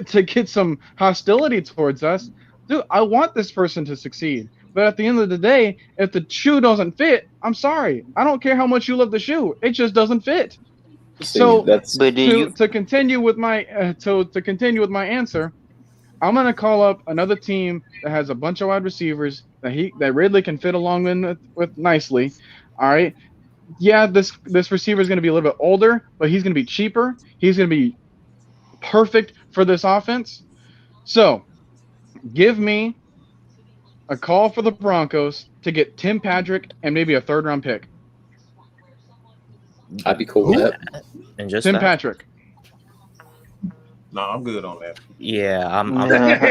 to get some hostility towards us, dude, I want this person to succeed. But at the end of the day, if the shoe doesn't fit, I'm sorry. I don't care how much you love the shoe. It just doesn't fit. See, so to continue with my answer, I'm gonna call up another team that has a bunch of wide receivers that Ridley can fit along with nicely. All right, yeah, this receiver is gonna be a little bit older, but he's gonna be cheaper. He's gonna be perfect for this offense. So, give me a call for the Broncos to get Tim Patrick and maybe a 3rd-round pick. I'd be cool with that. And just Tim Patrick. No, I'm good on that. Yeah, I'm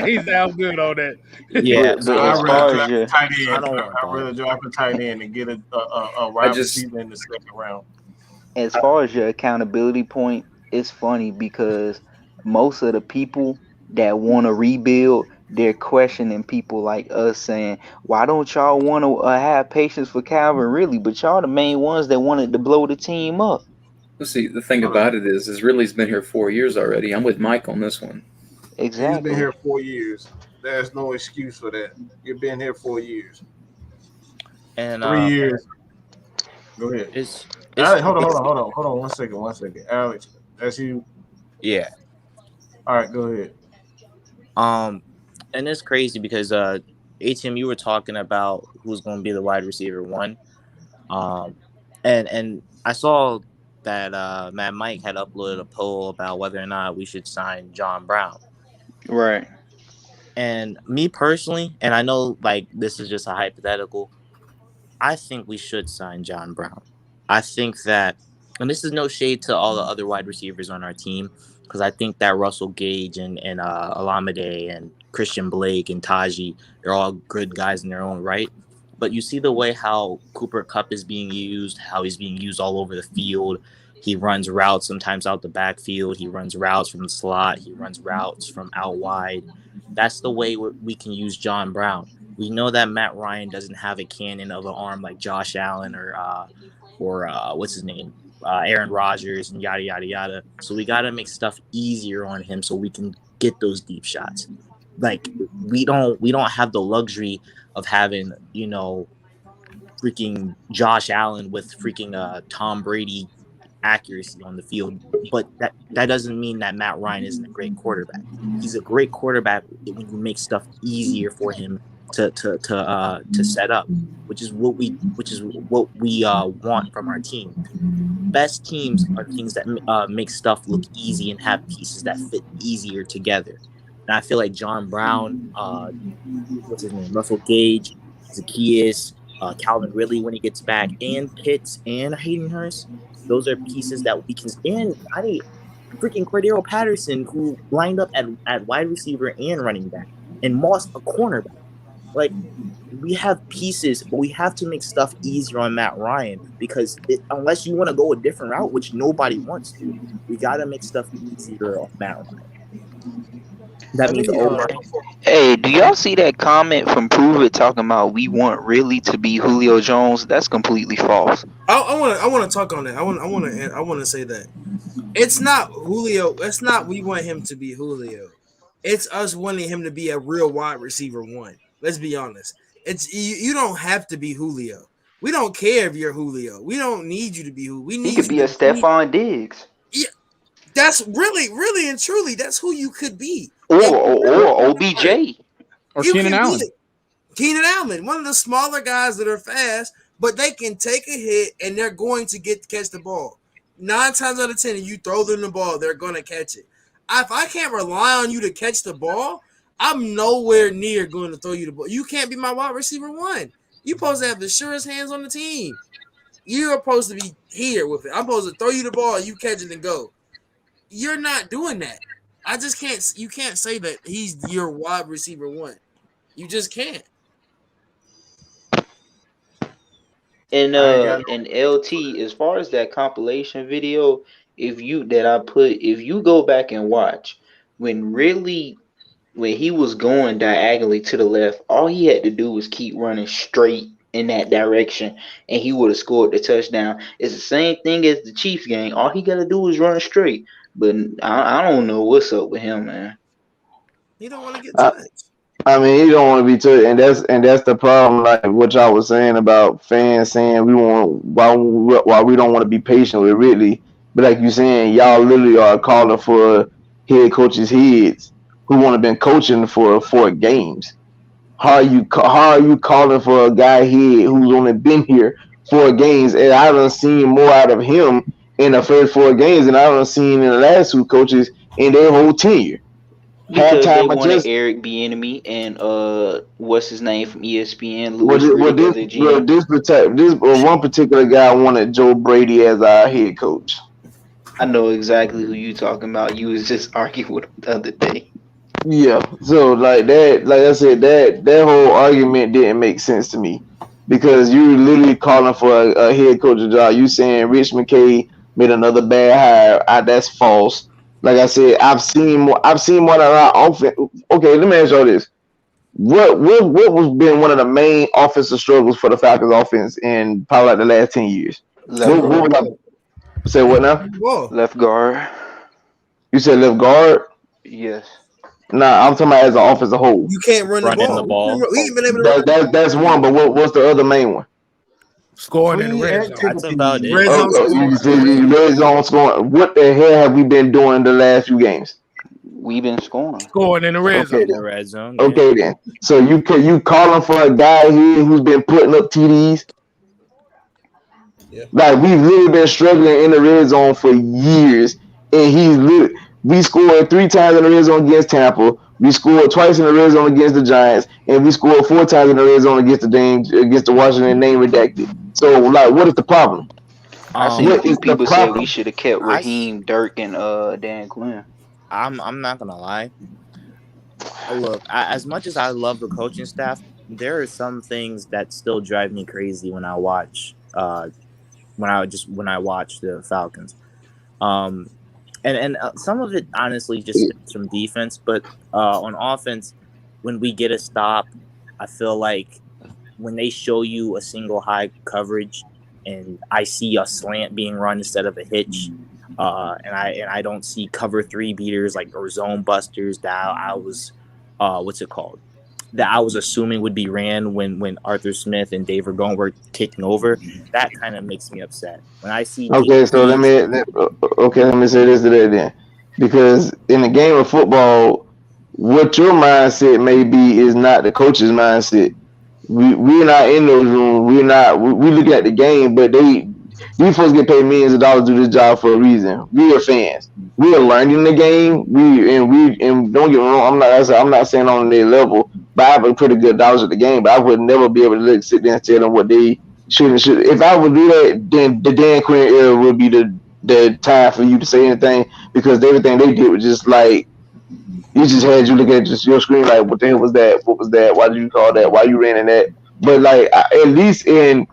He's now good on that. Yeah, so I'd rather draft a tight end and get a wide receiver in the 2nd round. As far as your accountability point, it's funny because most of the people that want to rebuild, they're questioning people like us saying, why don't y'all want to have patience for Calvin Ridley? But y'all the main ones that wanted to blow the team up. Let's see, the thing about it is Ridley's been here 4 years already. I'm with Mike on this one. Exactly. He's been here 4 years. There's no excuse for that. You've been here 4 years. And 3 years. Go ahead. Alex, hold on. One second. Alex, that's you. Yeah. All right, go ahead. And it's crazy because ATM, you were talking about who's going to be the wide receiver 1. And I saw that Mad Mike had uploaded a poll about whether or not we should sign John Brown. Right. And me personally, and I know like this is just a hypothetical, I think we should sign John Brown. I think that, and this is no shade to all the other wide receivers on our team, because I think that Russell Gage and Alameda and Christian Blake and Taji, they're all good guys in their own right. But you see the way how Cooper Kupp is being used, how he's being used all over the field. He runs routes sometimes out the backfield. He runs routes from the slot. He runs routes from out wide. That's the way we can use John Brown. We know that Matt Ryan doesn't have a cannon of an arm like Josh Allen or what's his name, Aaron Rodgers, and yada yada yada. So we got to make stuff easier on him so we can get those deep shots. Like we don't have the luxury of having, you know, freaking Josh Allen with freaking Tom Brady accuracy on the field, but that doesn't mean that Matt Ryan isn't a great quarterback. He's a great quarterback when you make stuff easier for him to set up, which is what we want from our team. Best teams are teams that make stuff look easy and have pieces that fit easier together. And I feel like John Brown, what's his name, Russell Gage, Zacchaeus, Calvin Ridley when he gets back, and Pitts and Hayden Hurst. Those are pieces that we can. And freaking Cordell Patterson, who lined up at wide receiver and running back, and Moss a cornerback. Like, we have pieces, but we have to make stuff easier on Matt Ryan because unless you want to go a different route, which nobody wants to, we got to make stuff easier on Matt Ryan. That means Hey, do y'all see that comment from Prove It talking about we want really to be Julio Jones? That's completely false. I want to talk on that. I want to say that it's not Julio. It's not we want him to be Julio. It's us wanting him to be a real wide receiver one. Let's be honest. It's you don't have to be Julio. We don't care if you're Julio. We don't need you to be Julio. He could be a Stephon Diggs. Yeah, that's really and truly that's who you could be. Or OBJ. Or Keenan Allen. Keenan Allen, one of the smaller guys that are fast, but they can take a hit and they're going to catch the ball. 9 times out of 10, if you throw them the ball, they're going to catch it. If I can't rely on you to catch the ball, I'm nowhere near going to throw you the ball. You can't be my wide receiver one. You're supposed to have the surest hands on the team. You're supposed to be here with it. I'm supposed to throw you the ball, you catch it and go. You're not doing that. I just can't. You can't say that he's your wide receiver one. You just can't. And LT, as far as that compilation video, if you go back and watch, when he was going diagonally to the left, all he had to do was keep running straight in that direction, and he would have scored the touchdown. It's the same thing as the Chiefs game. All he got to do is run straight. But I don't know what's up with him, man. He don't want to get touched. I mean, he don't want to be touched, and that's the problem. Like what y'all was saying about fans saying why we don't want to be patient with Ridley. But like you saying, y'all literally are calling for head coaches' heads who want to been coaching for 4 games. How are you calling for a guy head who's only been here 4 games? And I done seen more out of him in the first 4 games than I done seen in the last 2 coaches in their whole tenure. Because they wanted Eric Bieniemy and what's his name from ESPN, this one particular guy wanted Joe Brady as our head coach. I know exactly who you talking about. You was just arguing with him the other day. Yeah, so like I said, that whole argument didn't make sense to me because you literally calling for a head coach job. You saying Rich McKay made another bad hire. That's false. Like I said, I've seen more of our offense. Okay, let me ask y'all this: what was been one of the main offensive struggles for the Falcons offense in probably like the last 10 years? Say what now? Left guard. You said left guard? Yes. Nah, I'm talking about as an offensive whole. You can't run the ball. We ain't been able to that's one, but what's the other main one? Scoring in the red zone. That's about it. Red zone scoring. What the hell have we been doing the last few games? We've been scoring. Scoring in the red zone. The red zone. Okay then. So you calling for a guy here who's been putting up TDs? Yeah. Like we've literally been struggling in the red zone for years, and we scored 3 times in the red zone against Tampa. We scored twice in the red zone against the Giants, and we scored 4 times in the red zone against the Washington name redacted. So, like, what is the problem? I see a few people say we should have kept Raheem, Dirk, and Dan Quinn. I'm not gonna lie. Look, as much as I love the coaching staff, there are some things that still drive me crazy when I watch when I watch the Falcons. And some of it honestly just stems from defense, but on offense, when we get a stop, I feel like when they show you a single high coverage and I see a slant being run instead of a hitch, and I don't see cover 3 beaters or zone busters that I was that I was assuming would be ran when Arthur Smith and Dave Ragone were taking over, that kind of makes me upset. When I see Okay, so let me say this today then, because in the game of football, what your mindset may be is not the coach's mindset. We're not in those rooms. We look at the game, but these folks get paid millions of dollars to do this job for a reason. We are fans. We are learning the game. And don't get me wrong. I'm not saying on their level, but I have a pretty good knowledge of the game. But I would never be able to sit there and tell them what they should and should. If I would do that, then the Dan Quinn era would be the time for you to say anything, because everything they did was just like, he just had you look at just your screen like, what the hell was that? What was that? Why did you call that? Why you ran in that? But at least in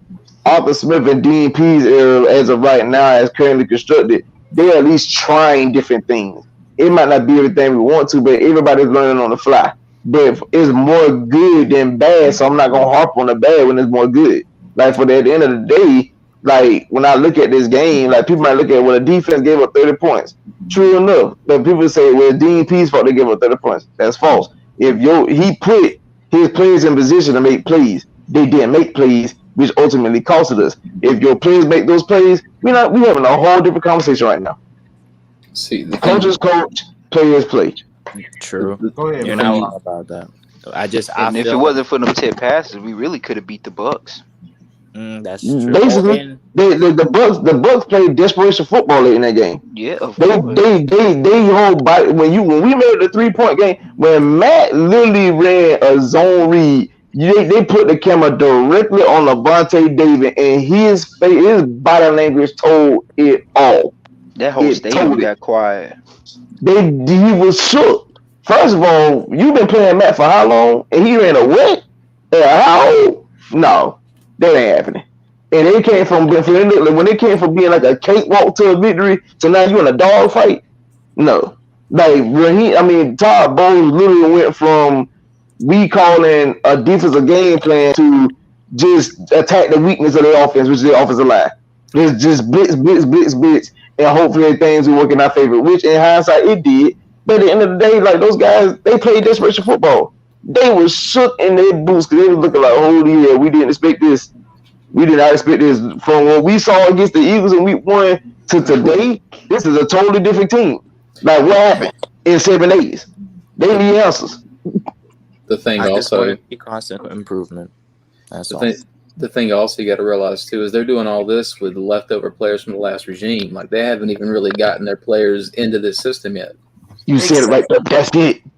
Arthur Smith and Dean Pease era, as of right now, as currently constructed, they're at least trying different things. It might not be everything we want to, but everybody's learning on the fly. But it's more good than bad, so I'm not gonna harp on the bad when it's more good. At the end of the day, when I look at this game, people might look at, well, the defense gave up 30 points. True enough, but people say, well, Dean Pease fault they gave up 30 points. That's false. If he put his players in position to make plays, they didn't make plays, which ultimately costed us. If your players make those plays, we having a whole different conversation right now. See, the coaches coach, players play. True. Go ahead. You're not wrong about that. If it wasn't for them tip passes, we really could have beat the Bucks. That's true. Basically, the Bucks played desperation football late in that game. Yeah, they hold by when we made the 3-point game, when Matt literally ran a zone read. They put the camera directly on Levante David, and his body language told it all. That whole stadium got quiet. He was shook. First of all, you've been playing Matt for how long? And he ran a what? How old? No, that ain't happening. And it came from when it came from being like a cakewalk to a victory to now you in a dog fight. No, Todd Bowles literally went from we calling a defensive game plan to just attack the weakness of the offense, which is the offensive line. There's just blitz, and hopefully things will work in our favor, which in hindsight it did. But at the end of the day, those guys, they played desperation football. They were shook in their boots because they were looking like, holy hell, we didn't expect this. We did not expect this. From what we saw against the Eagles in week 1 to today, this is a totally different team. What happened in 7 days? They need answers. The thing also, constant improvement. That's the thing also you got to realize too is they're doing all this with leftover players from the last regime. They haven't even really gotten their players into this system yet. You said it right there.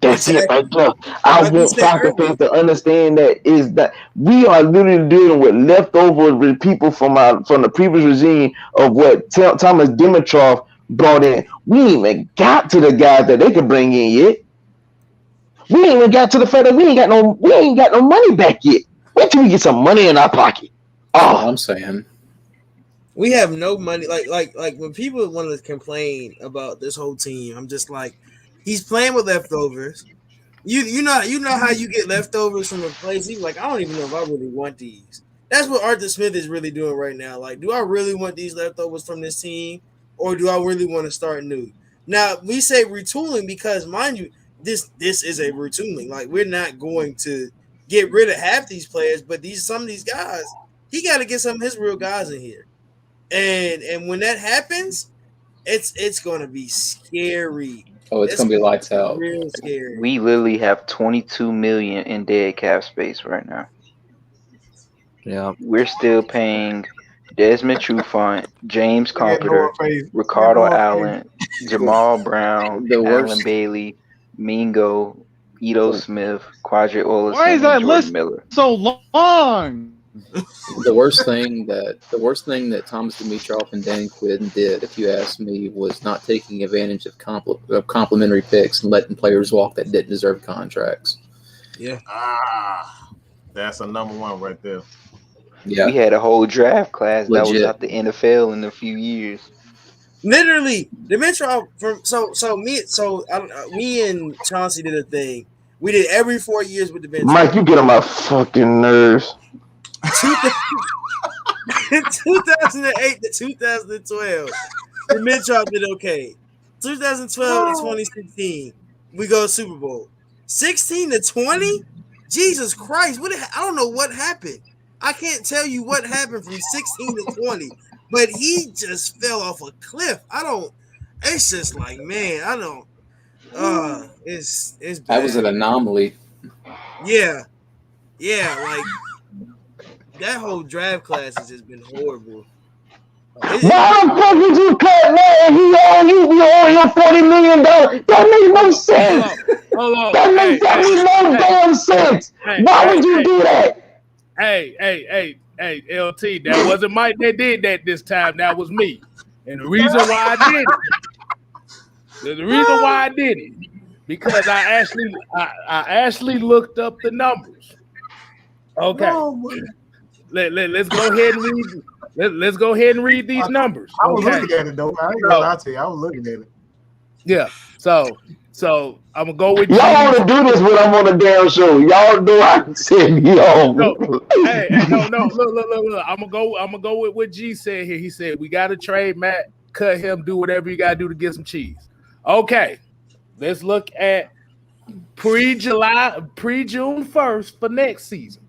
That's it right there. I want Falcons fans to understand that we are literally dealing with leftover with people from the previous regime of what Thomas Dimitroff brought in. We ain't even got to the guys that they could bring in yet. We ain't even got to the fact that we ain't got no money back yet. Wait till we get some money in our pocket. Oh, I'm saying we have no money. Like when people want to complain about this whole team, I'm just like, he's playing with leftovers. You know how you get leftovers from a place. He's like, I don't even know if I really want these. That's what Arthur Smith is really doing right now. Do I really want these leftovers from this team, or do I really want to start new? Now we say retooling because, mind you, this is a retooling. We're not going to get rid of half these players, but some of these guys, he got to get some of his real guys in here. And when that happens, it's going to be scary. Oh, it's going to be lights out. Real scary. We literally have $22 million in dead cap space right now. Yeah, we're still paying Desmond Trufant, James Carpenter, Ricardo Allen, Jamal Brown, Alan Bailey, Mingo, Ito Smith, Quadri Olison. Why is that list Miller. so long? The worst thing that Thomas Dimitroff and Dan Quinn did, if you ask me, was not taking advantage of complimentary picks and letting players walk that didn't deserve contracts. Yeah. That's a number one right there. Yeah. We had a whole draft class that was Legit. out the NFL in a few years. Literally, the Metro from me and Chauncey did a thing. We did every 4 years with the Metro. Mike, you get on my fucking nerves. 2008 to 2012, the Metro did okay. 2012 to 2016, we go Super Bowl. 16 to 20, Jesus Christ! I don't know what happened. I can't tell you what happened from 16 to 20, but he just fell off a cliff. It's just like, man, I don't. It's bad. That was an anomaly. Yeah, like that whole draft class has just been horrible. Why the fuck would you cut that and he owe you $40 million? That makes no sense. Hold on. That makes no damn sense. Why would you do that? Hey, LT, that wasn't Mike that did that this time. That was me. And the reason why I did it, because I actually looked up the numbers. Okay. Let's go ahead and read. Let's go ahead and read these numbers. I was looking at it though. I ain't gonna lie to you. I was looking at it. Yeah. So I'm gonna go with y'all want to do this when I'm on the damn show. Y'all know I said yo. No, look. I'm gonna go with what G said here. He said we gotta trade Matt, cut him, do whatever you gotta do to get some cheese. Okay, let's look at pre-June 1st for next season.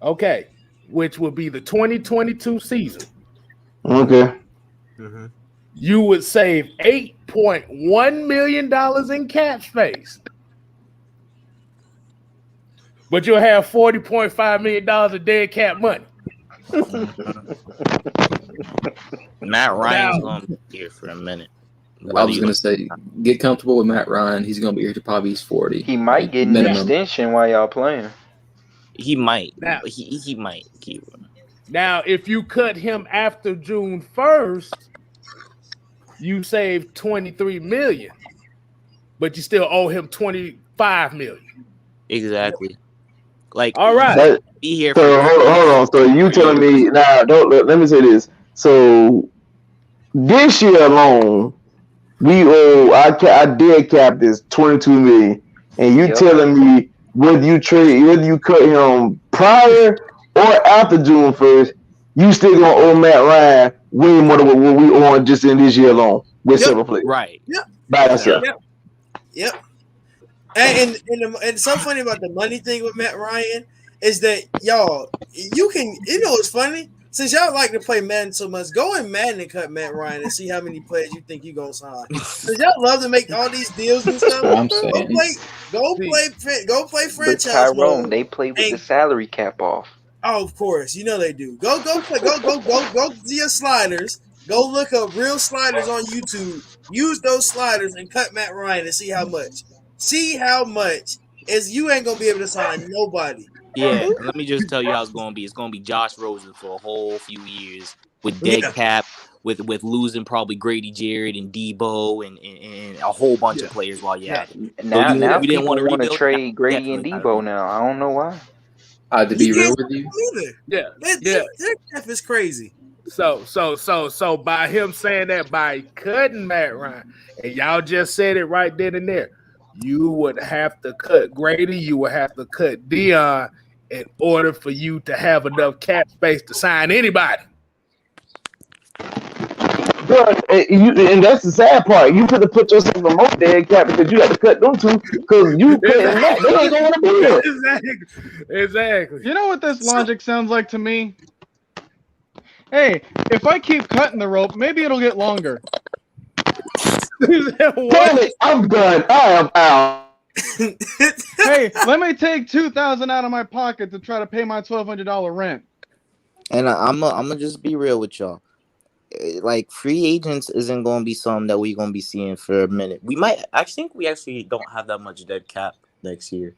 Okay, which will be the 2022 season. Okay. Mm-hmm. You would save $8.1 million in cap space. But you'll have $40.5 million of dead cap money. Matt Ryan's going to be here for a minute. I was going to say, get comfortable with Matt Ryan. He's going to be here to probably he's 40. He might get an extension while y'all playing. He might. Now, he might keep him. Now, if you cut him after June 1st, you save $23 million, but you still owe him $25 million. Exactly. Like, all right. Be here. So hold on. So you telling me now? Let me say this. So this year alone, we owe our dead cap is $22 million, and you telling me whether you cut him prior or after June 1st, you still gonna owe Matt Ryan way more than what we owe just in this year alone with several players. Right. Yep. By yourself. Yep. And so funny about the money thing with Matt Ryan is that y'all, it's funny. Since y'all like to play Madden so much, go in Madden and cut Matt Ryan and see how many players you think you're gonna sign. Because y'all love to make all these deals and stuff. Go play franchise. But Tyrone, they play with the salary cap off. Oh, of course, you know they do. Go to your sliders. Go look up real sliders on YouTube. Use those sliders and cut Matt Ryan and see how much. See how much is you ain't gonna be able to sign nobody. Yeah, let me just tell you how it's gonna be. It's gonna be Josh Rosen for a whole few years with dead cap, with losing probably Grady Jarrett and Debo and a whole bunch of players while you're at it. Now you didn't want to trade Grady and Debo now. I don't know why. To be real with you, their cap is crazy. So by him saying that, by cutting Matt Ryan, and y'all just said it right then and there, you would have to cut Grady, you would have to cut Dion in order for you to have enough cap space to sign anybody. But and that's the sad part. You could have put yourself in more dead cap because you had to cut them two because you put them back. They ain't going to be there. Exactly. You know what this logic sounds like to me? Hey, if I keep cutting the rope, maybe it'll get longer. Damn it, I'm done. I am out. Hey, let me take $2,000 out of my pocket to try to pay my $1,200 rent. And I'm gonna just be real with y'all. Like, free agents isn't gonna be something that we're gonna be seeing for a minute. I think we actually don't have that much dead cap next year.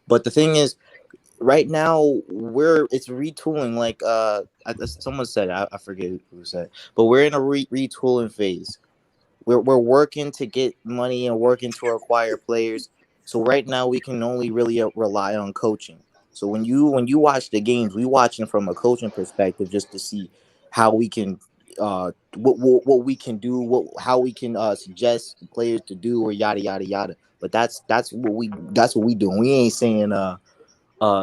But the thing is, right now it's retooling. Like someone said, I forget who said, but we're in a retooling phase. We're working to get money and working to acquire players. So right now we can only really rely on coaching. So when you watch the games, we watching from a coaching perspective just to see how we can what we can do, how we can suggest players to do or yada yada yada. But that's what we doing. We ain't saying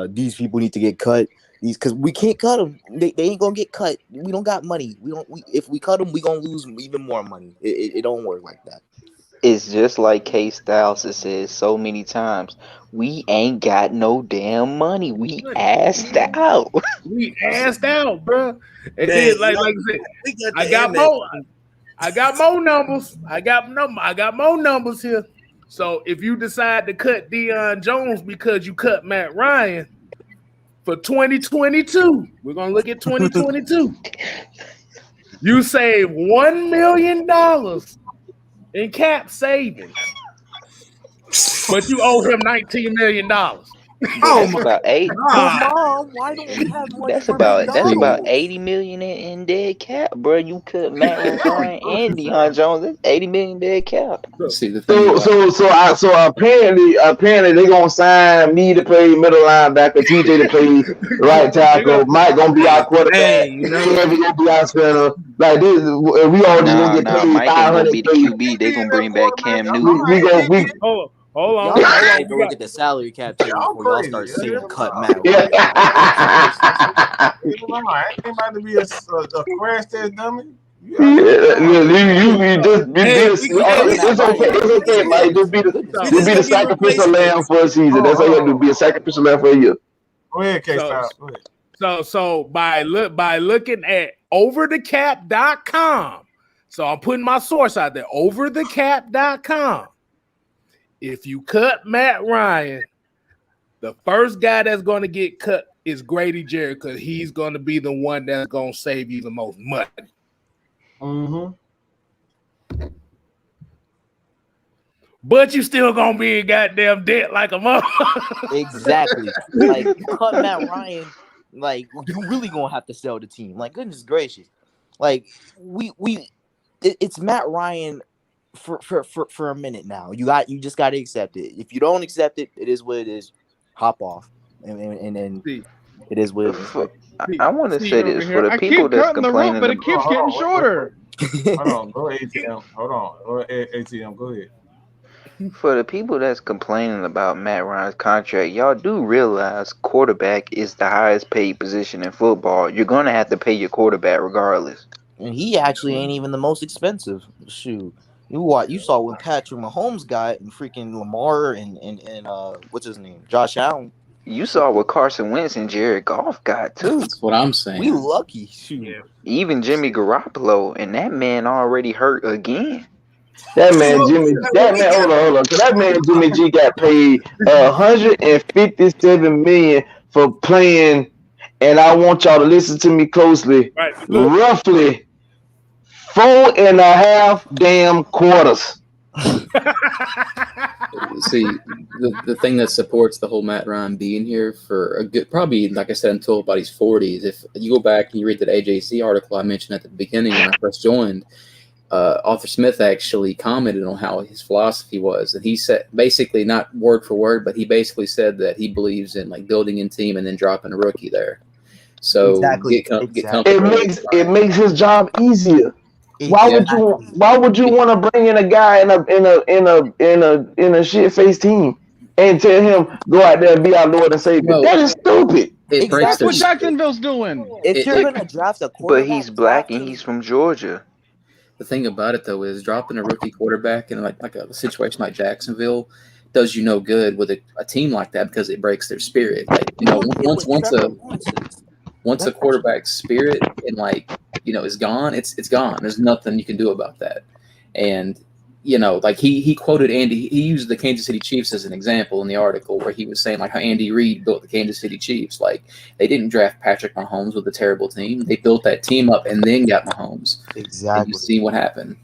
these people need to get cut. These because we can't cut them. They ain't gonna get cut. We don't got money. If we cut them, we gonna lose even more money. It don't work like that. It's just like KStylzz has said so many times. We ain't got no damn money. We asked out. We asked out, bro. And Man, then, like I said, we got I the got Amex. more. I got more numbers. I got more numbers here. So if you decide to cut Deion Jones because you cut Matt Ryan for 2022, we're gonna look at 2022. You save $1 million in cap savings, but you owe him $19 million. That's about eight. Mom, why don't we have money? That's for about McDonald's? 80 million in dead cap, bro. You cut Matt Ryan and Deion Jones. That's 80 million dead cap. See the thing. So apparently they gonna sign me to play middle linebacker, TJ to play right tackle, Mike gonna be our quarterback, Hey, you know, Kevin gonna be our center. Like this, we already gonna get paid Mike ain't gonna 500. be the QB. They gonna bring back Cam Newton. Hold on. Y'all need to look at the salary cap table before y'all start saying cut Matt Ryan. I ain't about to be a crash test dummy. You just be it's okay, Mike. Just be the sacrificial lamb for a season. That's all you have to do. Be a sacrificial lamb for a year. Go ahead, KStylzz. Go ahead. So by looking at overthecap.com, so I'm putting my source out there, overthecap.com. If you cut Matt Ryan, the first guy that's going to get cut is Grady Jarrett because he's going to be the one that's going to save you the most money. Mm-hmm. But you still going to be in goddamn debt like a motherfucker. Exactly. Like, cut Matt Ryan, like, you really going to have to sell the team. Like, goodness gracious. Like, it's Matt Ryan for a minute now. You just got to accept it. If you don't accept it, it is what it is. Hop off, and then it is what it is. I want to say this for the people that's complaining. But it keeps getting shorter. Hold on, go ahead, ATM. Hold on, ATM. Go ahead. For the people that's complaining about Matt Ryan's contract, y'all do realize quarterback is the highest paid position in football. You're gonna have to pay your quarterback regardless. And he actually ain't even the most expensive. Shoot. You saw when Patrick Mahomes got and freaking Lamar and what's his name? Josh Allen. You saw what Carson Wentz and Jared Goff got too. That's what I'm saying. We lucky. Shoot. Even Jimmy Garoppolo, and that man already hurt again. Hold on. So that man Jimmy G got paid $157 million for playing, and I want y'all to listen to me closely. Right. Roughly 4.5 damn quarters. See, the thing that supports the whole Matt Ryan being here for a good, probably, like I said, until about his 40s. If you go back and you read that AJC article I mentioned at the beginning when I first joined, Arthur Smith actually commented on how his philosophy was, and he said, basically not word for word, but he basically said that he believes in like building a team and then dropping a rookie there. So exactly. It makes his job easier. Why would you want to bring in a guy in a shit face team and tell him go out there and be our Lord and Savior? No. That is stupid. That's what Jacksonville's doing. If you're gonna draft a quarterback, But he's black and he's from Georgia. The thing about it though is dropping a rookie quarterback in like a situation like Jacksonville does you no good with a team like that because it breaks their spirit. Like, you know, once a quarterback's spirit and is gone, it's gone. There's nothing you can do about that. And like he quoted Andy. He used the Kansas City Chiefs as an example in the article where he was saying like how Andy Reid built the Kansas City Chiefs. Like they didn't draft Patrick Mahomes with a terrible team. They built that team up and then got Mahomes. Exactly. And you see what happened.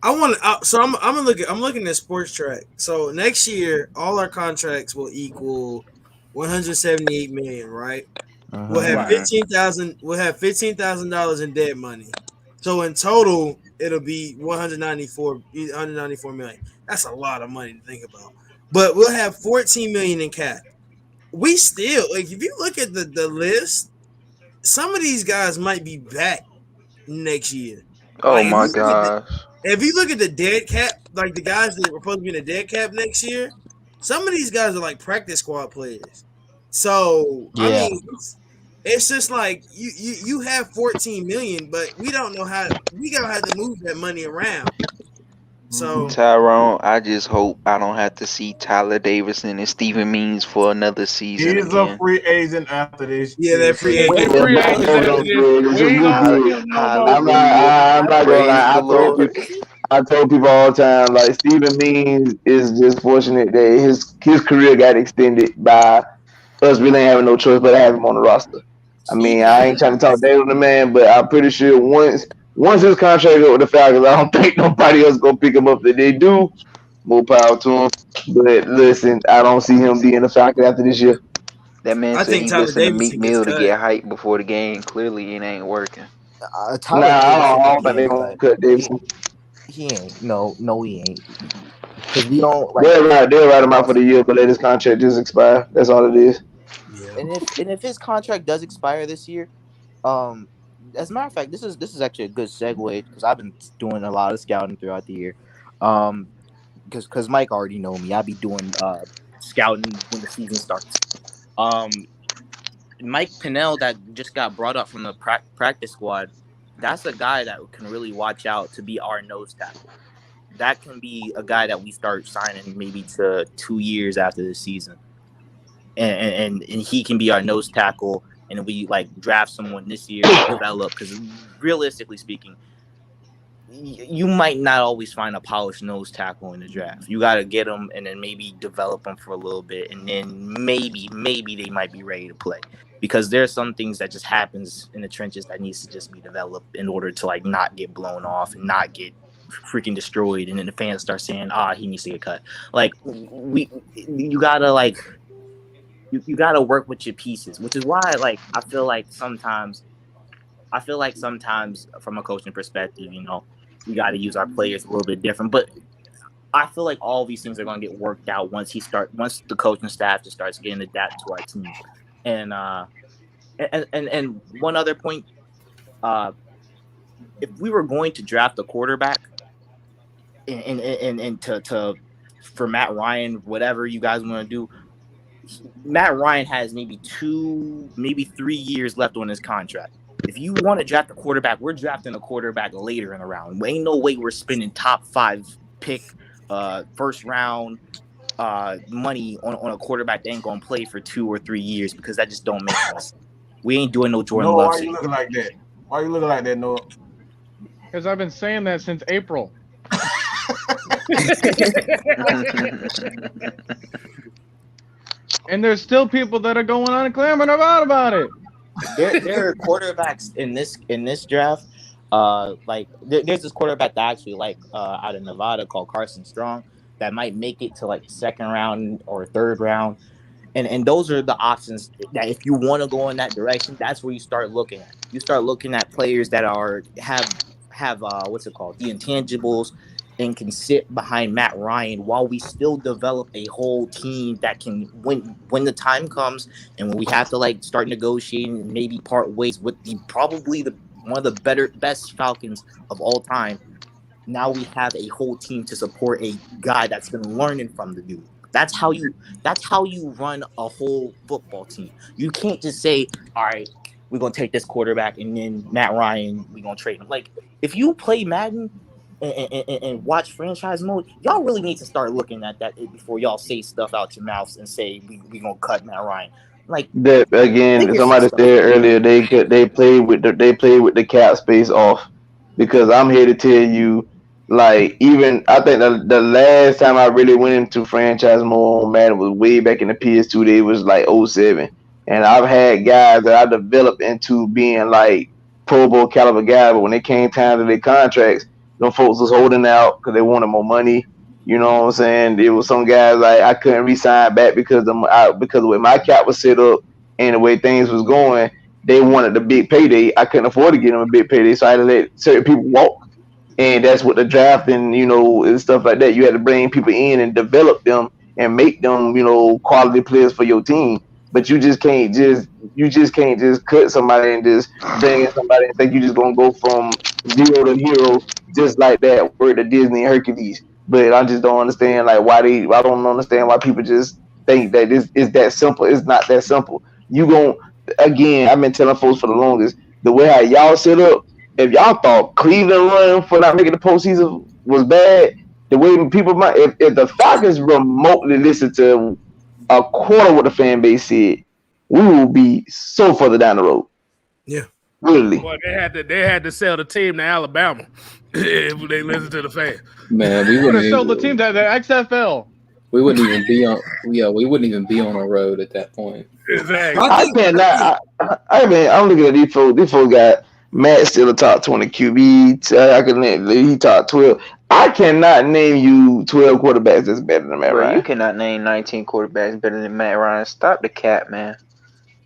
I'm looking at Sports Track. So next year, all our contracts will equal $178 million, right? We'll have $15,000. We'll have $15,000 in dead money. So in total, it'll be $194 million. That's a lot of money to think about. but we'll have 14 million in cap. We still like if you look at the list, some of these guys might be back next year. Oh Like my gosh. if you look at the dead cap, like the guys that were supposed to be in the dead cap next year, some of these guys are like practice squad players. So I Yeah. mean, it's just like you have 14 million, but we don't know how we gotta have to move that money around. So Tyrone, I just hope I don't have to see Tyler Davidson and Steven Means for another season He's again. a free agent after this. yeah, they're free agent. They free agents after this. We ain't gonna see him no more. I'm not gonna lie. Praise the Lord. I told people all the time, like Steven Means is just fortunate that his career got extended by us really ain't having no choice but to have him on the roster. I mean, I ain't trying to talk down on the man, but I'm pretty sure once his contract is with the Falcons, I don't think nobody else gonna pick him up. If they do, more power to him. But listen, I don't see him being a Falcon after this year. That man I said think he Tyler listened to Davidson Meek Mill gets to cut. get hyped before the game. Clearly, it ain't working. Tyler I don't think Davidson they again, gonna but cut Davidson. he ain't. No, he ain't. Because we don't like. They'll write him out for the year, but let his contract just expire. That's all it is. Yeah. And if his contract does expire this year, as a matter of fact, this is actually a good segue because I've been doing a lot of scouting throughout the year. Because Mike already know me, I be doing scouting when the season starts. Mike Pinnell that just got brought up from the practice squad, that's a guy that can really watch out to be our nose tackle. That can be a guy that we start signing maybe to 2 years after the season, and he can be our nose tackle. And we like draft someone this year to develop because realistically speaking, you might not always find a polished nose tackle in the draft. You got to get them and then maybe develop them for a little bit, and then maybe they might be ready to play. Because there's some things that just happens in the trenches that needs to just be developed in order to like not get blown off and not get freaking destroyed, and then the fans start saying, he needs to get cut. Like you gotta like you gotta work with your pieces, which is why like I feel like sometimes from a coaching perspective, we got to use our players a little bit different. But I feel like all these things are going to get worked out once the coaching staff just starts getting adapted to our team. And one other point, if we were going to draft a quarterback and for Matt Ryan, whatever you guys want to do, Matt Ryan has maybe 3 years left on his contract. If you want to draft a quarterback, we're drafting a quarterback later in the round. Ain't no way we're spending top 5 pick, first round money on a quarterback that ain't gonna play for 2 or 3 years because that just don't make sense. We ain't doing no Jordan Love. Why you looking like that? Why you looking like that, Noah? Because I've been saying that since April. And there's still people that are going on and clamoring about it. There are quarterbacks in this draft. There's this quarterback that I actually like out of Nevada called Carson Strong that might make it to like second round or third round. And those are the options that if you want to go in that direction, that's where you start looking at. You start looking at players that have what's it called? The intangibles and can sit behind Matt Ryan while we still develop a whole team that can when the time comes and when we have to like start negotiating and maybe part ways with one of the best Falcons of all time. Now we have a whole team to support a guy that's been learning from the dude. That's how you run a whole football team. You can't just say, all right, we're gonna take this quarterback and then Matt Ryan, we're gonna trade him. Like if you play Madden and watch franchise mode, y'all really need to start looking at that before y'all say stuff out your mouths and say we gonna cut Matt Ryan. Like that again, somebody said earlier they played with the cap space off because I'm here to tell you, like even I think the last time I really went into franchise mode on Madden was way back in the PS2 days, was like 07. And I've had guys that I developed into being like Pro Bowl caliber guys, but when it came time to their contracts, them folks was holding out because they wanted more money. You know what I'm saying? There was some guys like I couldn't re-sign back because of the way my cap was set up and the way things was going. They wanted the big payday. I couldn't afford to get them a big payday, so I had to let certain people walk. And that's what the draft and and stuff like that. You had to bring people in and develop them and make them, quality players for your team. But you just can't just cut somebody and just bring in somebody and think you just gonna go from zero to hero just like that. Word to Disney and Hercules. But I just don't understand like I don't understand why people just think that this is that simple. It's not that simple. You gon' Again, I've been telling folks for the longest, the way how y'all set up, if y'all thought Cleveland run for not making the postseason was bad, the way people might if the Falcons remotely listen to a quarter what the fan base said, we will be so further down the road. Yeah. Really. Well, they had to sell the team to Alabama if they listen to the fans. Man, we Would wouldn't have sold the even, team to the XFL. we wouldn't even be on. Yeah, we wouldn't even be on a road at that point. Exactly. I'm looking at these folks. These folks got Matt still a top 20 QB. I can name he top 12. I cannot name you 12 quarterbacks that's better than Matt Bro, Ryan. you cannot name 19 quarterbacks better than Matt Ryan. Stop the cap, man.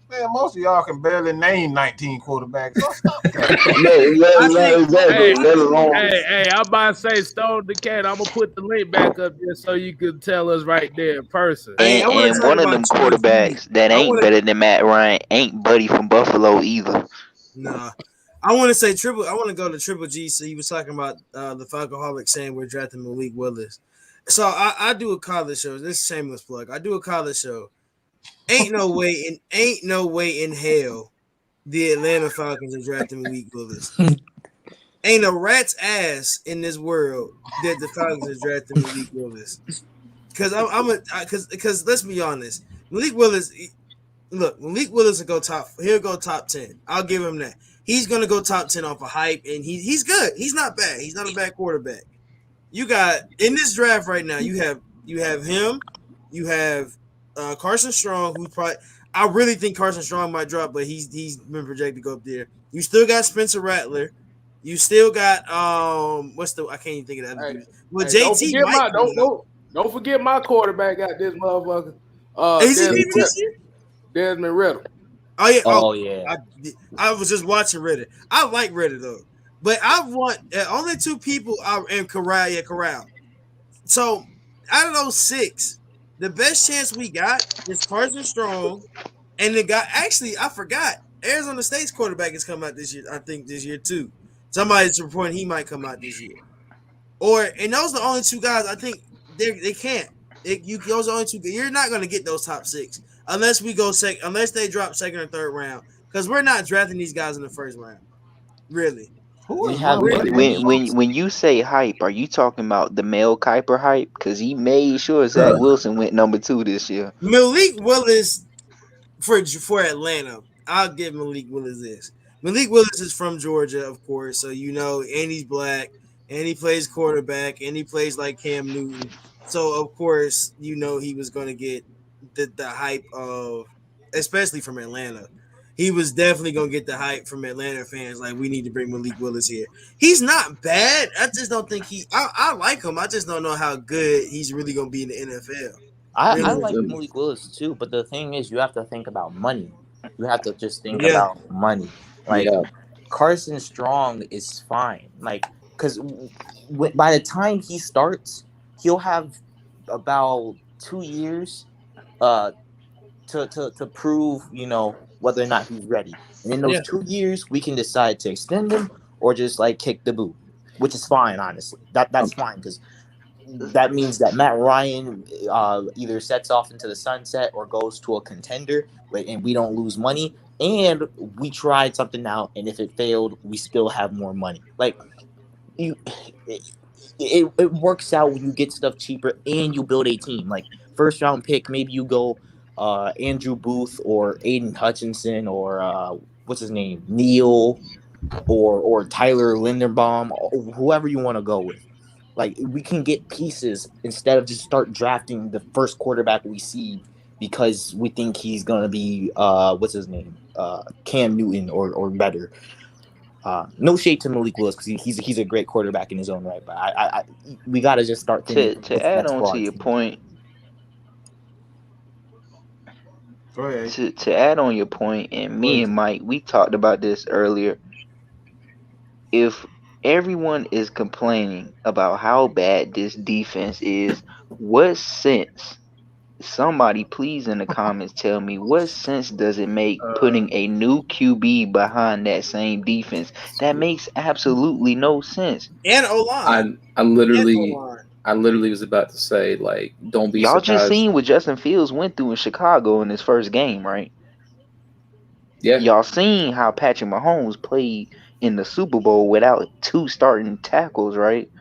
Man, most of y'all can barely name 19 quarterbacks. So stop that. Hey, I'm about to say Stone the Cat. I'm gonna put the link back up there so you can tell us right there in person. And one of them quarterbacks that ain't better than Matt Ryan ain't Buddy from Buffalo either. Nah. I want to go to Triple G. So you was talking about the Falcoholics saying we're drafting Malik Willis. So I do a college show. This is a shameless plug. I do a college show. Ain't no way in hell the Atlanta Falcons are drafting Malik Willis. Ain't a rat's ass in this world that the Falcons are drafting Malik Willis. Because let's be honest, Malik Willis will go top 10. I'll give him that. He's gonna go top 10 off of hype, and he's good. He's not bad. He's not a bad quarterback. You got in this draft right now. You have him. You have Carson Strong, who probably I really think Carson Strong might drop, but he's been projected to go up there. You still got Spencer Rattler. You still got I can't even think of that. Well, JT don't forget my quarterback got this motherfucker. Is he this year? Desmond Ritter. Oh yeah. I was just watching Ritter. I like Ritter though, but I want only two people in Corral. So out of those 6, the best chance we got is Carson Strong, and the guy. Actually, I forgot Arizona State's quarterback is coming out this year. I think this year too. Somebody's reporting he might come out this year. And those are the only 2 guys I think they can't. Those are the only 2. You're not going to get those top 6 unless unless they drop second or third round, because we're not drafting these guys in the first round. Really. When you say hype, are you talking about the Mel Kiper hype? Because he made sure Zach Wilson went number 2 this year. Malik Willis for Atlanta. I'll give Malik Willis this. Malik Willis is from Georgia, of course, so and he's black, and he plays quarterback, and he plays like Cam Newton. So of course, he was going to get the hype of, especially from Atlanta. He was definitely going to get the hype from Atlanta fans. Like, we need to bring Malik Willis here. He's not bad. I just don't think I like him. I just don't know how good he's really going to be in the NFL. I like Malik Willis too, but the thing is, you have to think about money. You have to just think about money. Like, Carson Strong is fine. Like, because by the time he starts, he'll have about 2 years to prove, whether or not he's ready. And in those 2 years, we can decide to extend him or just like kick the boot, which is fine, honestly. That's fine, because that means that Matt Ryan either sets off into the sunset or goes to a contender, and we don't lose money. And we tried something out, and if it failed, we still have more money. Like, it works out when you get stuff cheaper and you build a team. Like, first round pick, maybe you go Andrew Booth or Aiden Hutchinson or what's his name, Neal or Tyler Linderbaum, or whoever you want to go with. Like, we can get pieces instead of just start drafting the first quarterback we see because we think he's gonna be what's his name, Cam Newton or better. No shade to Malik Willis, because he's a great quarterback in his own right, but we gotta just start thinking. To add on to your point. Go ahead. To add on your point, and me and Mike, we talked about this earlier. If everyone is complaining about how bad this defense is, what sense Somebody please in the comments tell me what sense does it make putting a new QB behind that same defense? That makes absolutely no sense. And O-line. I literally was about to say, like, don't be Y'all just surprised. seen what Justin Fields went through in Chicago in his first game, right? Yeah. Y'all seen how Patrick Mahomes played in the Super Bowl without 2 starting tackles, right?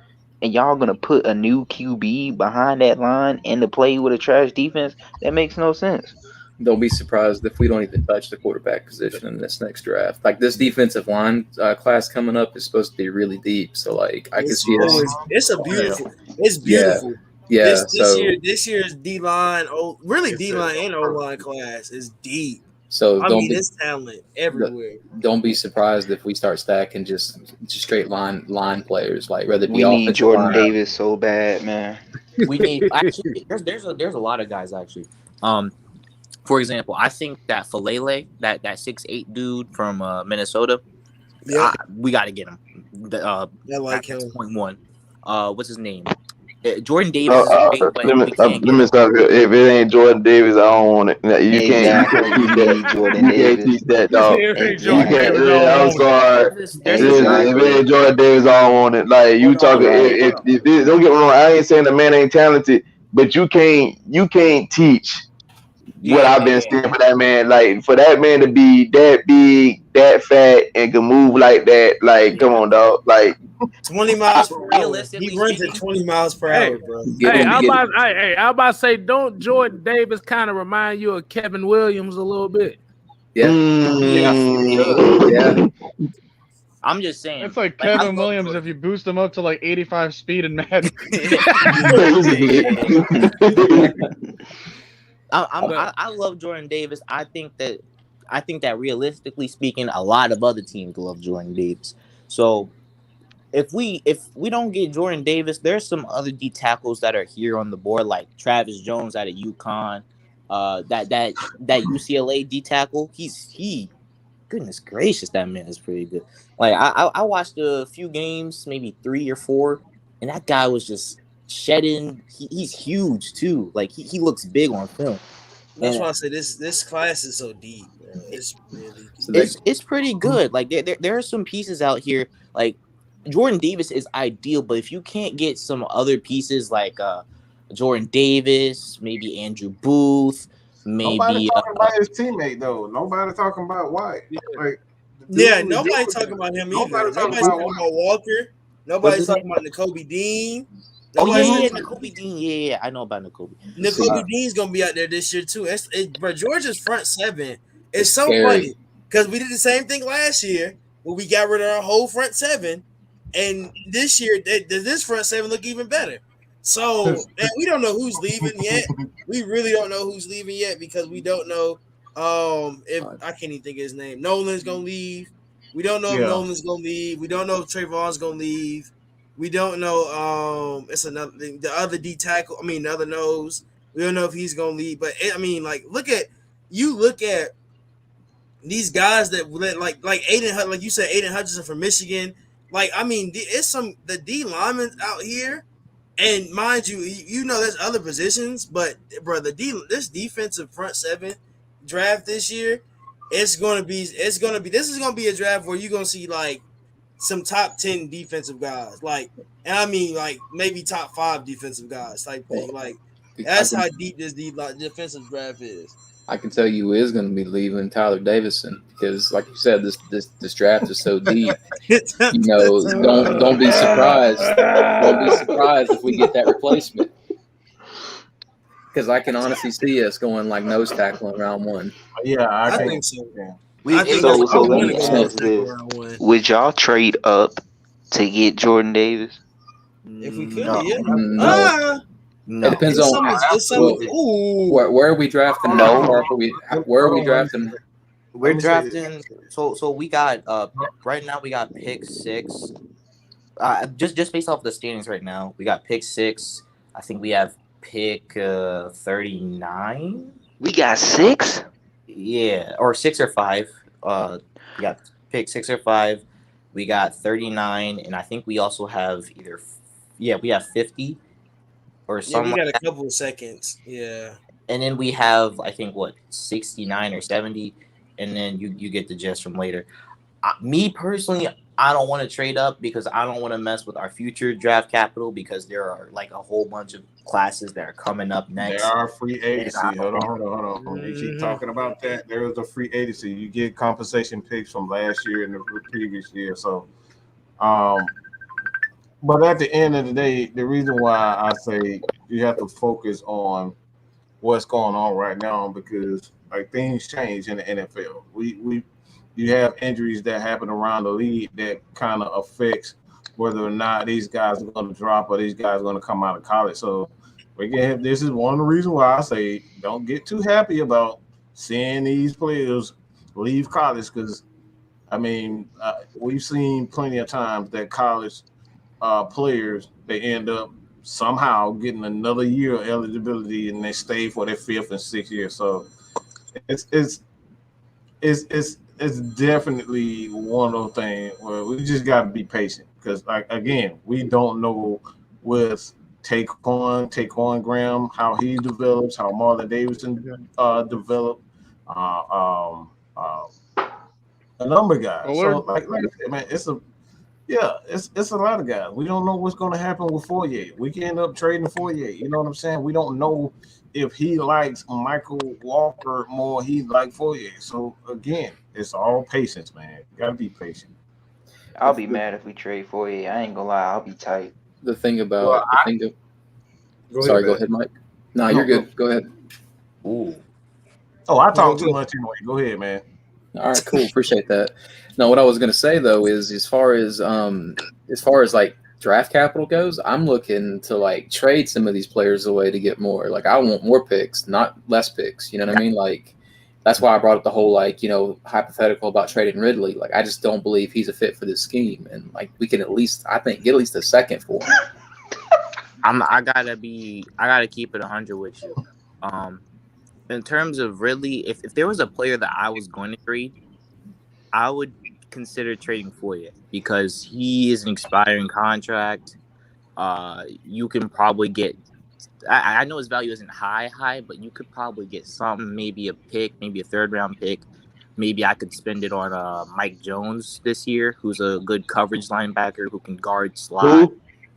And y'all gonna put a new QB behind that line and to play with a trash defense? That makes no sense. Don't be surprised if we don't even touch the quarterback position in this next draft. Like, this defensive line class coming up is supposed to be really deep. So, like, I can see us. It's a beautiful. It's beautiful. Yeah. This year's D-line, really D-line and O-line class is deep. So it's talent everywhere. Don't be surprised if we start stacking just straight line players. Like, whether it be we need Jordan Davis so bad, man. We need actually. There's a lot of guys actually. For example, I think that Falele, that 6'8" dude from Minnesota, we got to get him. I like him. 0.1. What's his name? Jordan Davis. Let me stop you. If it ain't Jordan Davis, I don't want it. You can't teach that, dog. I'm sorry. If it ain't Jordan Davis, I don't want it. Like, you talking? If don't get me wrong, I ain't saying the man ain't talented, but you can't teach what I've been saying for that man. Like, for that man to be that big, that fat, and can move like that. Like, come on, dog. Like. 20 miles per hour. He runs at 20 miles per hour, bro. I'm about to say, don't Jordan Davis kind of remind you of Kevin Williams a little bit? Yeah. I'm just saying. It's like Kevin Williams if you boost him up to like 85 speed and Madden. I love Jordan Davis. I think that realistically speaking, a lot of other teams love Jordan Davis. So if we don't get Jordan Davis, there's some other D tackles that are here on the board, like Travis Jones out of UConn, that UCLA D tackle. Goodness gracious, that man is pretty good. Like, I watched a few games, maybe 3 or 4, and that guy was just shedding. He's huge too. Like, he looks big on film. That's why I say this class is so deep, bro. It's really it's pretty good. Like, there are some pieces out here. Like, Jordan Davis is ideal, but if you can't get some other pieces like Jordan Davis, maybe Andrew Booth, maybe nobody talking about his teammate though. Nobody talking about White. Like, nobody talking about him either. Nobody's talking about Walker. Nobody's talking about Nakobe Dean. Nakobe Dean. Yeah, I know about Nakobe. Nakobe Dean's gonna be out there this year too. But Georgia's front seven is so funny because we did the same thing last year where we got rid of our whole front seven. And this year, this front seven look even better. So, man, we don't know who's leaving yet. We really don't know who's leaving yet because we don't know if I can't even think of his name. Nolan's gonna leave. We don't know if Nolan's gonna leave. We don't know if Trayvon's gonna leave. We don't know. It's another thing. The other D tackle. I mean, the other nose. We don't know if he's gonna leave. But look at these guys that like Aiden, like you said, Aiden Hutchinson from Michigan. Like, I mean, it's the D linemen out here, and mind you, there's other positions, but bro, this defensive front seven draft this year, this is gonna be a draft where you're gonna see like some top 10 defensive guys, like, and I mean like maybe top 5 defensive guys type thing. Like, that's how deep this defensive draft is. I can tell you who is going to be leaving, Tyler Davison, because, like you said, this draft is so deep. Don't be surprised. Don't be surprised if we get that replacement, because I can honestly see us going like nose tackle in round 1. Yeah, I think so. So let me ask this: would y'all trade up to get Jordan Davis? If we could, No. It depends on where are we drafting? Where are we drafting? We're drafting. So we got right now we got pick 6. Just based off the standings right now, we got pick 6. I think we have pick 39. We got 6. Yeah, or 6 or 5. We got pick 6 or 5. We got 39, and I think we also have we have 50. Or we got a couple of seconds. Yeah. And then we have, I think, 69 or 70, and then you get the Jets from later. Me personally, I don't want to trade up because I don't want to mess with our future draft capital because there are like a whole bunch of classes that are coming up next. There are free agency. Hold on. You keep talking about that. There is a free agency. You get compensation picks from last year and the previous year. So, but at the end of the day, the reason why I say you have to focus on what's going on right now because like things change in the NFL. You have injuries that happen around the league that kind of affects whether or not these guys are going to drop or these guys are going to come out of college. So again, this is one of the reasons why I say don't get too happy about seeing these players leave college because, I mean, we've seen plenty of times that college players, they end up somehow getting another year of eligibility and they stay for their 5th and 6th year. So it's definitely one of those things where we just got to be patient because, like, again, we don't know with Taquan Graham how he develops, how Marlon Davidson developed, a number of guys. So, like I said, man, it's a lot of guys. We don't know what's going to happen with Fourier. We can end up trading Fourier. You know what I'm saying? We don't know if he likes Michael Walker more, he like Fourier. So again, it's all patience, man. You gotta be patient. I'll be mad if we trade Fourier. I ain't gonna lie, I'll be tight. The thing about go ahead, Mike. No, you're good. Go ahead. Ooh. Oh, I talk too much anyway. Go ahead, man. All right, cool. Appreciate that. No, what I was gonna say though is as far as like draft capital goes, I'm looking to like trade some of these players away to get more. Like I want more picks, not less picks. You know what I mean? Like that's why I brought up the whole like, you know, hypothetical about trading Ridley. Like I just don't believe he's a fit for this scheme. And like we can at least, I think, get at least a second for him. I gotta keep it 100 with you. In terms of Ridley, if there was a player that I was going to trade, I would consider trading Fourier because he is an expiring contract. You can probably get. I know his value isn't high, but you could probably get something, maybe a pick, maybe a 3rd round pick. Maybe I could spend it on Mike Jones this year, who's a good coverage linebacker who can guard slot.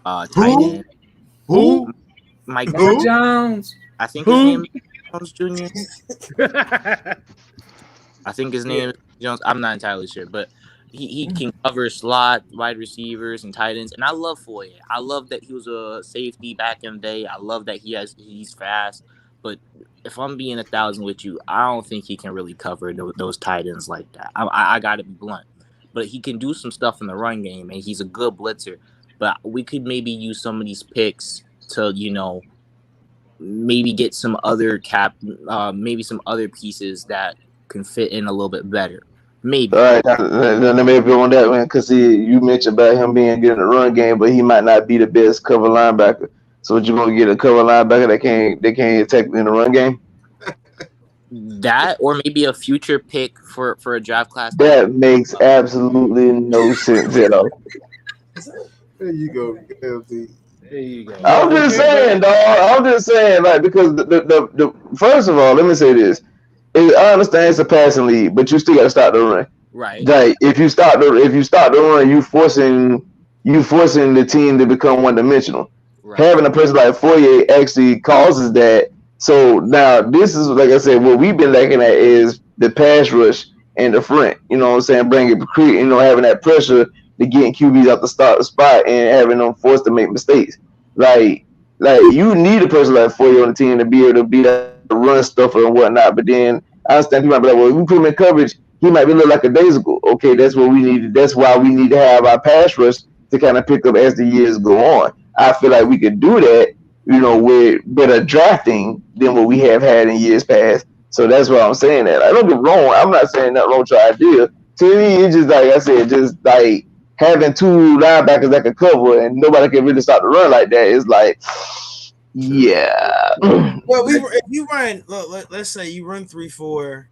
Tight end. Who? Mike Jones. I think his name is Jones Jr. I think his name is Jones. I'm not entirely sure, but he can cover slot, wide receivers, and tight ends. And I love Fourier. I love that he was a safety back in the day. I love that he's fast. But if I'm being 1,000 with you, I don't think he can really cover those tight ends like that. I got to be blunt. But he can do some stuff in the run game, and he's a good blitzer. But we could maybe use some of these picks to, you know, maybe get some other maybe some other pieces that can fit in a little bit better. Maybe. All right, let me go on that one because you mentioned about him being good in the run game, but he might not be the best cover linebacker. So what you gonna get a cover linebacker that can't attack in the run game? That or maybe a future pick for a draft class. That makes absolutely no sense at all. There you go, LT. There you go. I'm just saying, dog. I'm just saying, like, because the first of all, let me say this. I understand it's a passing league, but you still got to stop the run. Right. Like if you start the run, you forcing the team to become one dimensional. Right. Having a person like Fourier actually causes that. So now this is, like I said, what we've been lacking at is the pass rush and the front. You know what I'm saying? Having that pressure to getting QBs out the spot and having them forced to make mistakes. Like you need a person like Fourier on the team to be able to be that run stuffer and whatnot. But then I understand people might be like, well, if we put him in coverage, he might be a little like a daisical. Okay, that's what we need. That's why we need to have our pass rush to kind of pick up as the years go on. I feel like we could do that, you know, with better drafting than what we have had in years past. So that's why I'm saying that. I don't get wrong. I'm not saying nothing wrong with your idea. To me, it's just like I said, just like having 2 linebackers that can cover and nobody can really stop the run like that is like, yeah. Well, if you run, let's say you run 3-4,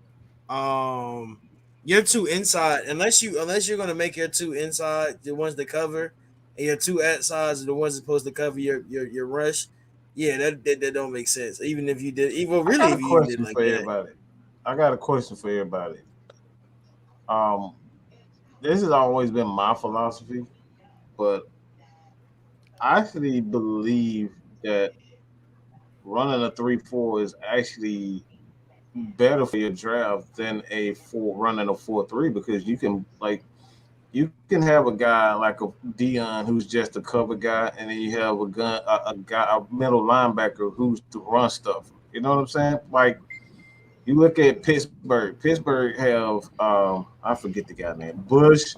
your 2 inside, unless you're gonna make your 2 inside the ones that cover, and your 2 outsides are the ones supposed to cover your rush. Yeah, that don't make sense. Even if you did, even I really got if a you did question like for that. everybody. I got a question for everybody. This has always been my philosophy, but I actually believe that running a 3-4 is actually better for your draft than running a 4-3 because you can have a guy like a Dion who's just a cover guy, and then you have a middle linebacker who's the run stuff. You know what I'm saying? Like you look at Pittsburgh. Pittsburgh have I forget the guy name, Bush,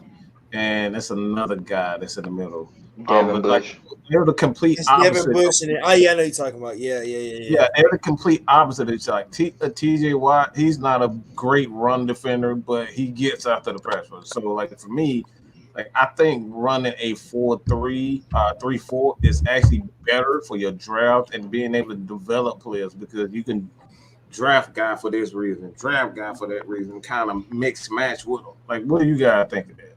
and that's another guy that's in the middle. Devin But like Bush. they're the complete It's Devin opposite. Bush and I know you're talking about. Yeah. Yeah, they're the complete opposite of each other. Like TJ Watt, he's not a great run defender, but he gets after the press rush. So, like for me, like I think running a 4-3, 3-4 is actually better for your draft and being able to develop players because you can draft guy for this reason, draft guy for that reason, kind of mix match with them. Like, what do you guys think of that?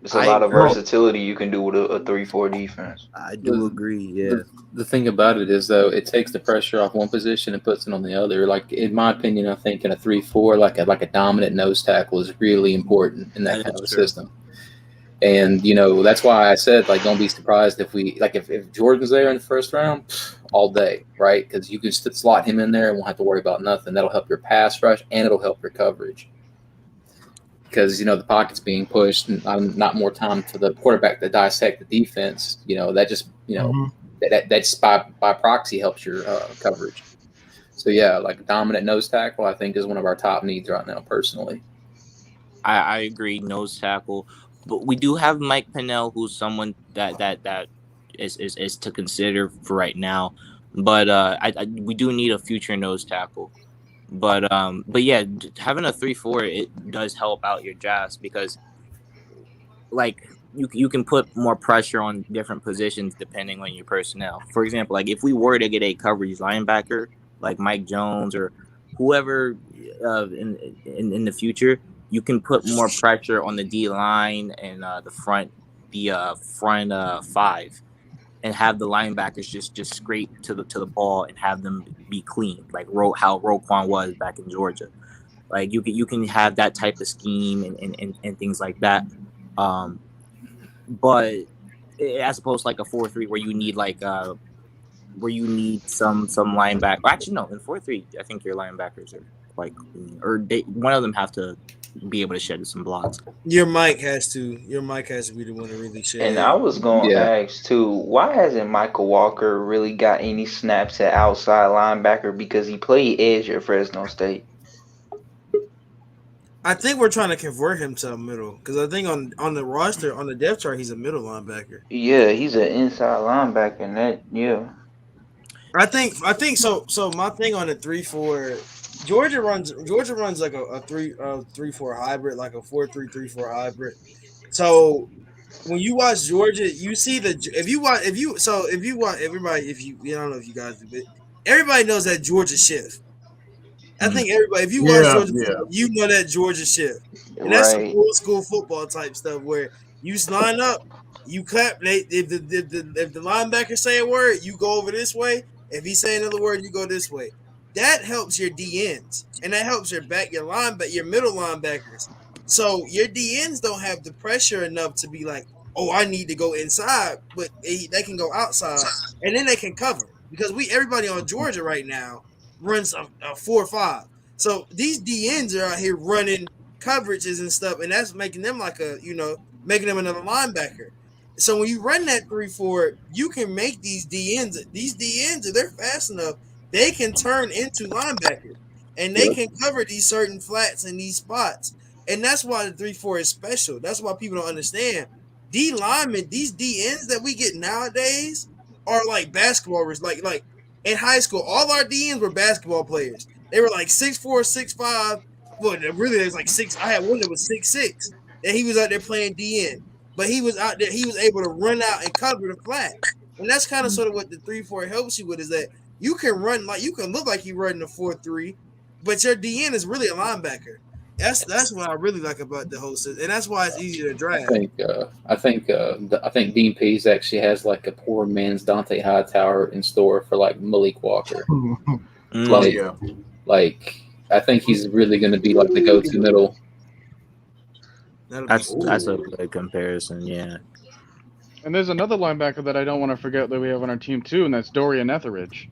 It's a lot of versatility you can do with a 3-4 defense. I do agree. Yeah. The thing about it is, though, it takes the pressure off one position and puts it on the other. Like, in my opinion, I think in a 3-4, like a dominant nose tackle is really important in that kind of a system. And, you know, that's why I said, like, don't be surprised if if Jordan's there in the first round, all day, right? Because you can slot him in there and won't have to worry about nothing. That'll help your pass rush and it'll help your coverage. Because, you know, the pocket's being pushed and not more time for the quarterback to dissect the defense. You know, that just, you know, that's by proxy helps your coverage. So, yeah, like a dominant nose tackle, I think, is one of our top needs right now, personally. I agree, nose tackle. But we do have Mike Pennell, who's someone that is to consider for right now. But we do need a future nose tackle. But yeah, having a 3-4 it does help out your drafts because, like, you can put more pressure on different positions depending on your personnel. For example, like if we were to get a coverage linebacker like Mike Jones or whoever in the future, you can put more pressure on the D line and the front five, and have the linebackers just scrape to the ball and have them be clean, like how Roquan was back in Georgia. Like you can have that type of scheme and things like that. But as opposed to like a 4-3 where you need some linebacker. Actually, no, in 4-3, I think your linebackers are quite clean, or one of them have to be able to shed some blocks. Your mic has to be the one to really shed. And I was going to ask too, why hasn't Michael Walker really got any snaps at outside linebacker because he played edge at Fresno State? I think we're trying to convert him to a middle because I think on the roster, on the depth chart, he's a middle linebacker. Yeah, he's an inside linebacker, and that I think so. So my thing on the 3-4, Georgia runs like a 3-4 hybrid, like a 4-3-3-4 hybrid. So when you watch Georgia, you see I don't know if you guys do, but everybody knows that Georgia shift. I think everybody, if you watch Georgia football, you know that Georgia shift. And that's some old school football type stuff where you line up, you clap. If the linebacker say a word, you go over this way. If he say another word, you go this way. That helps your DNs, and that helps your middle linebackers. So your DNs don't have the pressure enough to be like, oh, I need to go inside, but they can go outside, and then they can cover because everybody on Georgia right now runs a 4-5. So these DNs are out here running coverages and stuff, and that's making them making them another linebacker. So when you run that 3-4, you can make these DNs, if they're fast enough, they can turn into linebackers, and they can cover these certain flats and these spots. And that's why the 3-4 is special. That's why people don't understand. D linemen, these DNs that we get nowadays are like basketballers. Like in high school, all our DNs were basketball players. They were like 6'4", 6'5". Well, really, there's like 6. I had one that was 6'6", and he was out there playing DN. But he was out there. He was able to run out and cover the flat. And that's kind of sort of what the 3-4 helps you with, is that you can run, like, you can look like you're running a 4-3, but your DN is really a linebacker. That's what I really like about the whole system, and that's why it's easier to draft. I think Dean Pease actually has like a poor man's Dante Hightower in store for like Malik Walker. Like I think he's really going to be like the go-to middle. That's a good comparison, yeah. And there's another linebacker that I don't want to forget that we have on our team too, and that's Dorian Etheridge.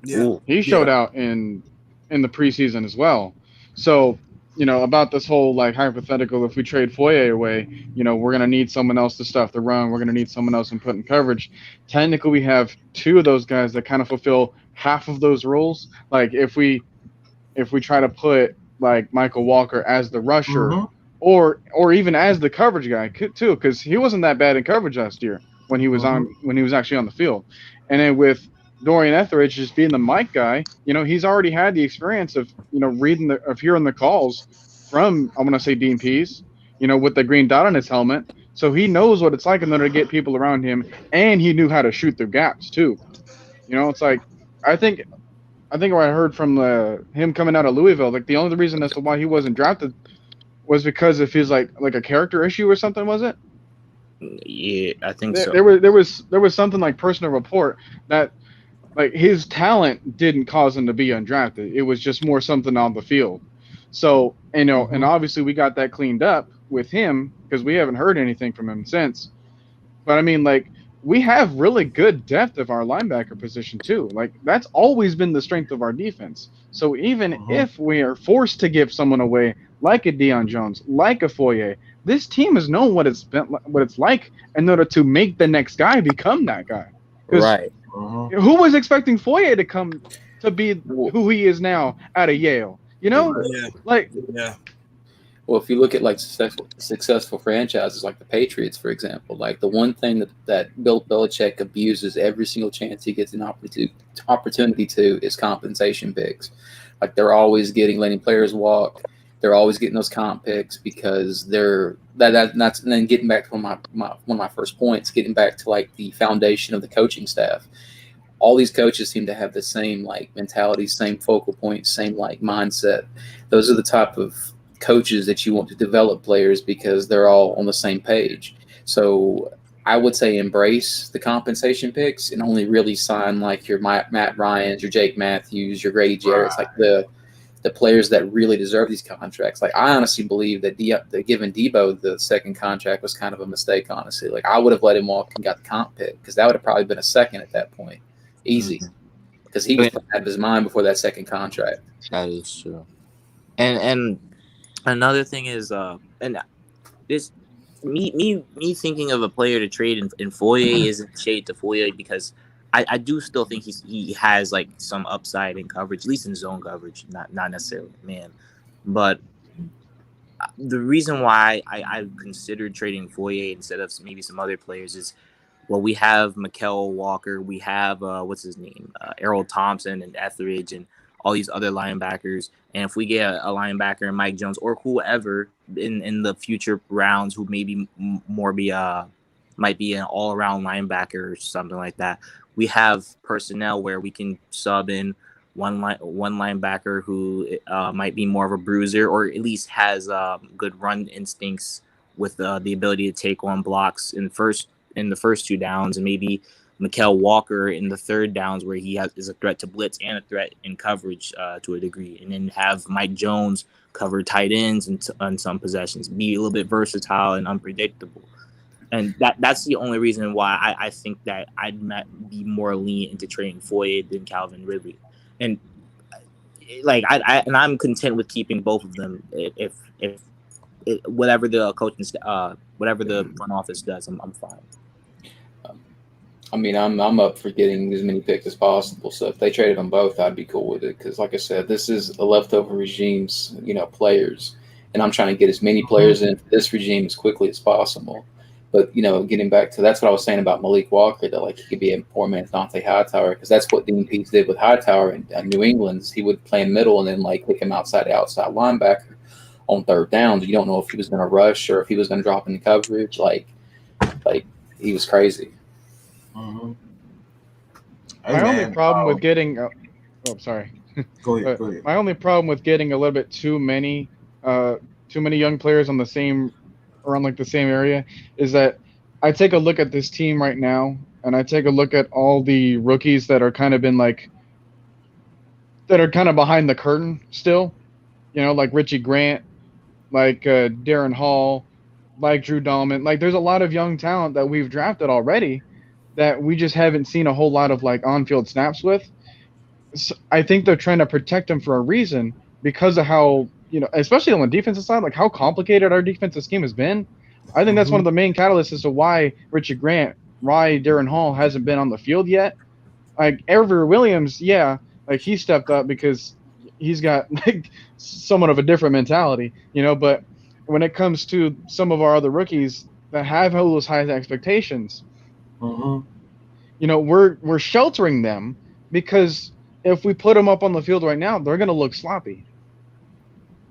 Yeah, he showed out in the preseason as well. So, about this whole like hypothetical, if we trade Foye away, we're gonna need someone else to stuff the run. We're gonna need someone else in putting coverage. Technically, we have two of those guys that kind of fulfill half of those roles. Like if we try to put like Michael Walker as the rusher. Or even as the coverage guy too, because he wasn't that bad in coverage last year when he was actually on the field. And then with Dorian Etheridge just being the Mike guy, he's already had the experience of hearing the calls from, I want to say, Dean Pease, with the green dot on his helmet. So he knows what it's like in order to get people around him, and he knew how to shoot through gaps too. It's like I think what I heard from him coming out of Louisville, like the only reason as to why he wasn't drafted was because of his like a character issue or something, was it? Yeah, I think so. There was something like personal report that like his talent didn't cause him to be undrafted. It was just more something on the field. So and obviously we got that cleaned up with him because we haven't heard anything from him since. But I mean, like we have really good depth of our linebacker position too. Like that's always been the strength of our defense. So even if we are forced to give someone away, like a Deion Jones, like a Foye, this team has known what it's like in order to make the next guy become that guy. Right. Who was expecting Foye to come to be who he is now out of Yale? Yeah. Well, if you look at like successful franchises like the Patriots, for example, like the one thing that Bill Belichick abuses every single chance he gets an opportunity to is compensation picks. Like they're always letting players walk. They're always getting those comp picks because that's and then getting back to one of my first points, getting back to like the foundation of the coaching staff. All these coaches seem to have the same like mentality, same focal point, same like mindset. Those are the type of coaches that you want to develop players because they're all on the same page. So I would say embrace the compensation picks and only really sign like your Matt Ryans, your Jake Matthews, your Grady Jarrett's, like the players that really deserve these contracts. Like I honestly believe that giving Debo the second contract was kind of a mistake, honestly. Like I would have let him walk and got the comp pick because that would have probably been a second at that point. Easy. Because he was out of his mind before that second contract. That is true. And another thing is and this me thinking of a player to trade in Foye isn't shade to Foye because I do still think he has like some upside in coverage, at least in zone coverage, not necessarily man. But the reason why I considered trading Foye instead of maybe some other players is, well, we have Mikel Walker, we have what's his name, Errol Thompson and Etheridge and all these other linebackers. And if we get a linebacker and Mike Jones or whoever in the future rounds who maybe might be an all-around linebacker or something like that, we have personnel where we can sub in one linebacker who might be more of a bruiser or at least has good run instincts with the ability to take on blocks in the first two downs, and maybe Mikel Walker in the third downs where he is a threat to blitz and a threat in coverage to a degree, and then have Mike Jones cover tight ends on some possessions, be a little bit versatile and unpredictable. And that's the only reason why I think that I'd be more lean into trading Foye than Calvin Ridley. And like I'm content with keeping both of them if whatever the coaching whatever the front office does, I'm fine. I mean, I'm up for getting as many picks as possible. So if they traded them both, I'd be cool with it. Because like I said, this is a leftover regime's players, and I'm trying to get as many players into this regime as quickly as possible. But, getting back to that's what I was saying about Malik Walker, that like he could be a poor man's Dante Hightower, because that's what Dean Pease did with Hightower in New England. He would play in middle and then like pick him outside linebacker on third downs. You don't know if he was going to rush or if he was going to drop into coverage. Like he was crazy. Mm-hmm. My only problem with getting sorry. Go ahead. My only problem with getting a little bit too many too many young players on the same around like the same area is that I take a look at this team right now and I take a look at all the rookies that are kind of been like that are kind of behind the curtain still, you know, like Richie Grant, like Darren Hall, like Drew Dahlman. Like there's a lot of young talent that we've drafted already that we just haven't seen a whole lot of like on-field snaps with. So I think they're trying to protect them for a reason because of how, you know, especially on the defensive side, like how complicated our defensive scheme has been. I think that's one of the main catalysts as to why Richie Grant, why Darren Hall hasn't been on the field yet. Like Avery Williams, yeah, like he stepped up because he's got like somewhat of a different mentality, you know, but when it comes to some of our other rookies that have those high expectations, you know, we're sheltering them because if we put them up on the field right now, they're going to look sloppy.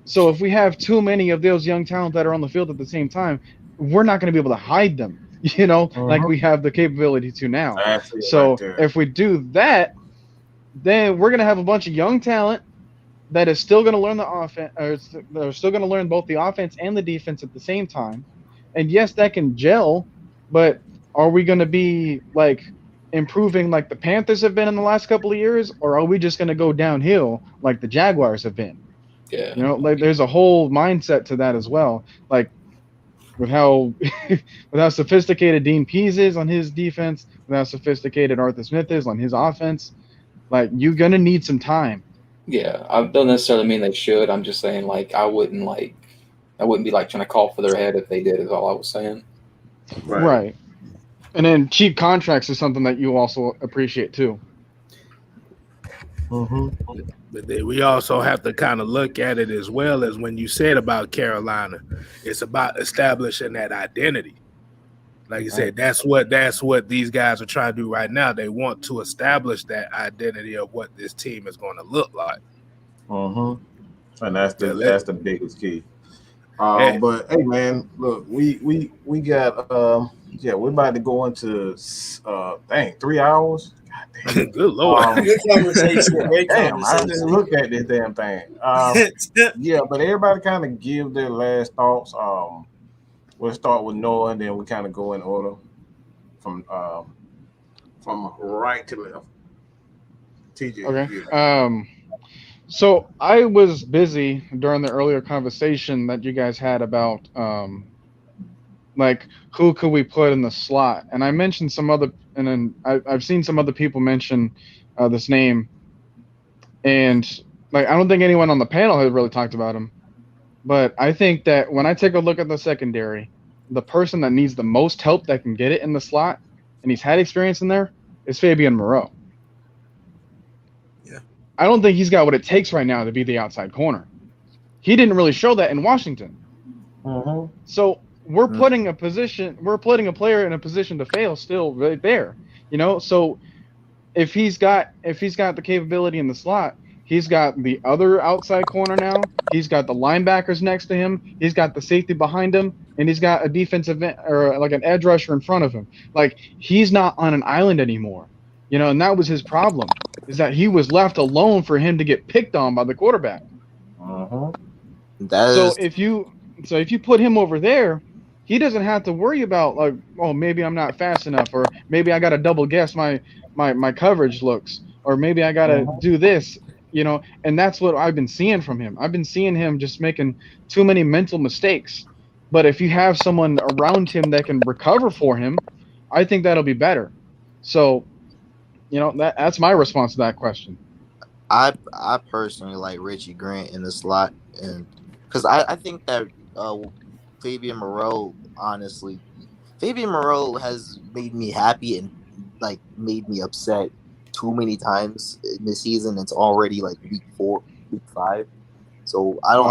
So if we have too many of those young talent that are on the field at the same time, we're not going to be able to hide them, you know, like we have the capability to now. So if we do that, then we're going to have a bunch of young talent that is still going to learn the offense, or they're still going to learn both the offense and the defense at the same time. And yes, that can gel, but are we going to be like improving like the Panthers have been in the last couple of years, or are we just going to go downhill like the Jaguars have been? Yeah. You know, like there's a whole mindset to that as well. Like with how with how sophisticated Dean Pease is on his defense, with how sophisticated Arthur Smith is on his offense, like you're going to need some time. Yeah, I don't necessarily mean they should. I'm just saying, like, I wouldn't be like trying to call for their head if they did. Is all I was saying. Right. And then cheap contracts is something that you also appreciate too. But then we also have to kind of look at it as well as when you said about Carolina, it's about establishing that identity. Like you said, that's what these guys are trying to do right now. They want to establish that identity of what this team is going to look like. And that's the biggest key. But hey, man, look, we got we're about to go into 3 hours. Good Lord. Good conversation. Great Damn, I conversation. didn't look at this damn thing. Yeah, but everybody kind of give their last thoughts. We'll start with Noah, and then we kind of go in order from right to left. TJ. Okay. So I was busy during the earlier conversation that you guys had about like who could we put in the slot, and I mentioned some other, and then I've seen some other people mention this name, and like I don't think anyone on the panel had really talked about him. But I think that when I take a look at the secondary, the person that needs the most help that can get it in the slot, and he's had experience in there, is Fabian Moreau. Yeah. I don't think he's got what it takes right now to be the outside corner. He didn't really show that in Washington. So we're putting a player in a position to fail still right there. You know, so if he's got the capability in the slot, he's got the other outside corner now. He's got the linebackers next to him. He's got the safety behind him, and he's got a defensive or like an edge rusher in front of him. Like he's not on an island anymore, you know. And that was his problem, is that he was left alone for him to get picked on by the quarterback. So if you put him over there, he doesn't have to worry about like, oh, maybe I'm not fast enough, or maybe I got to double guess my coverage looks, or maybe I got to do this. You know, and that's what I've been seeing from him. I've been seeing him just making too many mental mistakes. But if you have someone around him that can recover for him, I think that'll be better. So, you know, that's my response to that question. I personally like Richie Grant in the slot, and because I think that Fabian Moreau, honestly, Fabian Moreau has made me happy and like made me upset too many times in this season. It's already like week 4, week 5. So I don't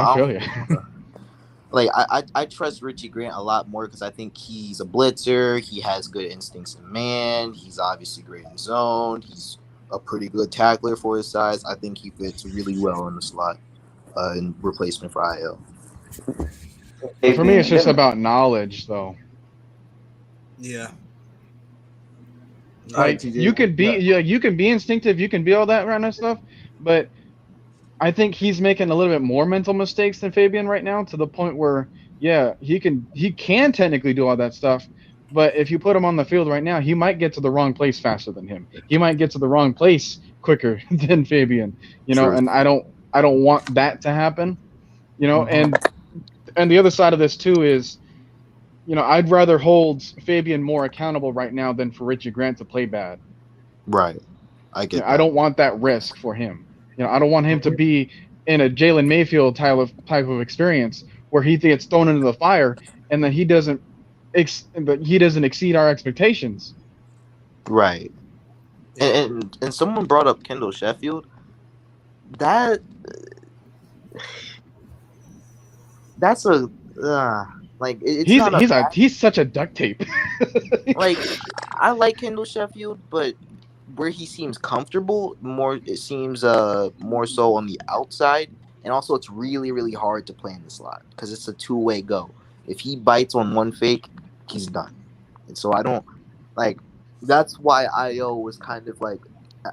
like I trust Richie Grant a lot more because I think he's a blitzer. He has good instincts in man. He's obviously great in zone. He's a pretty good tackler for his size. I think he fits really well in the slot in replacement for IL. For me, it's just about knowledge, though. Yeah. Like you can be instinctive, you can be all that kind of stuff, but I think he's making a little bit more mental mistakes than Fabian right now, to the point where, yeah, he can technically do all that stuff, but if you put him on the field right now, he might get to the wrong place faster than him. He might get to the wrong place quicker than Fabian, True. and I don't want that to happen, and the other side of this too is, I'd rather hold Fabian more accountable right now than for Richie Grant to play bad. Right. I get that. I don't want that risk for him. I don't want him to be in a Jalen Mayfield type of experience where he gets thrown into the fire and then he doesn't exceed our expectations. Right. And someone brought up Kendall Sheffield. That's a like it's he's such a duct tape. Like, I like Kendall Sheffield, but where he seems comfortable, it seems more so on the outside, and also it's really, really hard to play in the slot because it's a two-way go. If he bites on one fake, he's done. And so I don't like. That's why IO was kind of like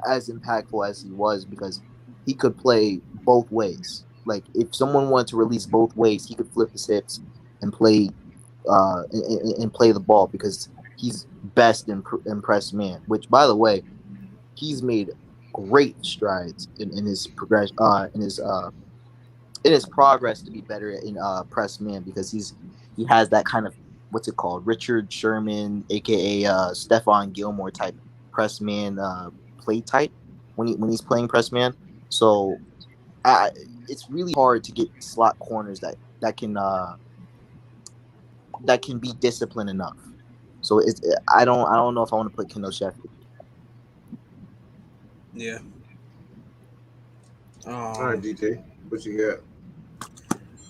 as impactful as he was, because he could play both ways. Like, if someone wanted to release both ways, he could flip his hips and play play the ball, because he's best in press man. Which, by the way, he's made great strides in his progression, in his progress to be better in press man, because he has that kind of, what's it called, Richard Sherman, aka Stephon Gilmore type press man play type when he's playing press man. So it's really hard to get slot corners that can be disciplined enough. So I don't know if I want to put Kendall Sheffield. Yeah. All right, DT, what you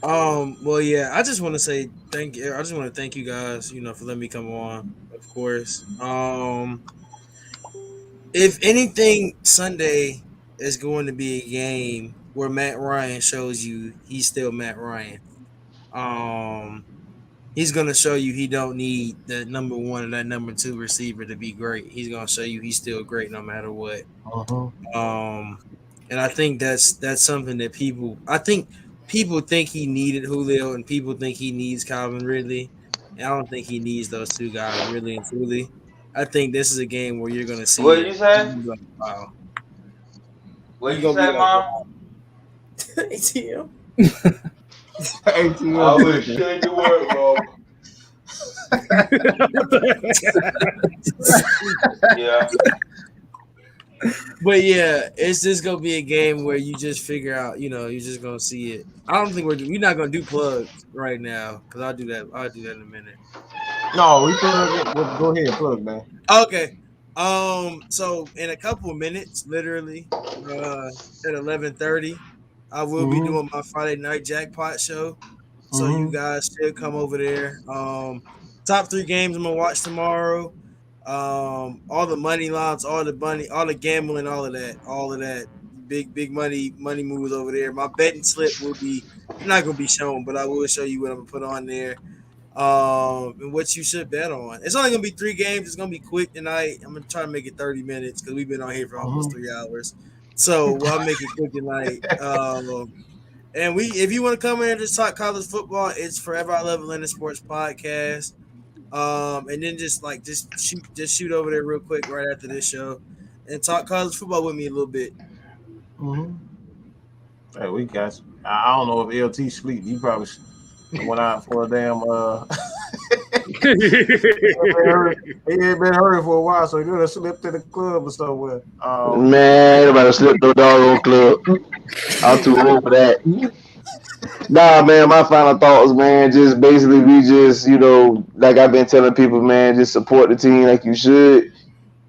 got? Well, yeah, I just want to say thank you. I just want to thank you guys, for letting me come on, of course. If anything, Sunday is going to be a game where Matt Ryan shows you he's still Matt Ryan. He's going to show you he don't need that number one or that number two receiver to be great. He's going to show you he's still great no matter what. And I think that's something that people think he needed Julio, and people think he needs Calvin Ridley. And I don't think he needs those two guys, really and truly. I think this is a game where you're going to see. What you say? Wow. What you say, Mom? ATM. ATM. I wish you could do work, bro. Yeah. But yeah, it's just gonna be a game where you just figure out, you're just gonna see it. I don't think we're not gonna do plugs right now, because I'll do that in a minute. No, we go ahead, plug, man. Okay. So in a couple of minutes, literally, at 11:30, I will be doing my Friday night jackpot show. So you guys should come over there. Top 3 games I'm gonna watch tomorrow. All the money lines, all the gambling, all of that big money moves over there. My betting slip will be not gonna be shown, but I will show you what I'm gonna put on there. And what you should bet on. It's only gonna be 3 games. It's gonna be quick tonight. I'm gonna try to make it 30 minutes because we've been on here for almost 3 hours. So I'll make it quick tonight. And if you want to come in and just talk college football, it's Forever I Love Atlanta Sports Podcast. And then just shoot over there real quick right after this show and talk college football with me a little bit. Hey, we got you. I don't know if LT sleep. He probably went out for a damn he ain't been hurt for a while, so he could have slipped to the club or somewhere. Man, everybody slipped to the doggone club. I'm too old for that. Nah, man, my final thoughts, man, just basically we just, like I've been telling people, man, just support the team like you should.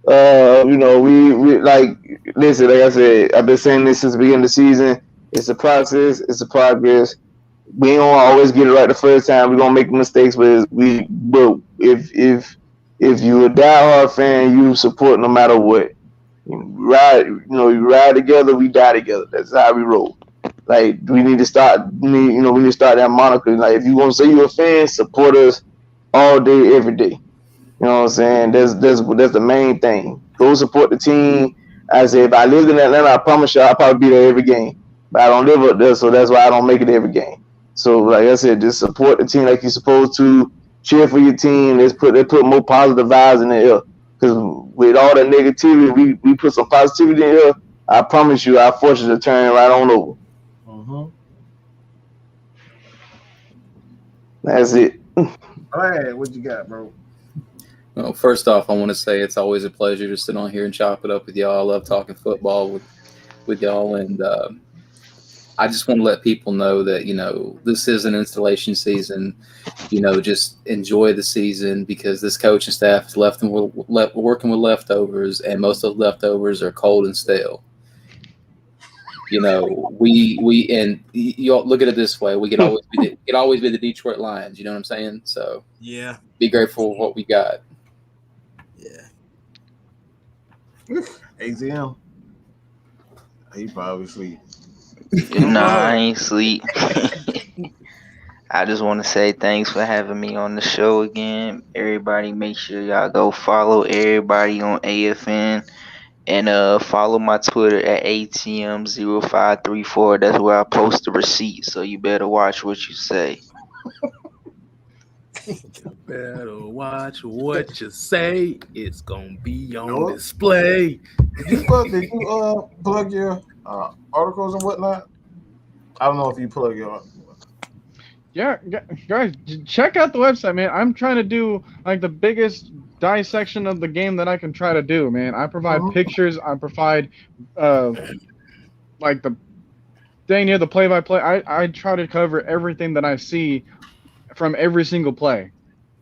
We like, listen, like I said, I've been saying this since the beginning of the season. It's a process, it's a progress. We ain't gonna always get it right the first time. We're gonna make mistakes, but if you're a diehard fan, you support no matter what. You ride together, we die together. That's how we roll. Like, we need to start that moniker. Like, if you want to say you're a fan, support us all day, every day. You know what I'm saying? That's the main thing. Go support the team. I say, if I lived in Atlanta, I promise you I'll probably be there every game. but I don't live up there, so that's why I don't make it every game. So, like I said, just support the team like you're supposed to. Cheer for your team. They put more positive vibes in the air. Because with all the negativity, we put some positivity in here. I promise you, our fortunes are turning right on over. Mm-hmm. That's it. All right, what you got, bro? Well, first off, I want to say it's always a pleasure to sit on here and chop it up with y'all. I love talking football with y'all, and I just want to let people know that, this is an installation season. Just enjoy the season, because this coaching staff is working with leftovers, and most of the leftovers are cold and stale. We and you look at it this way: we could always be the Detroit Lions. You know what I'm saying? So yeah, be grateful for what we got. Yeah. AZM. He probably sleep. Nah, I ain't sleep. I just want to say thanks for having me on the show again. Everybody, make sure y'all go follow everybody on AFN, and follow my Twitter at ATM0534. That's where I post the receipts, so you better watch what you say. Better watch what you say. It's gonna be on display. Did you plug your articles and whatnot? I don't know if you plug your. Yeah, guys, check out the website, man. I'm trying to do like the biggest dissection of the game that I can try to do, man. I provide pictures. I provide like the dang near the play-by-play. I try to cover everything that I see from every single play.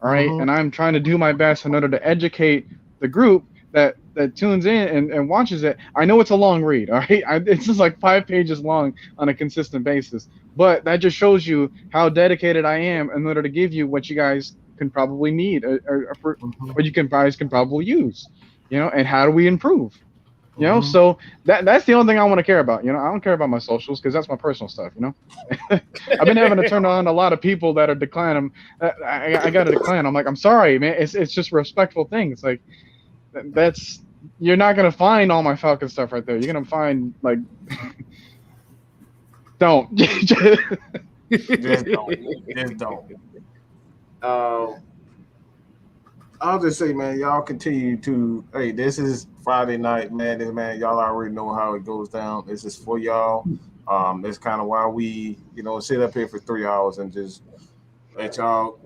All right, and I'm trying to do my best in order to educate the group that tunes in and watches it. I know it's a long read, all right? It's just like 5 pages long on a consistent basis. But that just shows you how dedicated I am in order to give you what you guys can probably need, or what you guys can probably use, and how do we improve? So that's the only thing I want to care about. I don't care about my socials, because that's my personal stuff. I've been having to turn on a lot of people that are declining. I got to decline. I'm like, I'm sorry, man. It's just a respectful thing. It's like, you're not gonna find all my Falcon stuff right there. You're gonna find like, don't. Just don't. I'll just say, man, y'all continue to. Hey, this is Friday Night Madness, man. Y'all already know how it goes down. This is for y'all. That's kind of why we, sit up here for 3 hours and just let y'all,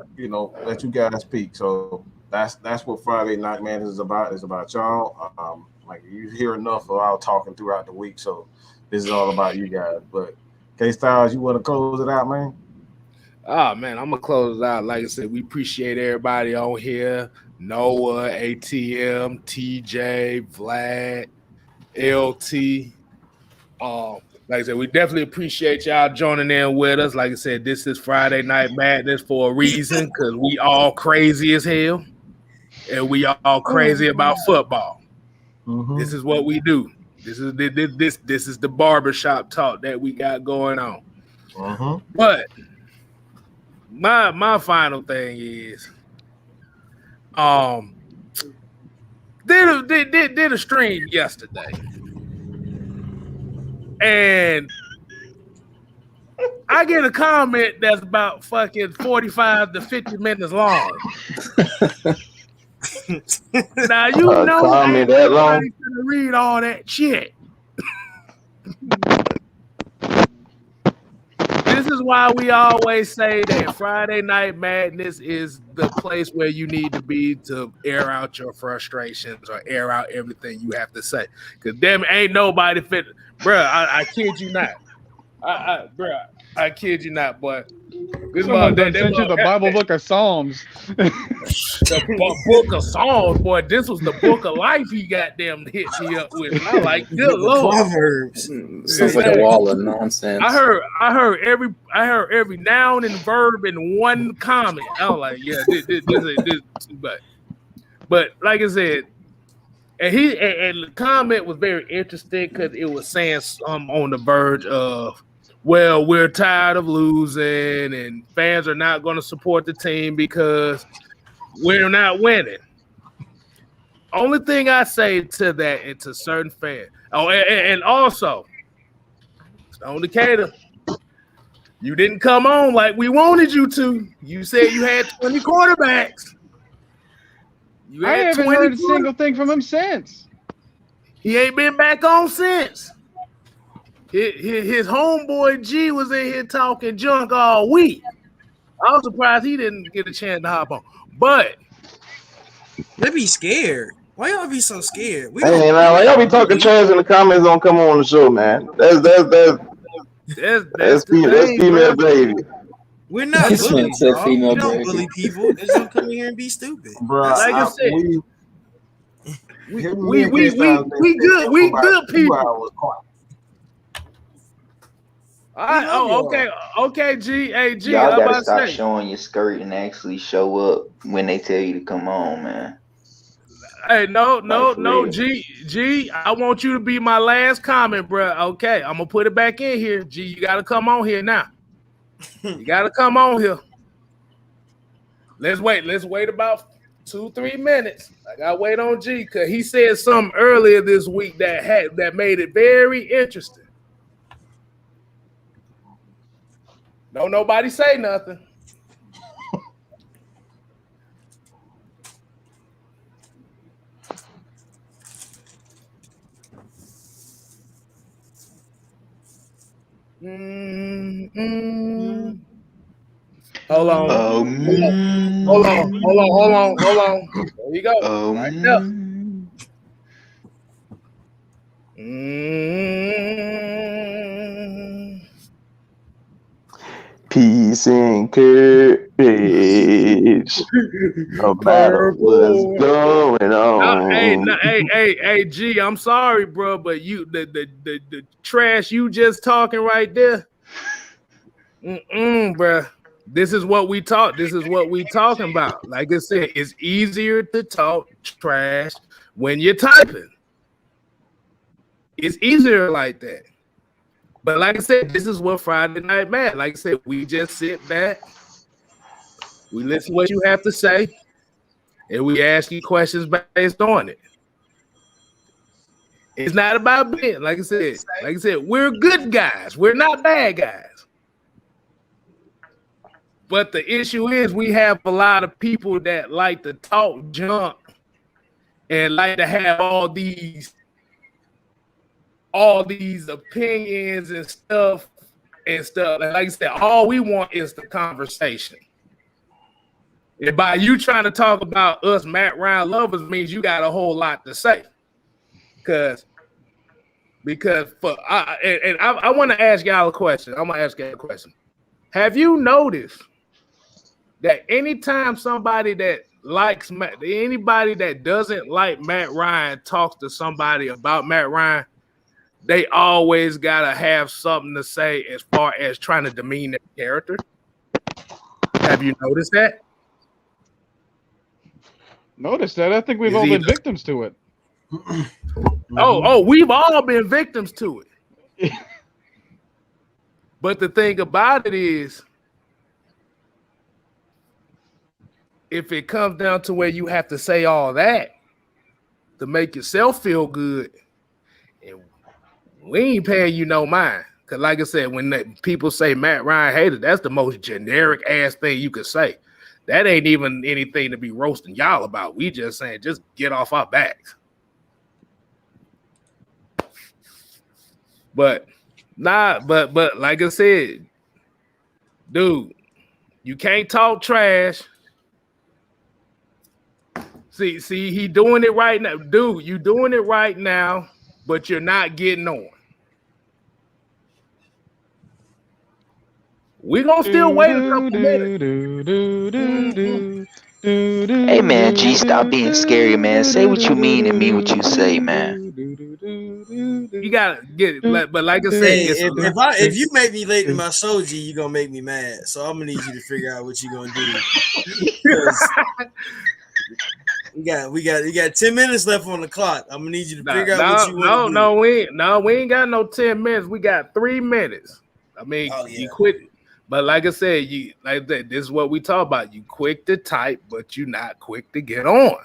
let you guys speak. So that's what Friday Night Madness is about. It's about y'all. Like, you hear enough of our talking throughout the week, so this is all about you guys. But KStylzz, you want to close it out, man? Oh, man, I'm going to close it out. Like I said, we appreciate everybody on here. Noah, ATM, TJ, Vlad, LT. Like I said, we definitely appreciate y'all joining in with us. Like I said, this is Friday Night Madness for a reason, because we all crazy as hell, and we all crazy about football. This is what we do. This is the barbershop talk that we got going on. But my final thing is, did a stream yesterday, and I get a comment that's about fucking 45 to 50 minutes long. Now comment that long? Gonna read all that shit. This is why we always say that Friday Night Madness is the place where you need to be to air out your frustrations or air out everything you have to say. Because damn it, ain't nobody fit. Bruh, I kid you not. I kid you not, boy. Someone sent you the Bible book of Psalms. The book of Psalms, boy. This was the book of life he goddamn hit me up with. And I like, good Lord. Proverbs. Sounds like a wall of nonsense. I heard every noun and verb in one comment. I was like, yeah, this but like I said, and the comment was very interesting because it was saying on the verge of, well, we're tired of losing and fans are not going to support the team because we're not winning. Only thing I say to that and to certain fans, and also Stone Decatur, you didn't come on like we wanted you to. You said you had 20 quarterbacks. I haven't heard a single thing from him since. He ain't been back on since. His homeboy G was in here talking junk all week. I was surprised he didn't get a chance to hop on. But they be scared. Why y'all be so scared? Hey, man, why y'all be talking trash in the comments? Don't come on the show, man. That's female baby. We're not bullies, bro. We don't bully people. They don't come in here and be stupid. Bro, like I said, we good. We good people. All right. Oh, okay, G. Hey, G. Y'all gotta stop showing your skirt and actually show up when they tell you to come on, man. Hey, no, G. I want you to be my last comment, bro. Okay, I'm gonna put it back in here. G, you gotta come on here now. You gotta come on here. Let's wait about 2-3 minutes. I gotta wait on G because he said something earlier this week that made it very interesting. Don't nobody say nothing. Hold on. Hold on. There you go. Right there. Peace and courage. No matter what's going on. Hey, G, I'm sorry, bro, but you the trash you just talking right there. Bro. This is what we talk. This is what we talking about. Like I said, it's easier to talk trash when you're typing. It's easier like that. But like I said, this is what Friday Night Mad. Like I said, we just sit back, we listen to what you have to say, and we ask you questions based on it. It's not about being, like I said, we're good guys. We're not bad guys. But the issue is we have a lot of people that like to talk junk and like to have all these opinions and stuff. And like I said, all we want is the conversation. And by you trying to talk about us Matt Ryan lovers means you got a whole lot to say. Because I want to ask y'all a question. I'm gonna ask y'all a question. Have you noticed that anytime somebody that likes anybody that doesn't like Matt Ryan talks to somebody about Matt Ryan, they always gotta have something to say as far as trying to demean their character? Have you noticed that? Noticed that? I think we've all been victims to it. We've all been victims to it. But the thing about it is, if it comes down to where you have to say all that to make yourself feel good, and we ain't paying you no mind. Because like I said, when people say Matt Ryan hater, that's the most generic ass thing you could say. That ain't even anything to be roasting y'all about. We just saying, just get off our backs. But like I said, dude, you can't talk trash. See, he doing it right now. Dude, you doing it right now, but you're not getting on. We're going to still wait a couple minutes. Hey, man, G, stop being scary, man. Say what you mean and mean what you say, man. You got to get it. But like I said, if you make me late to my show, G, you're going to make me mad. So I'm going to need you to figure out what you're going to do. We got 10 minutes left on the clock. I'm gonna need you to figure out what you want to do. We ain't got no 10 minutes. We got 3 minutes. I mean, you quit. But like I said, you like that. This is what we talk about. You quick to type, but you're not quick to get on.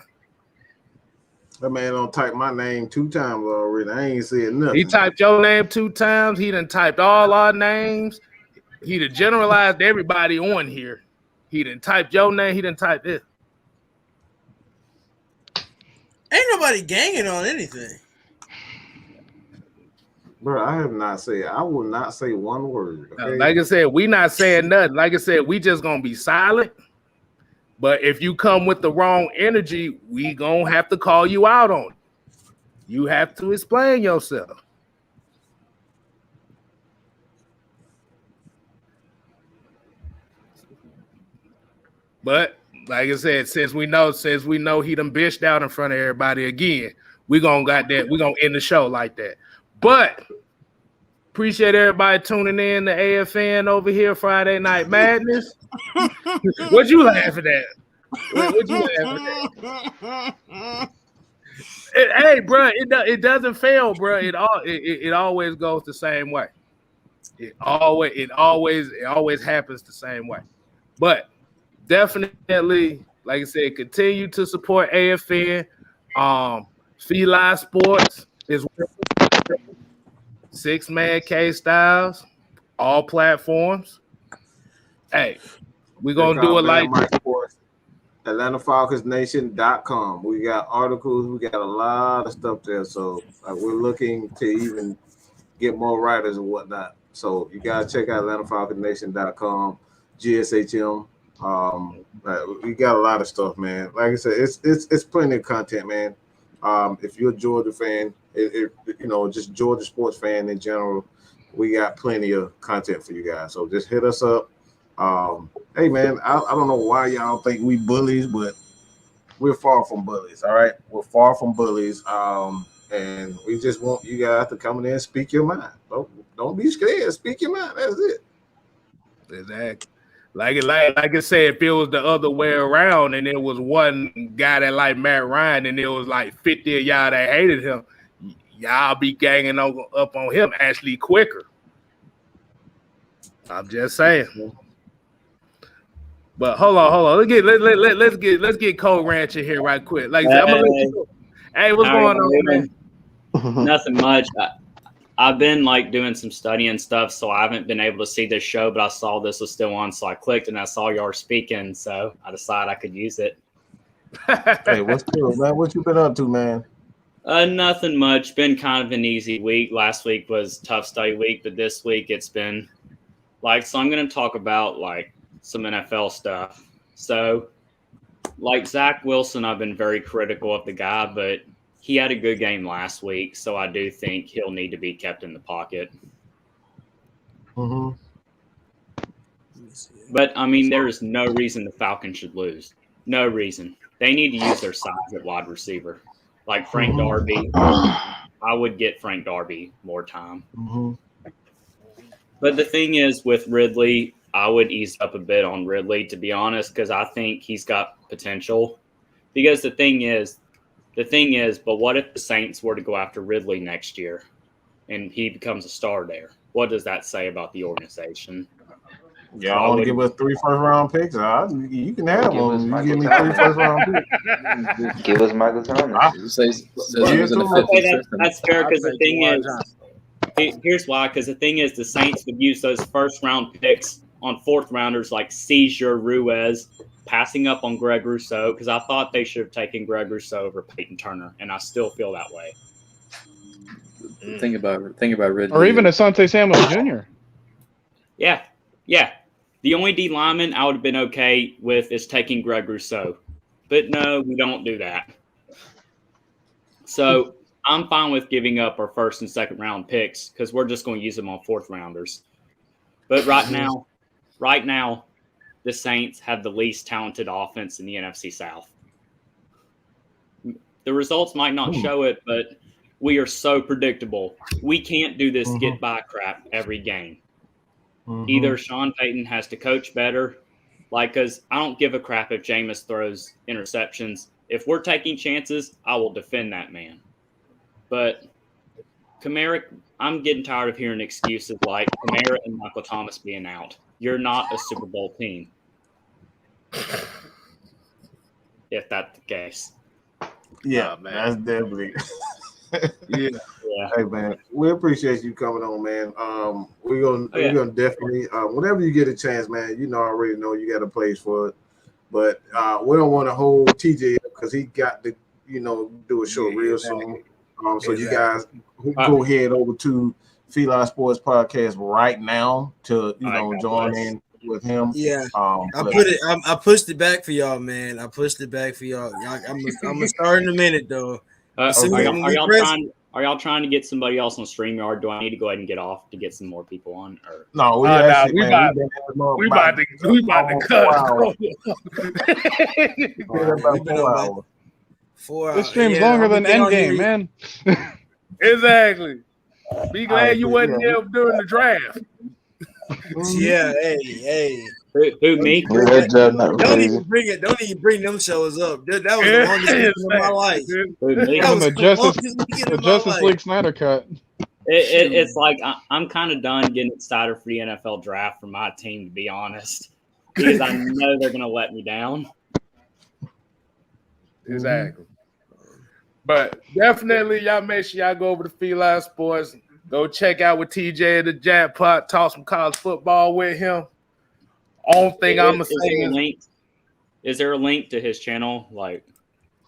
That man don't type my name 2 times already. I ain't said nothing. He typed your name 2 times. He done typed all our names. He done generalized everybody on here. He done typed your name. He done typed this. Ain't nobody ganging on anything. Bro, I have not said. I will not say one word. Okay? Like I said, we not saying nothing. Like I said, we just gonna be silent. But if you come with the wrong energy, we gonna have to call you out on it. You have to explain yourself. But like I said, since we know he done bitched out in front of everybody again, we gonna end the show like that. But appreciate everybody tuning in to AFN over here, Friday Night Madness. What you laughing at? What you laughing at? Hey, bro, it doesn't fail, bro. It always goes the same way. It always happens the same way. But definitely, like I said, continue to support AFN. Feline Sports is 6 Man KStylzz, all platforms. Hey, we're gonna do it like Atlanta Falcons Nation.com. We got articles, we got a lot of stuff there. So we're looking to even get more writers and whatnot. So you gotta check out Atlanta Falcons Nation.com, GSHM. We got a lot of stuff, man. Like I said, it's plenty of content, man. If you're a Georgia fan, just Georgia sports fan in general, we got plenty of content for you guys. So just hit us up. Hey man, I don't know why y'all think we bullies, but we're far from bullies. All right, we're far from bullies. And we just want you guys to come in there and speak your mind. Don't be scared. Speak your mind. That's it. Exactly. Like I said, if it was the other way around and it was one guy that liked Matt Ryan and it was like 50 of y'all that hated him, y'all be ganging up on him actually quicker. I'm just saying. But hold on. Let's get Cole Ranch in here right quick. Like I said, I'm gonna let you go. Hey, what's going on, man? Nothing much. I've been doing some studying stuff, so I haven't been able to see this show, but I saw this was still on, so I clicked and I saw y'all speaking, so I decided I could use it. Hey, what's good, man? What you been up to, man? Nothing much. Been kind of an easy week. Last week was tough study week, but this week it's been so I'm going to talk about some NFL stuff. So Zach Wilson, I've been very critical of the guy, but he had a good game last week, so I do think he'll need to be kept in the pocket. Mm-hmm. But, there is no reason the Falcons should lose. No reason. They need to use their size at wide receiver. Like Frank Darby, I would get Frank Darby more time. Mm-hmm. But the thing is, with Ridley, I would ease up a bit on Ridley, to be honest, because I think he's got potential. Because the thing is, but what if the Saints were to go after Ridley next year and he becomes a star there? What does that say about the organization? Y'all want to give us 3 first-round picks? You can have them. You give me 3 first-round picks. Give us Michael Thomas. That's fair, because the thing is, here's why. Because the thing is, the Saints would use those first-round picks on fourth-rounders like Seizure, Ruiz, passing up on Greg Rousseau, because I thought they should have taken Greg Rousseau over Peyton Turner, and I still feel that way. Think about Ridley. Or even Asante Samuel Jr. Yeah. The only D lineman I would have been okay with is taking Greg Rousseau. But no, we don't do that. So I'm fine with giving up our first and second round picks because we're just going to use them on fourth rounders. But right now, the Saints have the least talented offense in the NFC South. The results might not show it, but we are so predictable. We can't do this get by crap every game. Either Sean Payton has to coach better, because I don't give a crap if Jameis throws interceptions. If we're taking chances, I will defend that man. But Kamara, I'm getting tired of hearing excuses like Kamara and Michael Thomas being out. You're not a Super Bowl team. If that's the case. Yeah, man. that's definitely. Yeah. Hey man, we appreciate you coming on, man. We're gonna definitely whenever you get a chance, man. You know, I already know you got a place for it, but we don't want to hold TJ up because he got to, do a show real soon. So you guys go head over to Feline Sports Podcast right now to join in with him. Yeah, I pushed it back for y'all, man. I pushed it back for y'all. I'm gonna start in a minute though. Are y'all trying to get somebody else on StreamYard? Do I need to go ahead and get off to get some more people on? Or no, we about to cut. 4 hours. This stream's longer than Endgame, man. Exactly. Be glad you wasn't there during the draft. Yeah, hey. Who me? Don't even bring them shows up. That was the longest weekend of my life. The Justice League Snyder cut. It's like I'm kind of done getting excited for the NFL draft for my team, to be honest, because I know they're gonna let me down. Exactly. But definitely, y'all make sure y'all go over to Feline Sports. Go check out with TJ at the Jackpot. Talk some college football with him. Only thing I'm gonna say is there a link to his channel? Like,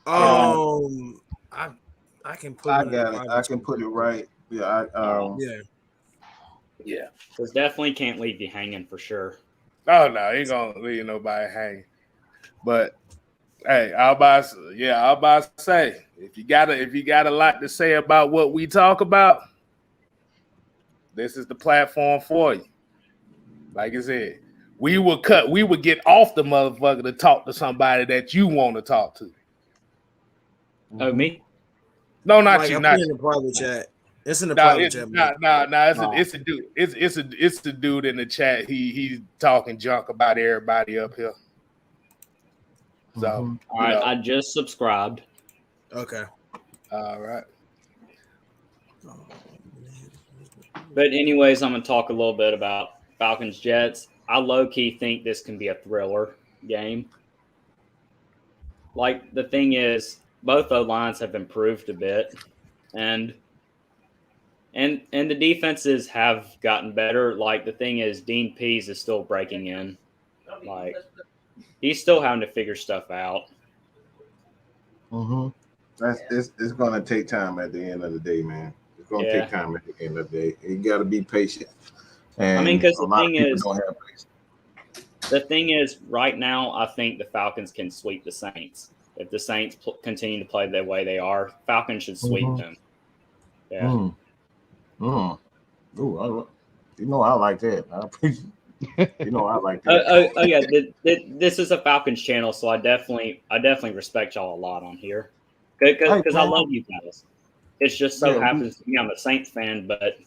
I can put. I can put it right. Yeah. Yeah. Because definitely can't leave you hanging for sure. Oh no, ain't gonna leave nobody hanging. But hey, I about to say, if you got a lot to say about what we talk about, this is the platform for you. Like I said, we would get off the motherfucker to talk to somebody that you want to talk to. Oh, me? No, not like you. I'm Not in the private chat. It's in the private chat. It's a dude. It's the dude in the chat. He's talking junk about everybody up here. So all right, I just subscribed. Okay. All right. But anyways, I'm gonna talk a little bit about Falcons Jets. I low-key think this can be a thriller game. Like, the thing is, both O-lines have improved a bit, and the defenses have gotten better. Like, the thing is, Dean Pease is still breaking in. Like, he's still having to figure stuff out. It's gonna take time at the end of the day, man. It's gonna take time at the end of the day. You got to be patient. And I mean, because the thing is, right now, I think the Falcons can sweep the Saints. If the Saints continue to play the way they are, Falcons should sweep them. Yeah. Ooh, I like that. I appreciate. I like that. Oh yeah. This is a Falcons channel, so I definitely respect y'all a lot on here, because I love you guys. It's just so happens to me I'm a Saints fan, but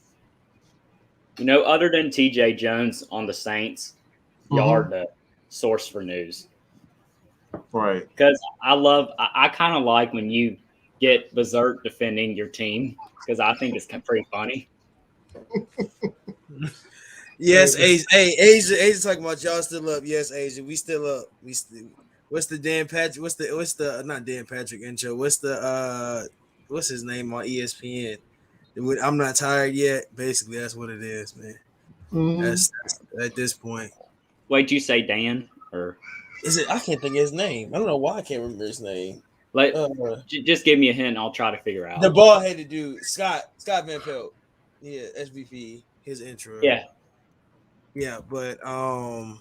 other than TJ Jones on the Saints, y'all are the source for news. Right. Because I kind of like when you get berserk defending your team, because I think it's pretty funny. Yes, Asia. Hey, Asia talking about y'all still up. Yes, Asia, we still up. What's the Dan Patrick? What's the not Dan Patrick intro? What's his name on ESPN? I'm not tired yet. Basically, that's what it is, man. That's at this point. Wait, you say Dan or is it? I can't think of his name. I don't know why I can't remember his name. Like, just give me a hint. And I'll try to figure out. The bald-headed dude, Scott Van Pelt. Yeah, SVP. His intro. Yeah, but y'all.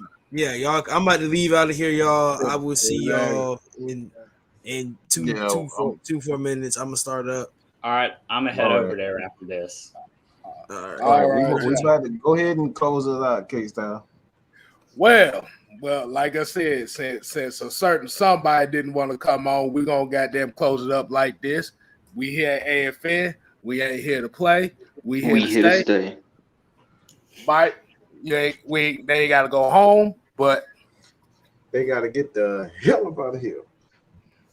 I'm about to leave out of here, y'all. I will see y'all in 2-4 minutes. I'm gonna start up. All right, I'm gonna head over there after this. All right. We about to go ahead and close it out, KStylzz. Well, like I said, since somebody didn't want to come on, we're gonna goddamn close it up like this. We here at AFN. We ain't here to play. We here to stay. Mike, they ain't gotta go home, but they gotta get the hell up out of here.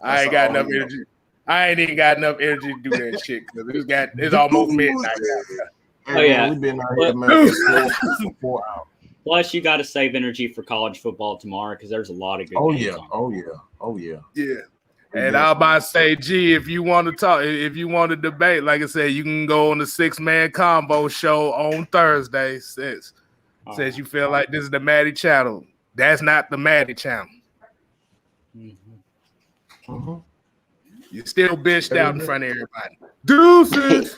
I ain't got enough energy. I ain't even got enough energy to do that shit because it's almost midnight. Oh yeah, we've been out here, man, for 4 hours. Plus, you got to save energy for college football tomorrow because there's a lot of good games on. Oh yeah. Yeah. And I was about to say, G, if you want to talk, if you want to debate, like I said, you can go on the 6-man combo show on Thursday. Says you feel like this is the Maddie channel. That's not the Maddie channel. You still bitched out in front of everybody. Deuces.